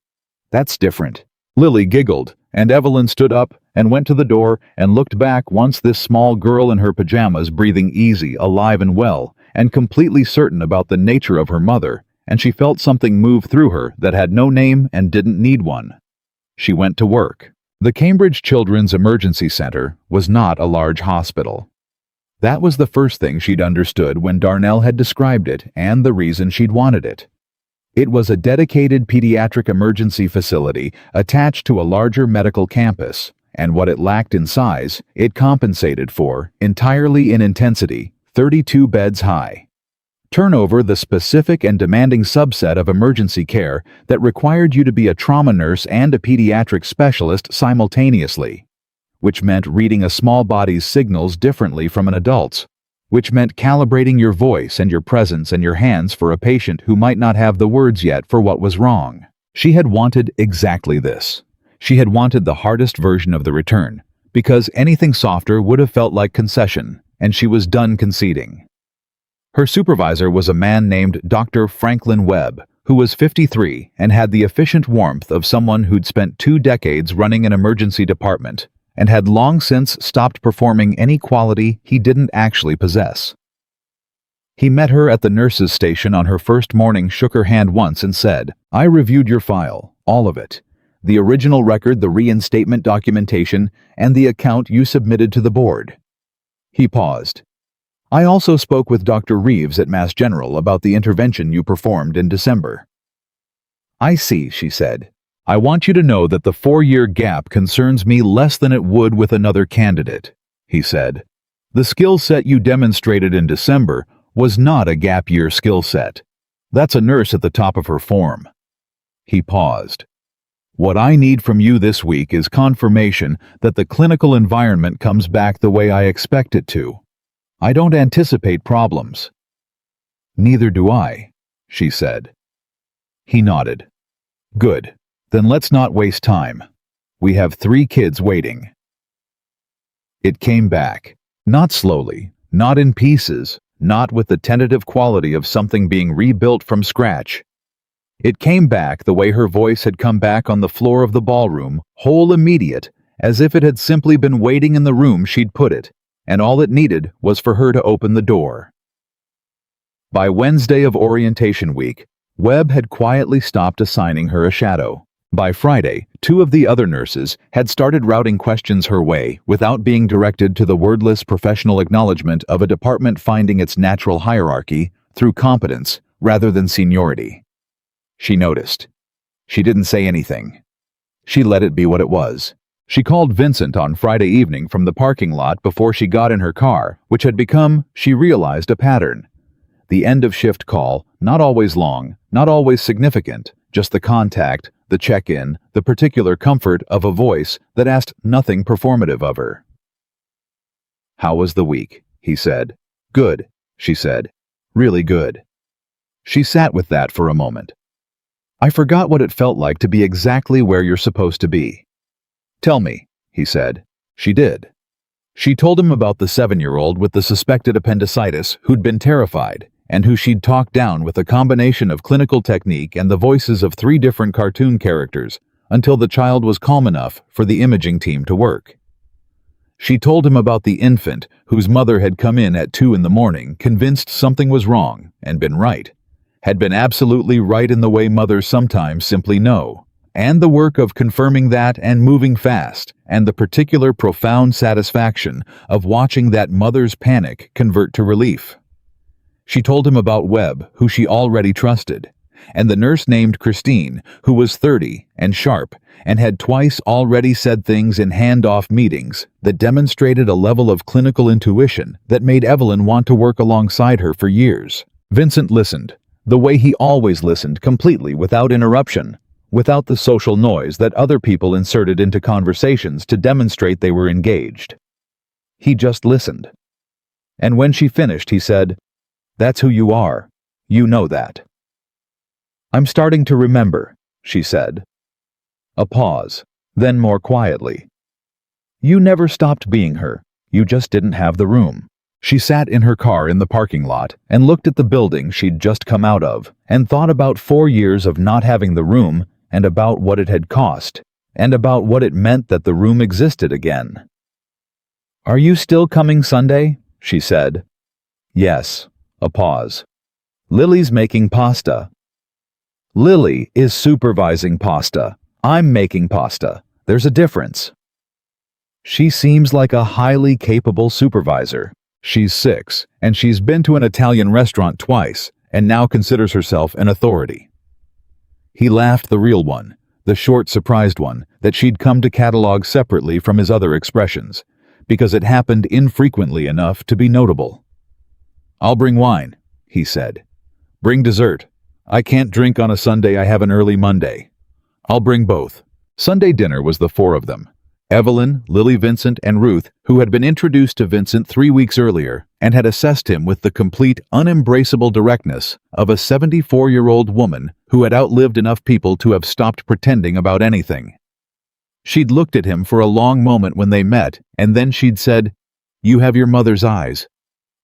"That's different." Lily giggled, and Evelyn stood up and went to the door and looked back once this small girl in her pajamas, breathing easy, alive and well, and completely certain about the nature of her mother, and she felt something move through her that had no name and didn't need one. She went to work. The Cambridge Children's Emergency Center was not a large hospital. That was the first thing she'd understood when Darnell had described it, and the reason she'd wanted it. It was a dedicated pediatric emergency facility attached to a larger medical campus, and what it lacked in size, it compensated for, entirely in intensity, 32 beds high. Turnover, the specific and demanding subset of emergency care that required you to be a trauma nurse and a pediatric specialist simultaneously, which meant reading a small body's signals differently from an adult's, which meant calibrating your voice and your presence and your hands for a patient who might not have the words yet for what was wrong. She had wanted exactly this. She had wanted the hardest version of the return, because anything softer would have felt like concession, and she was done conceding. Her supervisor was a man named Dr. Franklin Webb, who was 53 and had the efficient warmth of someone who'd spent 2 decades running an emergency department and had long since stopped performing any quality he didn't actually possess. He met her at the nurse's station on her first morning, shook her hand once and said, "I reviewed your file, all of it. The original record, the reinstatement documentation, and the account you submitted to the board." He paused. "I also spoke with Dr. Reeves at Mass General about the intervention you performed in December." "I see," she said. "I want you to know that the 4-year gap concerns me less than it would with another candidate," he said. "The skill set you demonstrated in December was not a gap year skill set. That's a nurse at the top of her form." He paused. "What I need from you this week is confirmation that the clinical environment comes back the way I expect it to. I don't anticipate problems." "Neither do I," she said. He nodded. "Good. Then let's not waste time. We have 3 kids waiting." It came back. Not slowly, not in pieces, not with the tentative quality of something being rebuilt from scratch. It came back the way her voice had come back on the floor of the ballroom, whole, immediate, as if it had simply been waiting in the room she'd put it, and all it needed was for her to open the door. By Wednesday of orientation week, Webb had quietly stopped assigning her a shadow. By Friday, 2 of the other nurses had started routing questions her way without being directed to the wordless professional acknowledgement of a department finding its natural hierarchy through competence rather than seniority. She noticed. She didn't say anything. She let it be what it was. She called Vincent on Friday evening from the parking lot before she got in her car, which had become, she realized, a pattern. The end-of-shift call, not always long, not always significant, just the contact, the check-in, the particular comfort of a voice that asked nothing performative of her. "How was the week?" he said. "Good," she said. "Really good." She sat with that for a moment. "I forgot what it felt like to be exactly where you're supposed to be." "Tell me," he said. She did. She told him about the 7-year-old with the suspected appendicitis who'd been terrified, and who she'd talked down with a combination of clinical technique and the voices of 3 different cartoon characters until the child was calm enough for the imaging team to work. She told him about the infant whose mother had come in at 2 in the morning, convinced something was wrong, and been right. Had been absolutely right in the way mothers sometimes simply know, and the work of confirming that and moving fast, and the particular profound satisfaction of watching that mother's panic convert to relief. She told him about Webb, who she already trusted, and the nurse named Christine, who was 30 and sharp, and had twice already said things in hand-off meetings that demonstrated a level of clinical intuition that made Evelyn want to work alongside her for years. Vincent listened, the way he always listened, completely without interruption, without the social noise that other people inserted into conversations to demonstrate they were engaged. He just listened. And when she finished, he said, "That's who you are. You know that." "I'm starting to remember," she said. A pause, then more quietly. "You never stopped being her. You just didn't have the room." She sat in her car in the parking lot and looked at the building she'd just come out of and thought about 4 years of not having the room and about what it had cost and about what it meant that the room existed again. "Are you still coming Sunday?" she said. "Yes." A pause. "Lily's making pasta." "Lily is supervising pasta. I'm making pasta. There's a difference." "She seems like a highly capable supervisor. She's 6, and she's been to an Italian restaurant twice, and now considers herself an authority." He laughed, the real one, the short, surprised one that she'd come to catalog separately from his other expressions, because it happened infrequently enough to be notable. "I'll bring wine," he said. "Bring dessert. I can't drink on a Sunday. I have an early Monday. I'll bring both." Sunday dinner was the 4 of them. Evelyn, Lily, Vincent, and Ruth, who had been introduced to Vincent 3 weeks earlier and had assessed him with the complete, unembraceable directness of a 74-year-old woman who had outlived enough people to have stopped pretending about anything. She'd looked at him for a long moment when they met, and then she'd said, "You have your mother's eyes,"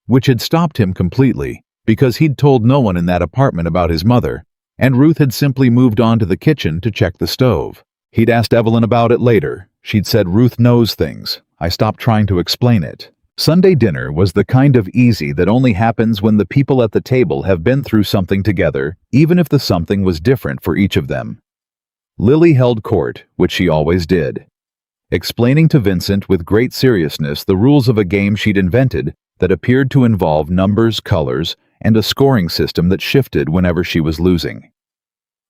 which had stopped him completely, because he'd told no one in that apartment about his mother, and Ruth had simply moved on to the kitchen to check the stove. He'd asked Evelyn about it later. She'd said, "Ruth knows things. I stopped trying to explain it." Sunday dinner was the kind of easy that only happens when the people at the table have been through something together, even if the something was different for each of them. Lily held court, which she always did, explaining to Vincent with great seriousness the rules of a game she'd invented that appeared to involve numbers, colors, and a scoring system that shifted whenever she was losing.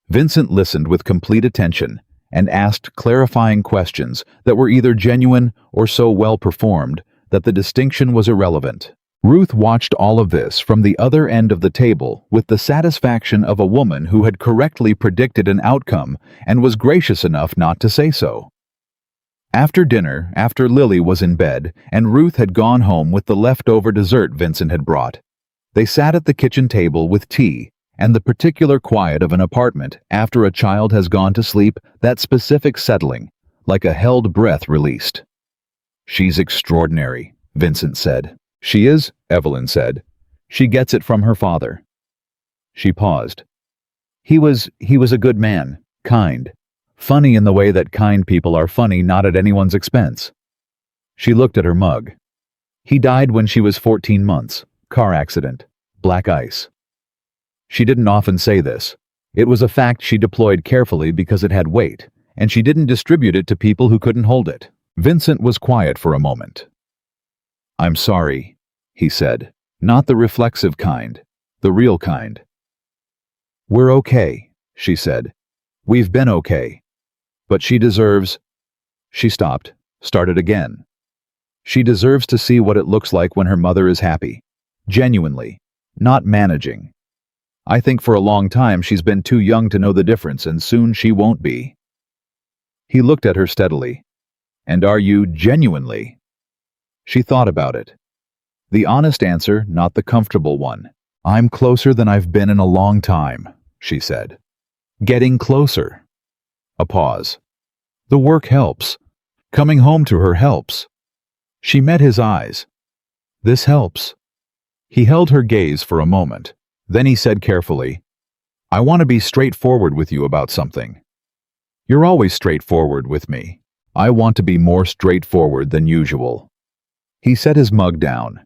Vincent listened with complete attention and asked clarifying questions that were either genuine or so well performed that the distinction was irrelevant. Ruth watched all of this from the other end of the table with the satisfaction of a woman who had correctly predicted an outcome and was gracious enough not to say so. After dinner, after Lily was in bed and Ruth had gone home with the leftover dessert Vincent had brought, they sat at the kitchen table with tea and the particular quiet of an apartment after a child has gone to sleep, that specific settling, like a held breath released. "She's extraordinary," Vincent said. "She is," Evelyn said. "She gets it from her father." She paused. He was a good man, kind, Funny in the way that kind people are funny, not at anyone's expense. She looked at her mug. He died when she was 14 months. Car accident. Black ice. She didn't often say this. It was a fact she deployed carefully because it had weight, and she didn't distribute it to people who couldn't hold it. Vincent was quiet for a moment. "I'm sorry," he said. "Not the reflexive kind. The real kind." "We're okay," she said. "We've been okay. But she deserves—" She stopped, started again. "She deserves to see what it looks like when her mother is happy. Genuinely. Not managing. I think for a long time she's been too young to know the difference, and soon she won't be." He looked at her steadily. "And are you genuinely?" She thought about it. The honest answer, not the comfortable one. "I'm closer than I've been in a long time," she said. "Getting closer." A pause. "The work helps. Coming home to her helps." She met his eyes. "This helps." He held her gaze for a moment. Then he said carefully, "I want to be straightforward with you about something. You're always straightforward with me. I want to be more straightforward than usual." He set his mug down.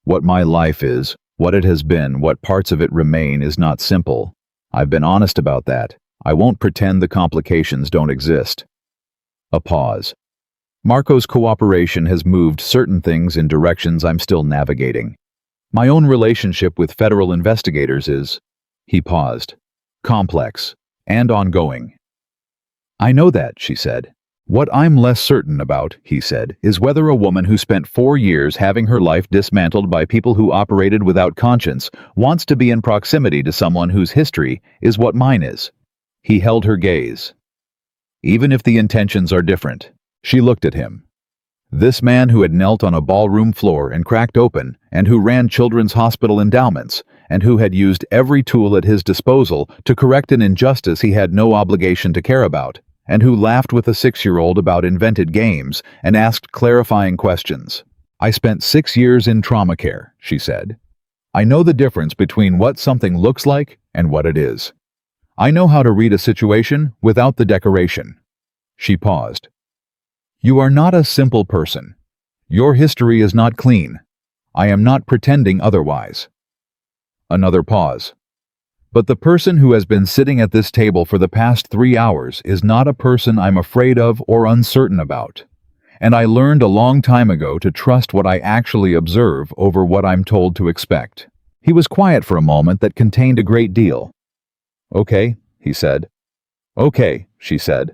"What my life is, what it has been, what parts of it remain is not simple. I've been honest about that. I won't pretend the complications don't exist." A pause. "Marco's cooperation has moved certain things in directions I'm still navigating. My own relationship with federal investigators is—" He paused. "Complex and ongoing." "I know that," she said. "What I'm less certain about," he said, "is whether a woman who spent 4 years having her life dismantled by people who operated without conscience wants to be in proximity to someone whose history is what mine is." He held her gaze. "Even if the intentions are different." She looked at him. This man who had knelt on a ballroom floor and cracked open, and who ran children's hospital endowments, and who had used every tool at his disposal to correct an injustice he had no obligation to care about, and who laughed with a 6-year-old about invented games and asked clarifying questions. "I spent 6 years in trauma care," she said. "I know the difference between what something looks like and what it is. I know how to read a situation without the decoration." She paused. "You are not a simple person. Your history is not clean. I am not pretending otherwise." Another pause. "But the person who has been sitting at this table for the past 3 hours is not a person I'm afraid of or uncertain about. And I learned a long time ago to trust what I actually observe over what I'm told to expect." He was quiet for a moment that contained a great deal. "Okay," he said. "Okay," she said.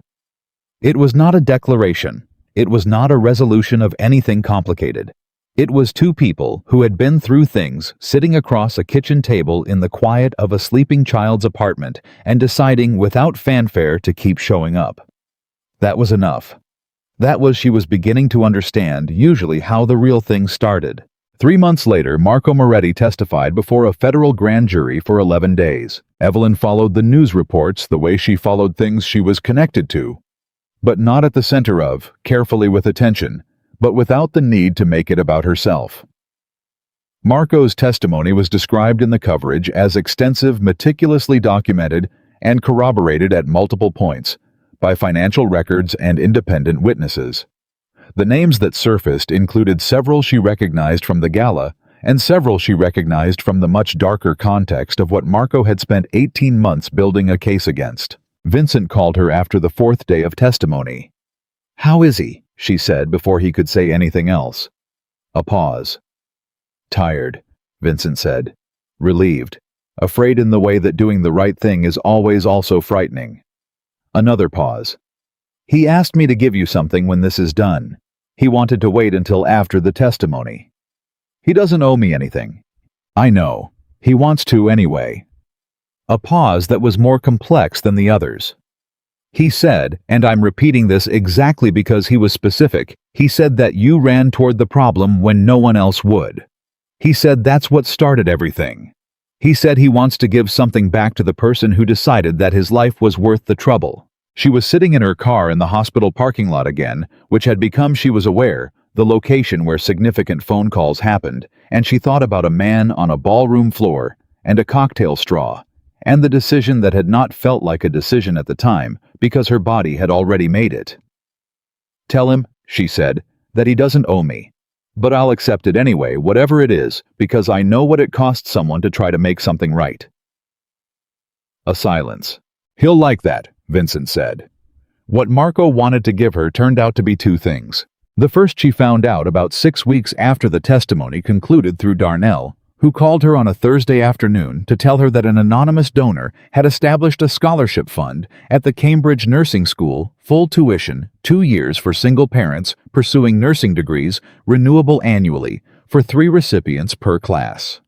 It was not a declaration. It was not a resolution of anything complicated. It was two people who had been through things sitting across a kitchen table in the quiet of a sleeping child's apartment and deciding without fanfare to keep showing up. That was enough. That was she was beginning to understand usually how the real thing started. 3 months later, Marco Moretti testified before a federal grand jury for 11 days. Evelyn followed the news reports the way she followed things she was connected to, but not at the center of, carefully with attention, but without the need to make it about herself. Marco's testimony was described in the coverage as extensive, meticulously documented, and corroborated at multiple points by financial records and independent witnesses. The names that surfaced included several she recognized from the gala and several she recognized from the much darker context of what Marco had spent 18 months building a case against. Vincent called her after the 4th day of testimony. "How is he?" she said before he could say anything else. A pause. "Tired," Vincent said. "Relieved. Afraid in the way that doing the right thing is always also frightening." Another pause. "He asked me to give you something when this is done. He wanted to wait until after the testimony. He doesn't owe me anything." "I know. He wants to anyway." A pause that was more complex than the others. "He said, and I'm repeating this exactly because he was specific, he said that you ran toward the problem when no one else would. He said that's what started everything. He said he wants to give something back to the person who decided that his life was worth the trouble." She was sitting in her car in the hospital parking lot again, which had become, she was aware, the location where significant phone calls happened, and she thought about a man on a ballroom floor, and a cocktail straw, and the decision that had not felt like a decision at the time because her body had already made it. "Tell him," she said, "that he doesn't owe me. But I'll accept it anyway, whatever it is, because I know what it costs someone to try to make something right." A silence. "He'll like that," Vincent said. What Marco wanted to give her turned out to be two things. The first she found out about 6 weeks after the testimony concluded through Darnell, who called her on a Thursday afternoon to tell her that an anonymous donor had established a scholarship fund at the Cambridge Nursing School, full tuition, 2 years for single parents pursuing nursing degrees, renewable annually, for 3 recipients per class.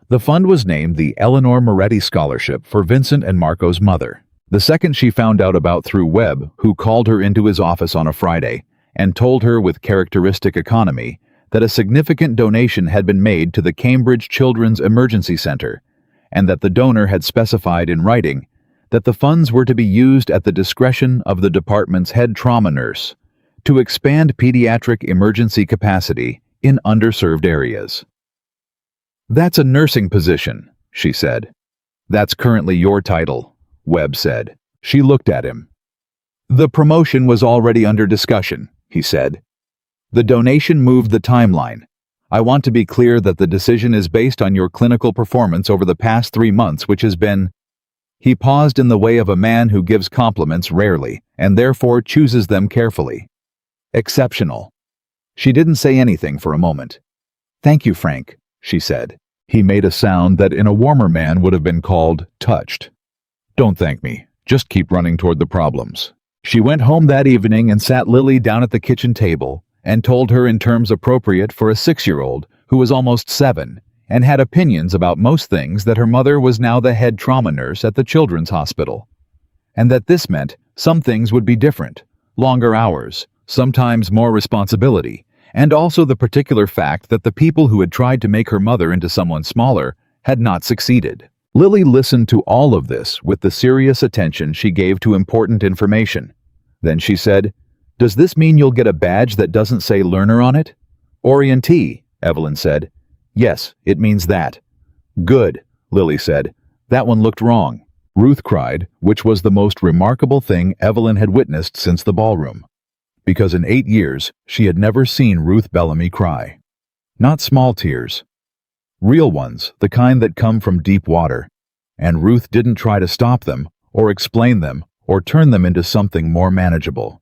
The fund was named the Eleanor Moretti Scholarship for Vincent and Marco's mother. The second she found out about through Webb, who called her into his office on a Friday and told her with characteristic economy that a significant donation had been made to the Cambridge Children's Emergency Center, and that the donor had specified in writing that the funds were to be used at the discretion of the department's head trauma nurse to expand pediatric emergency capacity in underserved areas. "That's a nursing position," she said. "That's currently your title," Webb said. She looked at him. "The promotion was already under discussion," he said. "The donation moved the timeline. I want to be clear that the decision is based on your clinical performance over the past 3 months, which has been—" He paused in the way of a man who gives compliments rarely, and therefore chooses them carefully. "Exceptional." She didn't say anything for a moment. "Thank you, Frank," she said. He made a sound that in a warmer man would have been called touched. "Don't thank me. Just keep running toward the problems." She went home that evening and sat Lily down at the kitchen table and told her in terms appropriate for a 6-year-old who was almost 7 and had opinions about most things that her mother was now the head trauma nurse at the children's hospital, and that this meant some things would be different, longer hours, sometimes more responsibility, and also the particular fact that the people who had tried to make her mother into someone smaller had not succeeded. Lily listened to all of this with the serious attention she gave to important information. Then she said, "Does this mean you'll get a badge that doesn't say learner on it?" "Orientee," Evelyn said. "Yes, it means that." "Good," Lily said. "That one looked wrong." Ruth cried, which was the most remarkable thing Evelyn had witnessed since the ballroom. Because in 8 years, she had never seen Ruth Bellamy cry. Not small tears. Real ones, the kind that come from deep water. And Ruth didn't try to stop them, or explain them, or turn them into something more manageable.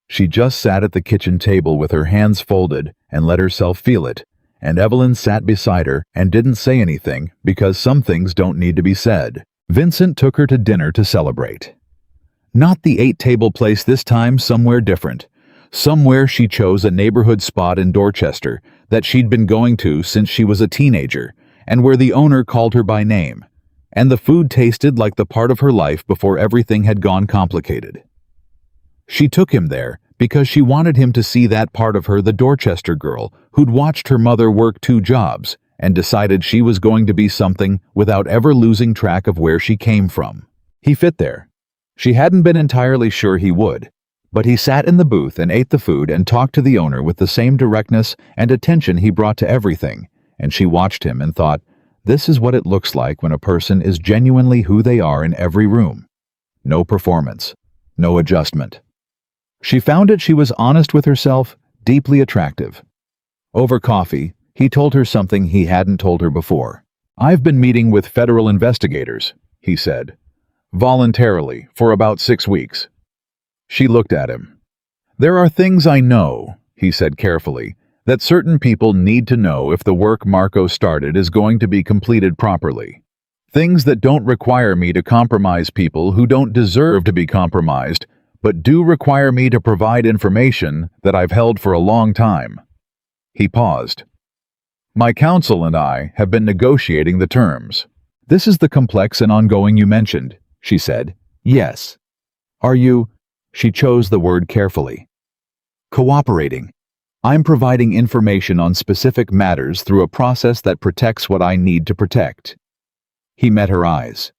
She just sat at the kitchen table with her hands folded and let herself feel it, and Evelyn sat beside her and didn't say anything because some things don't need to be said. Vincent took her to dinner to celebrate. Not the 8-table place this time, somewhere different. Somewhere she chose a neighborhood spot in Dorchester that she'd been going to since she was a teenager, and where the owner called her by name. And the food tasted like the part of her life before everything had gone complicated. She took him there because she wanted him to see that part of her, the Dorchester girl who'd watched her mother work 2 jobs and decided she was going to be something without ever losing track of where she came from. He fit there. She hadn't been entirely sure he would, but he sat in the booth and ate the food and talked to the owner with the same directness and attention he brought to everything, and she watched him and thought, this is what it looks like when a person is genuinely who they are in every room. No performance, no adjustment. She found it she was honest with herself, deeply attractive. Over coffee, he told her something he hadn't told her before. "I've been meeting with federal investigators," he said. "Voluntarily, for about 6 weeks. She looked at him. "There are things I know," he said carefully, "that certain people need to know if the work Marco started is going to be completed properly. Things that don't require me to compromise people who don't deserve to be compromised, but do require me to provide information that I've held for a long time." He paused. "My counsel and I have been negotiating the terms. This is the complex and ongoing you mentioned," she said. "Yes. Are you—" she chose the word carefully. "Cooperating. I'm providing information on specific matters through a process that protects what I need to protect." He met her eyes.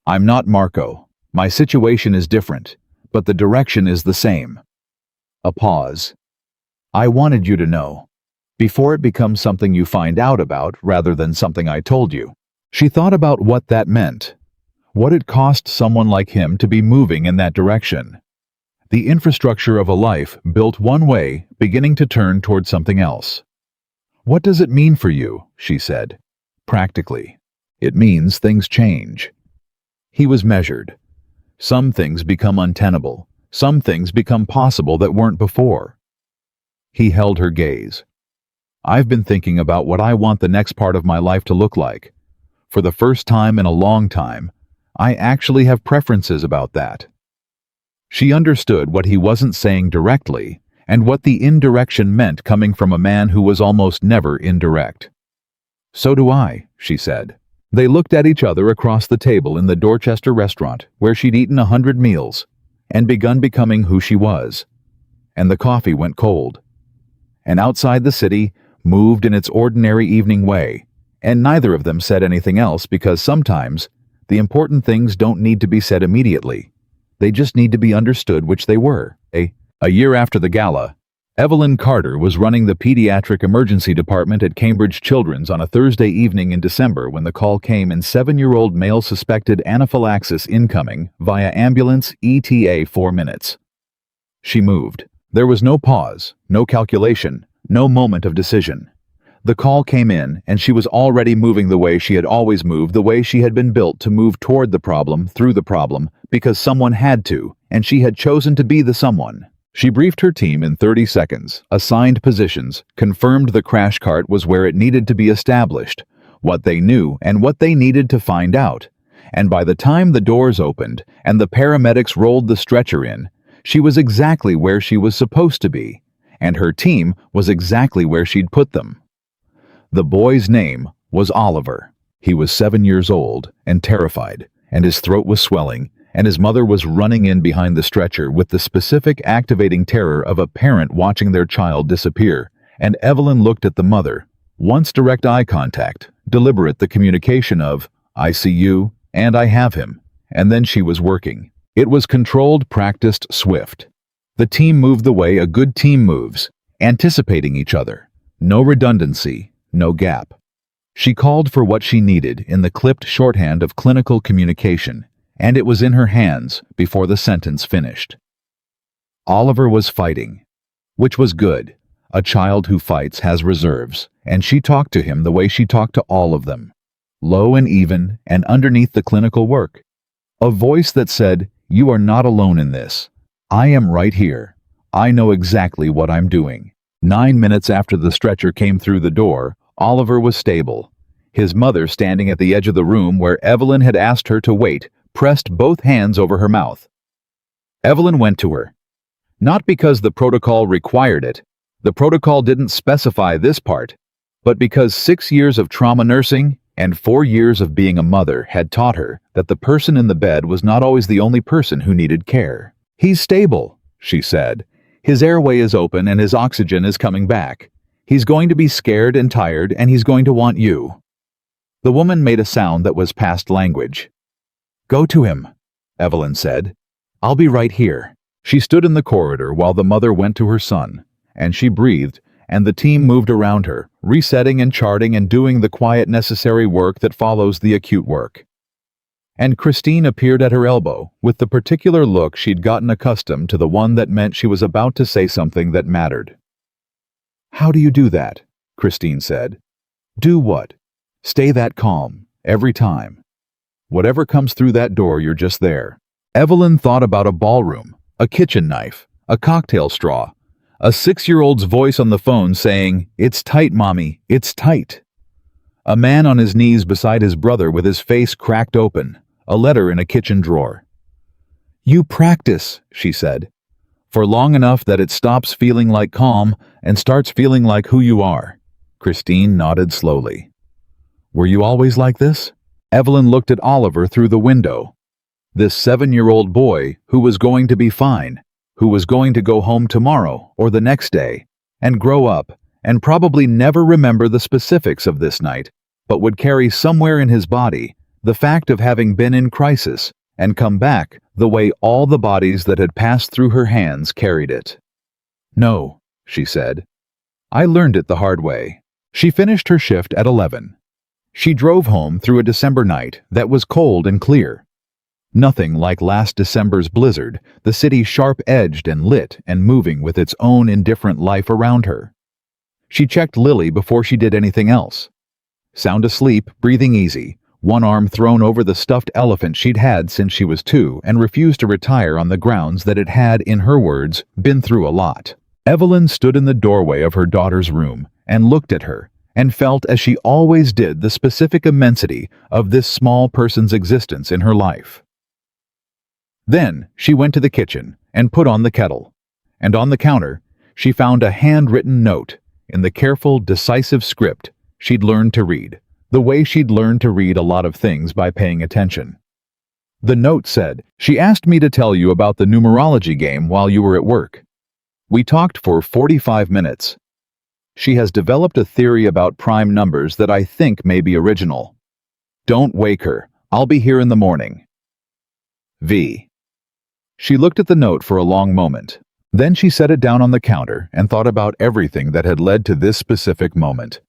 "I'm not Marco. My situation is different, but the direction is the same." A pause. "I wanted you to know, before it becomes something you find out about rather than something I told you." She thought about what that meant, what it cost someone like him to be moving in that direction. The infrastructure of a life built one way, beginning to turn toward something else. "What does it mean for you?" she said. "Practically, it means things change." He was measured. Some things become untenable. Some things become possible that weren't before. He held her gaze. "I've been thinking about what I want the next part of my life to look like. For the first time in a long time, I actually have preferences about that." She understood what he wasn't saying directly and what the indirection meant coming from a man who was almost never indirect. "So do I," she said. They looked at each other across the table in the Dorchester restaurant where she'd eaten 100 meals and begun becoming who she was. And the coffee went cold. And outside the city moved in its ordinary evening way, and neither of them said anything else because sometimes the important things don't need to be said immediately. They just need to be understood, which they were. A year after the gala, Evelyn Carter was running the pediatric emergency department at Cambridge Children's on a Thursday evening in December when the call came in 7-year-old male suspected anaphylaxis incoming via ambulance ETA 4 minutes. She moved. There was no pause, no calculation, no moment of decision. The call came in, and she was already moving the way she had always moved, the way she had been built to move toward the problem, through the problem, because someone had to, and she had chosen to be the someone. She briefed her team in 30 seconds, assigned positions, confirmed the crash cart was where it needed to be established, what they knew and what they needed to find out. And by the time the doors opened and the paramedics rolled the stretcher in, she was exactly where she was supposed to be, and her team was exactly where she'd put them. The boy's name was Oliver. He was 7 years old and terrified, and his throat was swelling, and his mother was running in behind the stretcher with the specific activating terror of a parent watching their child disappear. And Evelyn looked at the mother. Once direct eye contact, deliberate the communication of, "I see you, and I have him," and then she was working. It was controlled, practiced, swift. The team moved the way a good team moves, anticipating each other. No redundancy, no gap. She called for what she needed in the clipped shorthand of clinical communication, and it was in her hands before the sentence finished. Oliver was fighting, which was good. A child who fights has reserves, and she talked to him the way she talked to all of them, low and even and underneath the clinical work. A voice that said, "You are not alone in this. I am right here. I know exactly what I'm doing." 9 minutes after the stretcher came through the door, Oliver was stable. His mother, standing at the edge of the room where Evelyn had asked her to wait, pressed both hands over her mouth. Evelyn went to her. Not because the protocol required it, the protocol didn't specify this part, but because 6 years of trauma nursing and 4 years of being a mother had taught her that the person in the bed was not always the only person who needed care. "He's stable," she said. "His airway is open and his oxygen is coming back. He's going to be scared and tired, and he's going to want you." The woman made a sound that was past language. "Go to him," Evelyn said. "I'll be right here." She stood in the corridor while the mother went to her son, and she breathed, and the team moved around her, resetting and charting and doing the quiet necessary work that follows the acute work. And Christine appeared at her elbow, with the particular look she'd gotten accustomed to, the one that meant she was about to say something that mattered. "How do you do that?" Christine said. "Do what?" "Stay that calm, every time. Whatever comes through that door, you're just there." Evelyn thought about a ballroom, a kitchen knife, a cocktail straw, a 6-year-old's voice on the phone saying, "It's tight, Mommy, it's tight." A man on his knees beside his brother with his face cracked open, a letter in a kitchen drawer. "You practice," she said, "for long enough that it stops feeling like calm and starts feeling like who you are." Christine nodded slowly. "Were you always like this?" Evelyn looked at Oliver through the window. This 7-year-old boy who was going to be fine, who was going to go home tomorrow or the next day and grow up and probably never remember the specifics of this night, but would carry somewhere in his body the fact of having been in crisis and come back the way all the bodies that had passed through her hands carried it. "No," she said. "I learned it the hard way." She finished her shift at 11. She drove home through a December night that was cold and clear. Nothing like last December's blizzard, the city sharp-edged and lit and moving with its own indifferent life around her. She checked Lily before she did anything else. Sound asleep, breathing easy, one arm thrown over the stuffed elephant she'd had since she was 2 and refused to retire on the grounds that it had, in her words, been through a lot. Evelyn stood in the doorway of her daughter's room and looked at her and felt, as she always did, the specific immensity of this small person's existence in her life. Then she went to the kitchen and put on the kettle, and on the counter she found a handwritten note in the careful, decisive script she'd learned to read, the way she'd learned to read a lot of things by paying attention. The note said, "She asked me to tell you about the numerology game while you were at work. We talked for 45 minutes. She has developed a theory about prime numbers that I think may be original. Don't wake her. I'll be here in the morning. V." She looked at the note for a long moment. Then she set it down on the counter and thought about everything that had led to this specific moment.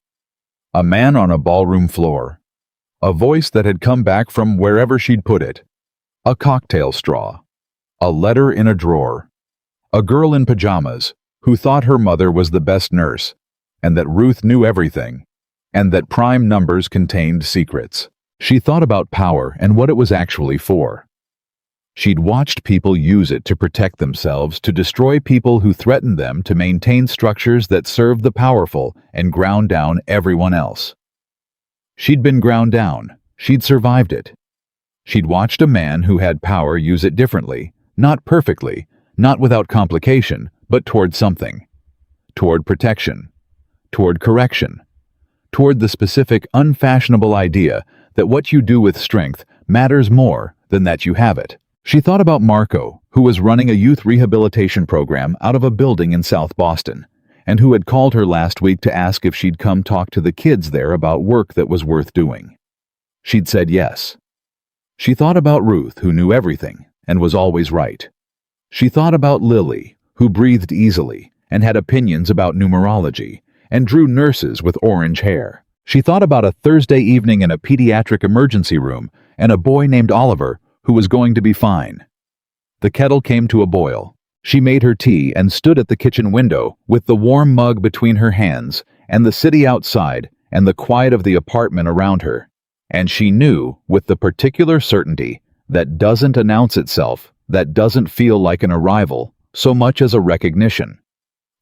A man on a ballroom floor. A voice that had come back from wherever she'd put it. A cocktail straw. A letter in a drawer. A girl in pajamas who thought her mother was the best nurse, and that Ruth knew everything, and that prime numbers contained secrets. She thought about power and what it was actually for. She'd watched people use it to protect themselves, to destroy people who threatened them, to maintain structures that served the powerful and ground down everyone else. She'd been ground down. She'd survived it. She'd watched a man who had power use it differently, not perfectly, not without complication, but toward something. Toward protection. Toward correction. Toward the specific, unfashionable idea that what you do with strength matters more than that you have it. She thought about Marco, who was running a youth rehabilitation program out of a building in South Boston, and who had called her last week to ask if she'd come talk to the kids there about work that was worth doing. She'd said yes. She thought about Ruth, who knew everything and was always right. She thought about Lily, who breathed easily and had opinions about numerology and drew nurses with orange hair. She thought about a Thursday evening in a pediatric emergency room and a boy named Oliver who was going to be fine. The kettle came to a boil. She made her tea and stood at the kitchen window with the warm mug between her hands and the city outside and the quiet of the apartment around her. And she knew, with the particular certainty that doesn't announce itself, that doesn't feel like an arrival so much as a recognition.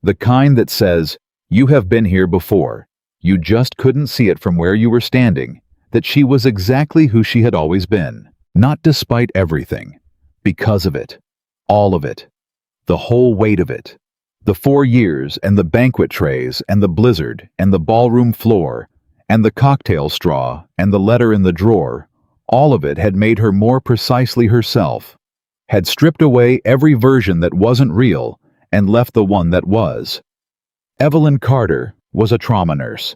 The kind that says, "You have been here before. You just couldn't see it from where you were standing," that she was exactly who she had always been. Not despite everything, because of it, all of it, the whole weight of it. The 4 years and the banquet trays and the blizzard and the ballroom floor and the cocktail straw and the letter in the drawer, all of it had made her more precisely herself, had stripped away every version that wasn't real and left the one that was. Evelyn Carter was a trauma nurse.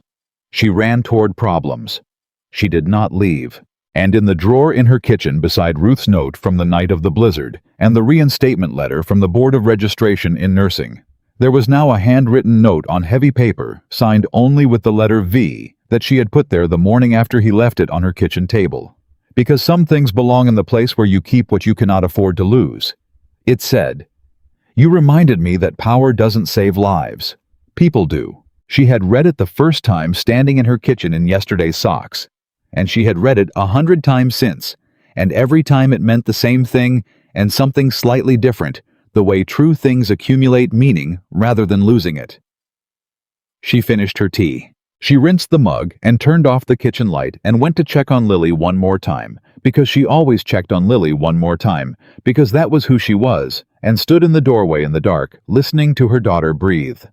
She ran toward problems. She did not leave. And in the drawer in her kitchen beside Ruth's note from the night of the blizzard and the reinstatement letter from the Board of Registration in Nursing, there was now a handwritten note on heavy paper, signed only with the letter V, that she had put there the morning after he left it on her kitchen table. Because some things belong in the place where you keep what you cannot afford to lose. It said, "You reminded me that power doesn't save lives. People do." She had read it the first time standing in her kitchen in yesterday's socks. And she had read it 100 times since, and every time it meant the same thing and something slightly different, the way true things accumulate meaning rather than losing it. She finished her tea. She rinsed the mug and turned off the kitchen light and went to check on Lily one more time, because she always checked on Lily one more time, because that was who she was, and stood in the doorway in the dark, listening to her daughter breathe.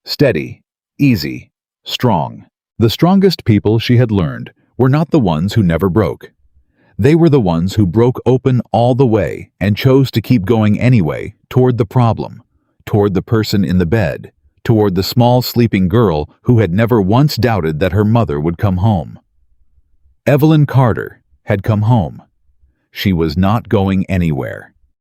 Steady, easy, strong. The strongest people, she had learned, were not the ones who never broke. They were the ones who broke open all the way and chose to keep going anyway toward the problem, toward the person in the bed, toward the small sleeping girl who had never once doubted that her mother would come home. Evelyn Carter had come home. She was not going anywhere.